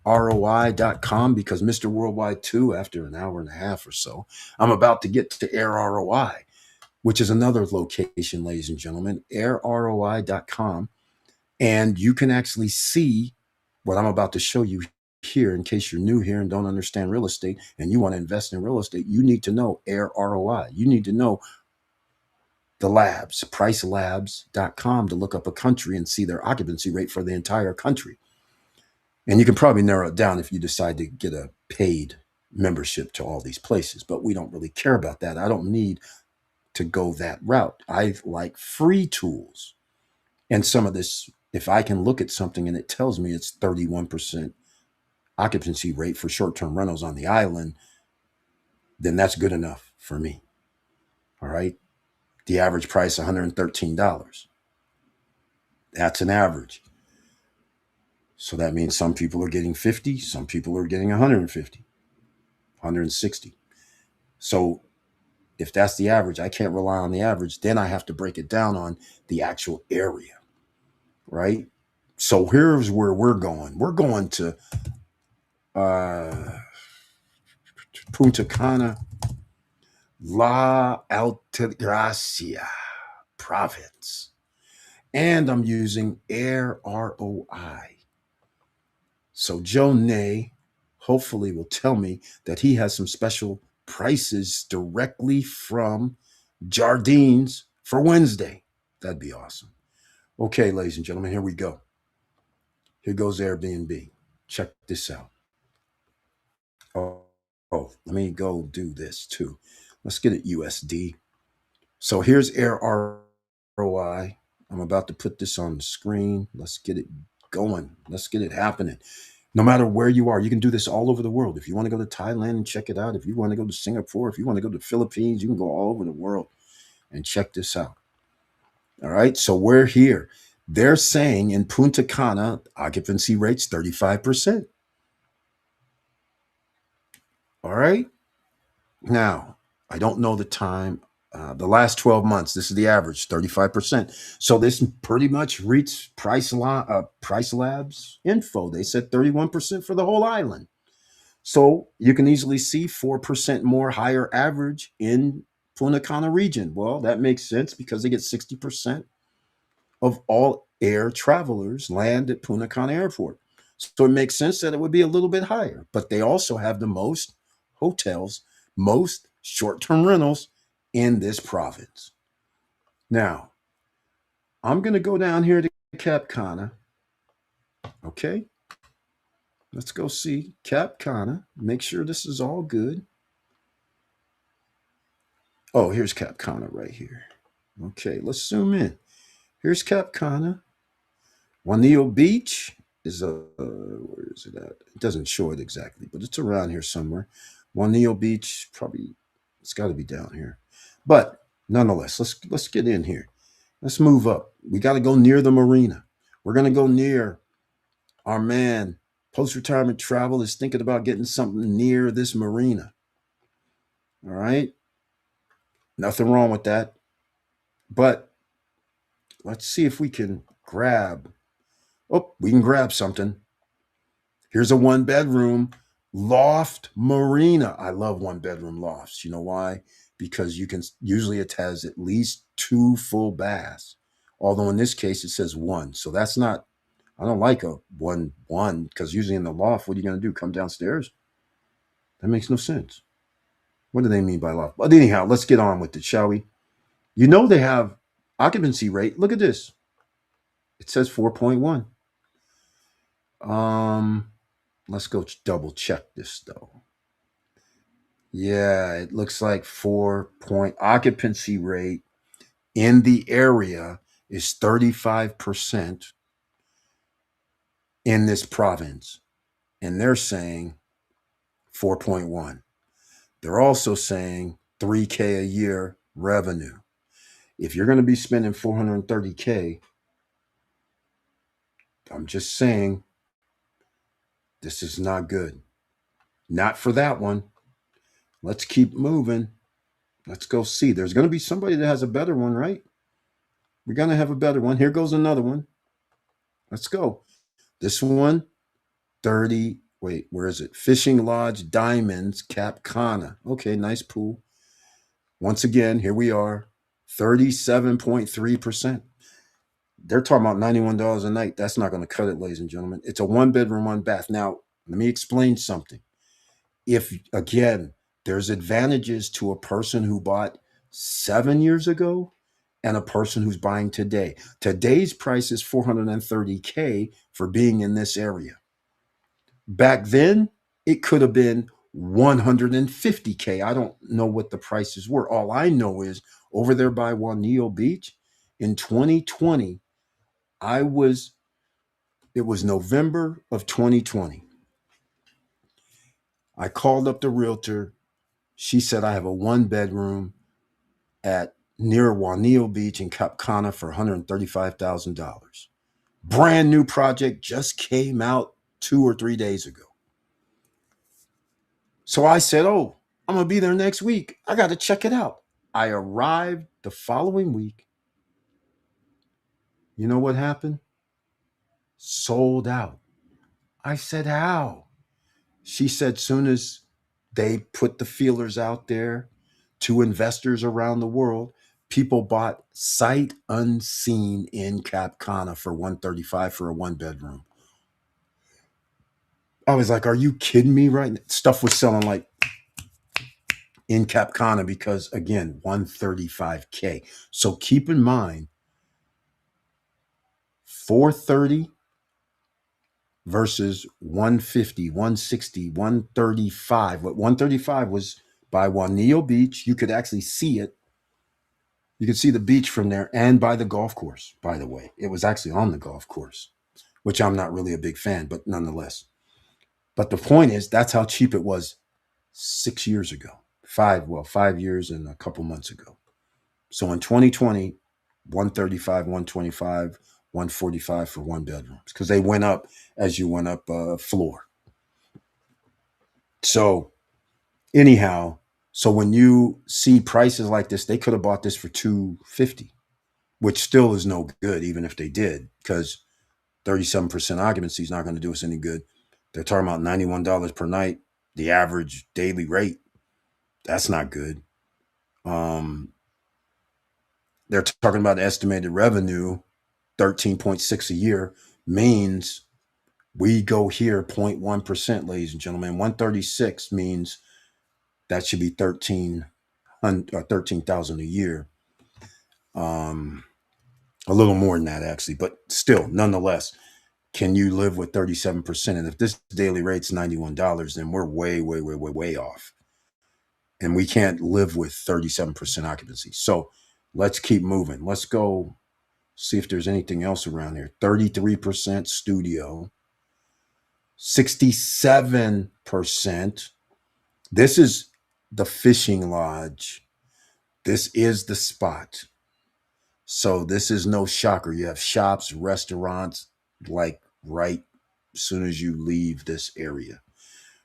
AirROI.com, because Mr. Worldwide 2, after an hour and a half or so, I'm about to get to AirROI, which is another location, ladies and gentlemen, AirROI.com. And you can actually see what I'm about to show you here. In case you're new here and don't understand real estate and you want to invest in real estate, you need to know AirROI. You need to know the labs, pricelabs.com, to look up a country and see their occupancy rate for the entire country. And you can probably narrow it down if you decide to get a paid membership to all these places, but we don't really care about that. I don't need to go that route. I like free tools. And some of this, if I can look at something and it tells me it's 31% occupancy rate for short-term rentals on the island, then that's good enough for me. All right. The average price $113. That's an average. So that means some people are getting 50, some people are getting 150, 160. So if that's the average, I can't rely on the average. Then I have to break it down on the actual area, right? So here's where we're going. We're going to uh, Punta Cana, La Altagracia province. And I'm using Air ROI. So Joe Nay hopefully will tell me that he has some special prices directly from Jardines for Wednesday. That'd be awesome. Okay, ladies and gentlemen, here we go. Here goes Airbnb. Check this out. Oh, let me go do this too. Let's get it USD. So here's Air ROI. I'm about to put this on the screen. Let's get it going. Let's get it happening. No matter where you are, you can do this all over the world. If you want to go to Thailand and check it out, if you want to go to Singapore, if you want to go to the Philippines, you can go all over the world and check this out. All right. So we're here. They're saying in Punta Cana, occupancy rates 35%. All right. Now, I don't know the time. The last 12 months, this is the average, 35%. So this pretty much reached Price Labs info. They said 31% for the whole island. So you can easily see 4% more higher average in Punta Cana region. Well, that makes sense because they get 60% of all air travelers land at Punta Cana Airport. So it makes sense that it would be a little bit higher. But they also have the most hotels, most short-term rentals in this province. Now, I'm going to go down here to Cap Cana. Okay. Let's go see Cap Cana. Make sure this is all good. Oh, here's Cap Cana right here. Okay, let's zoom in. Here's Cap Cana. Juanillo Beach is where is it at? It doesn't show it exactly, but it's around here somewhere. Juanillo Beach, probably it's got to be down here. But nonetheless, let's get in here. Let's move up. We got to go near the marina. We're gonna go near our man. Post-retirement travel is thinking about getting something near this marina. All right, nothing wrong with that. But let's see if we can grab. Oh, we can grab something. Here's a 1-bedroom loft marina. I love 1-bedroom lofts. You know why? Because you can usually it has at least 2 full baths. Although in this case it says 1. So that's not I don't like a one because usually in the loft, what are you gonna do? Come downstairs? That makes no sense. What do they mean by loft? But anyhow, let's get on with it, shall we? You know they have occupancy rate. Look at this. It says 4.1. Let's go double check this though. Yeah, it looks like 4 point occupancy rate in the area is 35% in this province. And they're saying 4.1. They're also saying 3K a year revenue. If you're going to be spending 430K, I'm just saying this is not good. Not for that one. Let's keep moving. Let's go see. There's going to be somebody that has a better one, right? We're going to have a better one. Here goes another one. Let's go. This one, 30. Wait, where is it? Fishing Lodge Diamonds, Cap Cana. Okay, nice pool. Once again, here we are, 37.3%. They're talking about $91 a night. That's not going to cut it, ladies and gentlemen. It's a 1-bedroom, 1-bath. Now, let me explain something. If, again, there's advantages to a person who bought 7 years ago and a person who's buying today. Today's price is 430K for being in this area. Back then, it could have been 150K. I don't know what the prices were. All I know is over there by Juanillo Beach in 2020, it was November of 2020. I called up the realtor. She said I have a 1 bedroom at near Juanillo Beach in Cap Cana for $135,000. Brand new project, just came out 2 or 3 days ago. So I said, "Oh, I'm going to be there next week. I got to check it out." I arrived the following week. You know what happened? Sold out. I said, "How?" She said, "Soon as they put the feelers out there to investors around the world, people bought sight unseen in Cap Cana for 135 for a 1 bedroom." I was like, "Are you kidding me?" Right? Stuff was selling like in Cap Cana because, again, 135K. So keep in mind, 430 versus 150, 160, 135. What 135 was by Juanillo Beach. You could actually see it. You could see the beach from there and by the golf course, by the way. It was actually on the golf course, which I'm not really a big fan, but nonetheless. But the point is, that's how cheap it was 6 years ago. 5 years and a couple months ago. So in 2020, 135, 125, 145 for 1 bedrooms because they went up as you went up floor. So anyhow, so when you see prices like this, they could have bought this for 250, which still is no good, even if they did, because 37% occupancy is not going to do us any good. They're talking about $91 per night, the average daily rate. That's not good. Um, they're talking about estimated revenue, 13.6 a year, means we go here 0.1%, ladies and gentlemen. 136 means that should be 13,000 a year. A little more than that, actually, but still, nonetheless, can you live with 37%? And if this daily rate's $91, then we're way, way, way, way, way off. And we can't live with 37% occupancy. So let's keep moving. Let's go see if there's anything else around here. 33% studio, 67%. This is the fishing lodge. This is the spot. So this is no shocker. You have shops, restaurants, like right as soon as you leave this area.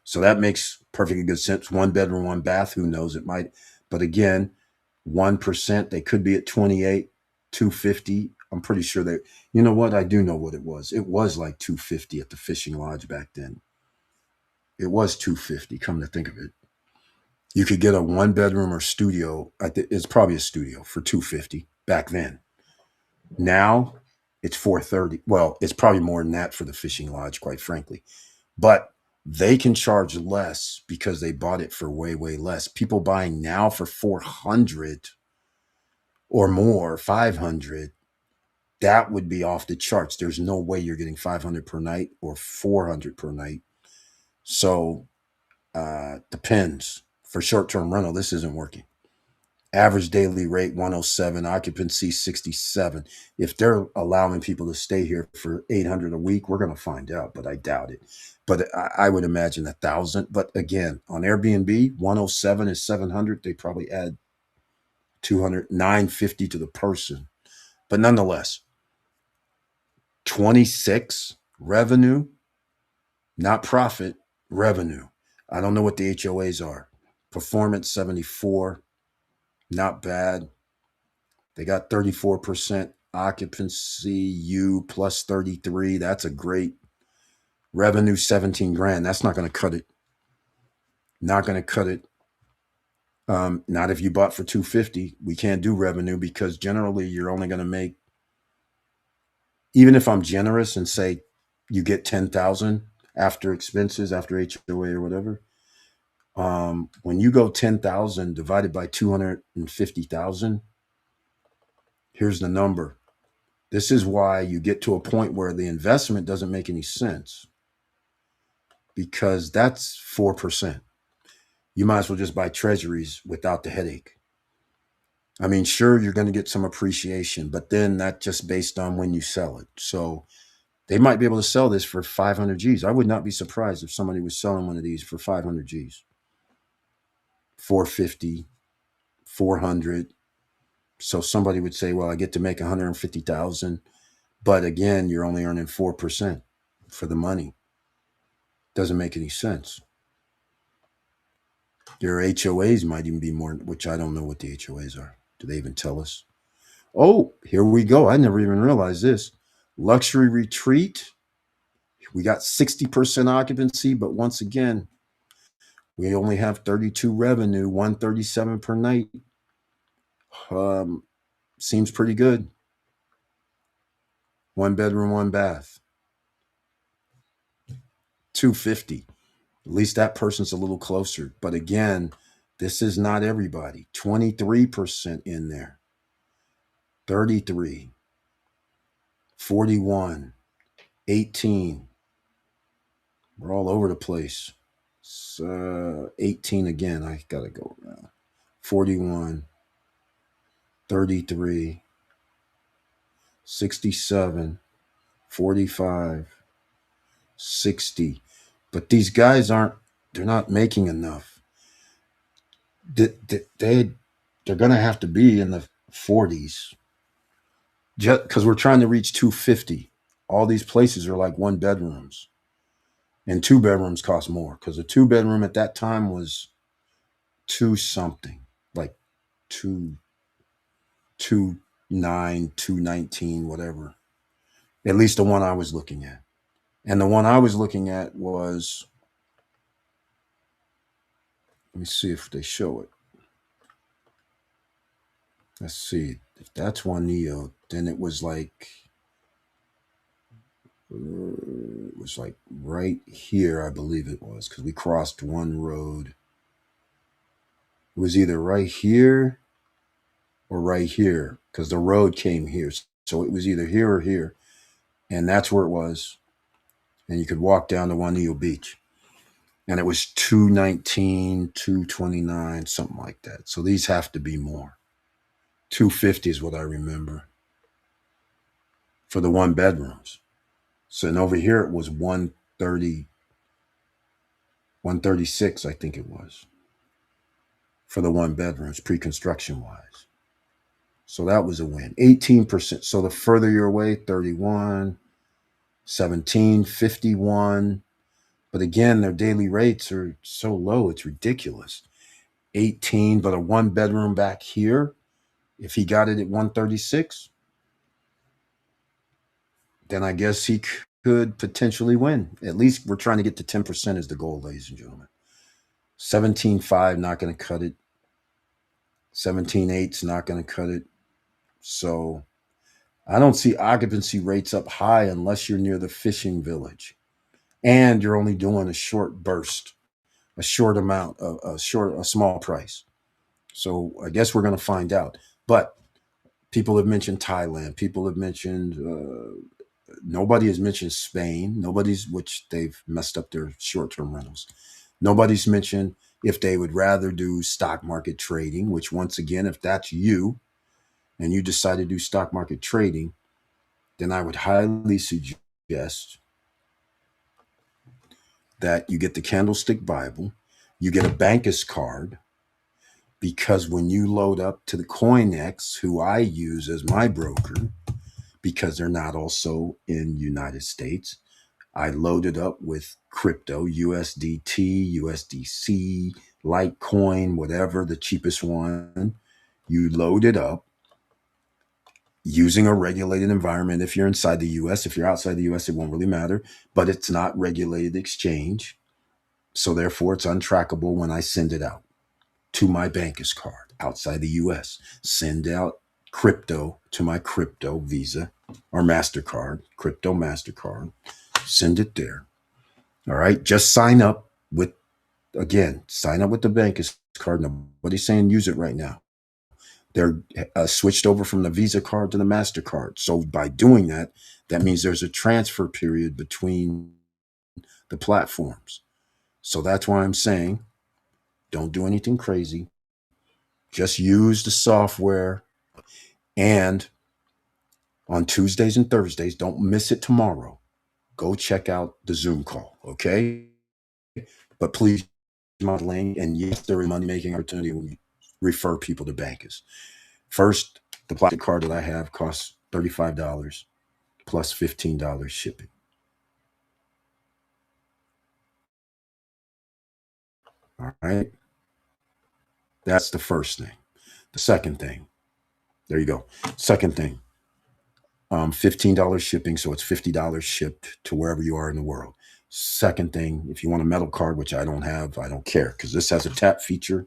So that makes perfectly good sense. 1 bedroom, 1 bath. Who knows? It might. But again, 1%. They could be at 28, 250. I'm pretty sure that. You know what? I do know what it was. It was like 250 at the fishing lodge back then. It was 250. Come to think of it, you could get a 1 bedroom or studio. It's probably a studio for 250 back then. Now it's 430. Well, it's probably more than that for the fishing lodge, quite frankly. But they can charge less because they bought it for way, way less. People buying now for 400 or more, 500, that would be off the charts. There's no way you're getting 500 per night or 400 per night. So depends. For short-term rental, this isn't working. Average daily rate 107, occupancy 67. If they're allowing people to stay here for 800 a week, we're going to find out, but I doubt it. But I would imagine 1,000. But again, on Airbnb, 107 is 700. They probably add 200, 950 to the person. But nonetheless, 26 revenue, not profit, revenue. I don't know what the HOAs are. Performance 74, not bad. They got 34% occupancy, U plus 33. That's a great revenue, 17 grand. That's not going to cut it. Not going to cut it. Not if you bought for 250. We can't do revenue because generally you're only going to make, even if I'm generous and say you get 10,000 after expenses, after HOA or whatever. When you go 10,000 divided by 250,000, here's the number. This is why you get to a point where the investment doesn't make any sense because that's 4%. You might as well just buy treasuries without the headache. I mean, sure, you're going to get some appreciation, but then that's just based on when you sell it. So They might be able to sell this for 500 G's. I would not be surprised if somebody was selling one of these for 500 G's, 450, 400. So somebody would say, well, I get to make 150,000. But again, you're only earning 4% for the money. Doesn't make any sense. Your HOAs might even be more, which I don't know what the HOAs are. Do they even tell us? Oh, here we go. I never even realized this. Luxury retreat. We got 60% occupancy, but once again, we only have 32 revenue, 137 per night. Um, Seems pretty good. One bedroom, one bath. 250. At least that person's a little closer. But again, this is not everybody. 23% in there. 33, 41, 18. We're all over the place. 18 again. I got to go around. 41, 33, 67, 45, 60. But these guys they're not making enough. They're going to have to be in the 40s just because we're trying to reach 250. All these places are like one bedrooms, and two bedrooms cost more because a two bedroom at that time was two something, like two 2.9, 2.19, whatever. At least the one I was looking at, and the one I was looking at was. Let me see if they show it. Let's see if that's one Neo. Then it was like right here, I believe it was, because we crossed one road. It was either right here or right here, because the road came here. So it was either here or here. And that's where it was. And you could walk down to Juanillo Beach. And it was 219, 229, something like that. So these have to be more. 250 is what I remember for the one bedrooms. So and over here it was 130, 136, I think it was, for the one bedrooms, pre-construction wise. So that was a win. 18%. So the further you're away, 31, 17, 51. But again, their daily rates are so low, it's ridiculous. 18, but a one bedroom back here, if he got it at 136, then I guess he could potentially win. At least we're trying to get to 10% as the goal, ladies and gentlemen. 17.5, not going to cut it. 17.8's not going to cut it. So I don't see occupancy rates up high unless you're near the fishing village and you're only doing a short burst, a short amount, a small price. So I guess we're going to find out. But people have mentioned Thailand. People have mentioned, nobody has mentioned Spain. Which they've messed up their short-term rentals. Nobody's mentioned if they would rather do stock market trading, which once again, if that's you and you decide to do stock market trading, then I would highly suggest that you get the Candlestick Bible, you get a Bankus card, because when you load up to the CoinX, who I use as my broker, because they're not also in United States, I loaded up with crypto, USDT, USDC, Litecoin, whatever, the cheapest one. You load it up using a regulated environment. If you're inside the US, if you're outside the US, it won't really matter, but it's not regulated exchange. So therefore it's untrackable when I send it out to my Bankus card outside the US. Send out crypto to my crypto Visa or MasterCard, crypto MasterCard. Send it there. All right. Just sign up with the Bankus card. Nobody's saying use it right now. They're switched over from the Visa card to the MasterCard. So by doing that, that means there's a transfer period between the platforms. So that's why I'm saying don't do anything crazy. Just use the software. And on Tuesdays and Thursdays, don't miss it tomorrow. go check out the Zoom call, okay? But please use my link, and yes, there is money making opportunity when you refer people to bankers. First, the plastic card that I have costs $35 plus $15 shipping. All right. That's the first thing. The second thing, there you go. Second thing, $15 shipping. So it's $50 shipped to wherever you are in the world. Second thing, if you want a metal card, which I don't have, I don't care because this has a tap feature.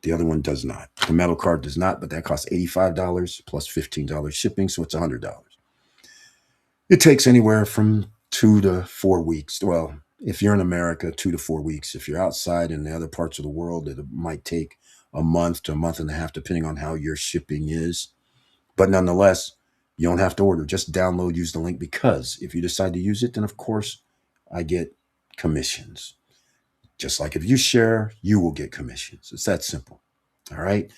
The other one does not. The metal card does not, but that costs $85 plus $15 shipping. So it's $100. It takes anywhere from 2 to 4 weeks. Well, if you're in America, 2 to 4 weeks. If you're outside in the other parts of the world, it might take a month to a month and a half, depending on how your shipping is. But nonetheless, you don't have to order. Just download, use the link, because if you decide to use it, then of course I get commissions. Just like if you share, you will get commissions. It's that simple. All right.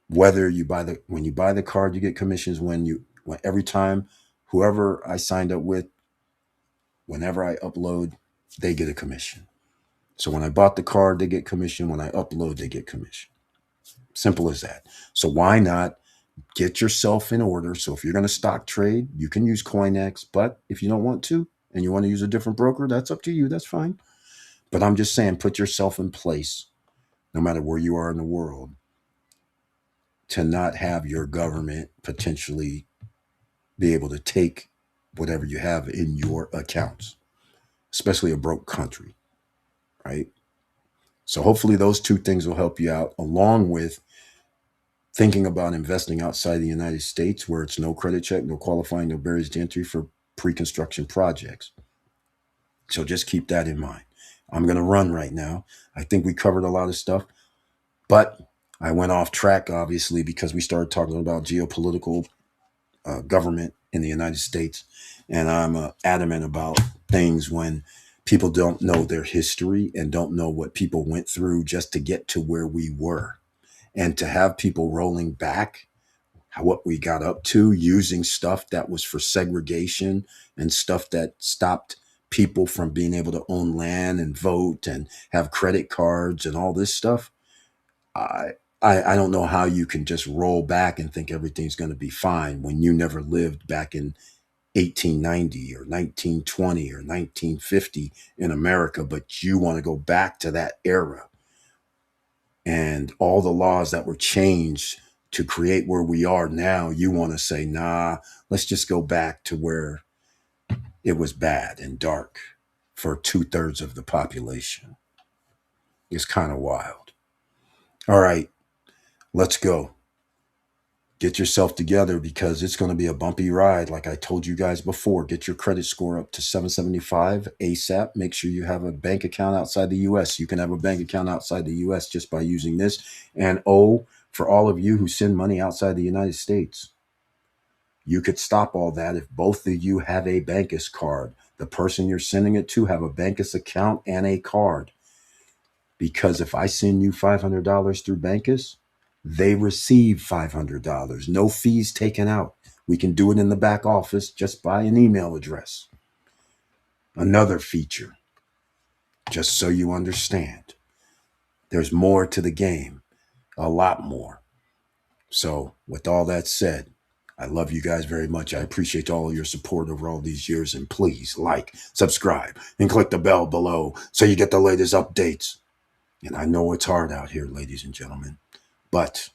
Whether you buy the when you buy the card, you get commissions. When every time whoever I signed up with, whenever I upload, they get a commission. So when I bought the card, they get commission. When I upload, they get commission. Simple as that. So why not get yourself in order? So if you're going to stock trade, you can use CoinX. But if you don't want to and you want to use a different broker, that's up to you. That's fine. But I'm just saying, put yourself in place, no matter where you are in the world, to not have your government potentially be able to take whatever you have in your accounts, especially a broke country, right? So hopefully those two things will help you out, along with thinking about investing outside the United States where it's no credit check, no qualifying, no barriers to entry for pre-construction projects. So just keep that in mind. I'm going to run right now. I think we covered a lot of stuff, but I went off track, obviously, because we started talking about geopolitical government in the United States. And I'm adamant about things when people don't know their history and don't know what people went through just to get to where we were. And to have people rolling back what we got up to, using stuff that was for segregation and stuff that stopped people from being able to own land and vote and have credit cards and all this stuff. I I don't know how you can just roll back and think everything's going to be fine when you never lived back in 1890 or 1920 or 1950 in America, but you want to go back to that era and all the laws that were changed to create where we are now. You want to say, nah, let's just go back to where it was bad and dark for 2/3 of the population. It's kind of wild. All right, let's go. Get yourself together because it's going to be a bumpy ride. Like I told you guys before, get your credit score up to 775 ASAP. Make sure you have a bank account outside the US. You can have a bank account outside the US just by using this. And oh, for all of you who send money outside the United States, you could stop all that if both of you have a Bankus card. The person you're sending it to have a Bankus account and a card. Because if I send you $500 through Bankus, they receive $500. No fees taken out. We can do it in the back office just by an email address. Another feature, just so you understand, there's more to the game, a lot more. So, with all that said, I love you guys very much. I appreciate all of your support over all these years. And please like, subscribe, and click the bell below so you get the latest updates. And I know it's hard out here, ladies and gentlemen, but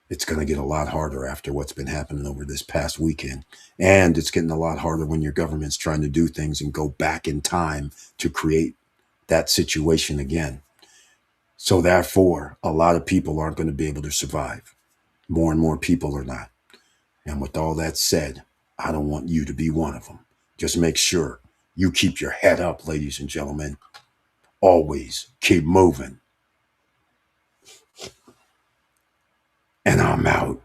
it's going to get a lot harder after what's been happening over this past weekend. And it's getting a lot harder when your government's trying to do things and go back in time to create that situation again. So therefore, a lot of people aren't going to be able to survive. More and more people are not. And with all that said, I don't want you to be one of them. Just make sure you keep your head up, ladies and gentlemen. Always keep moving. And I'm out.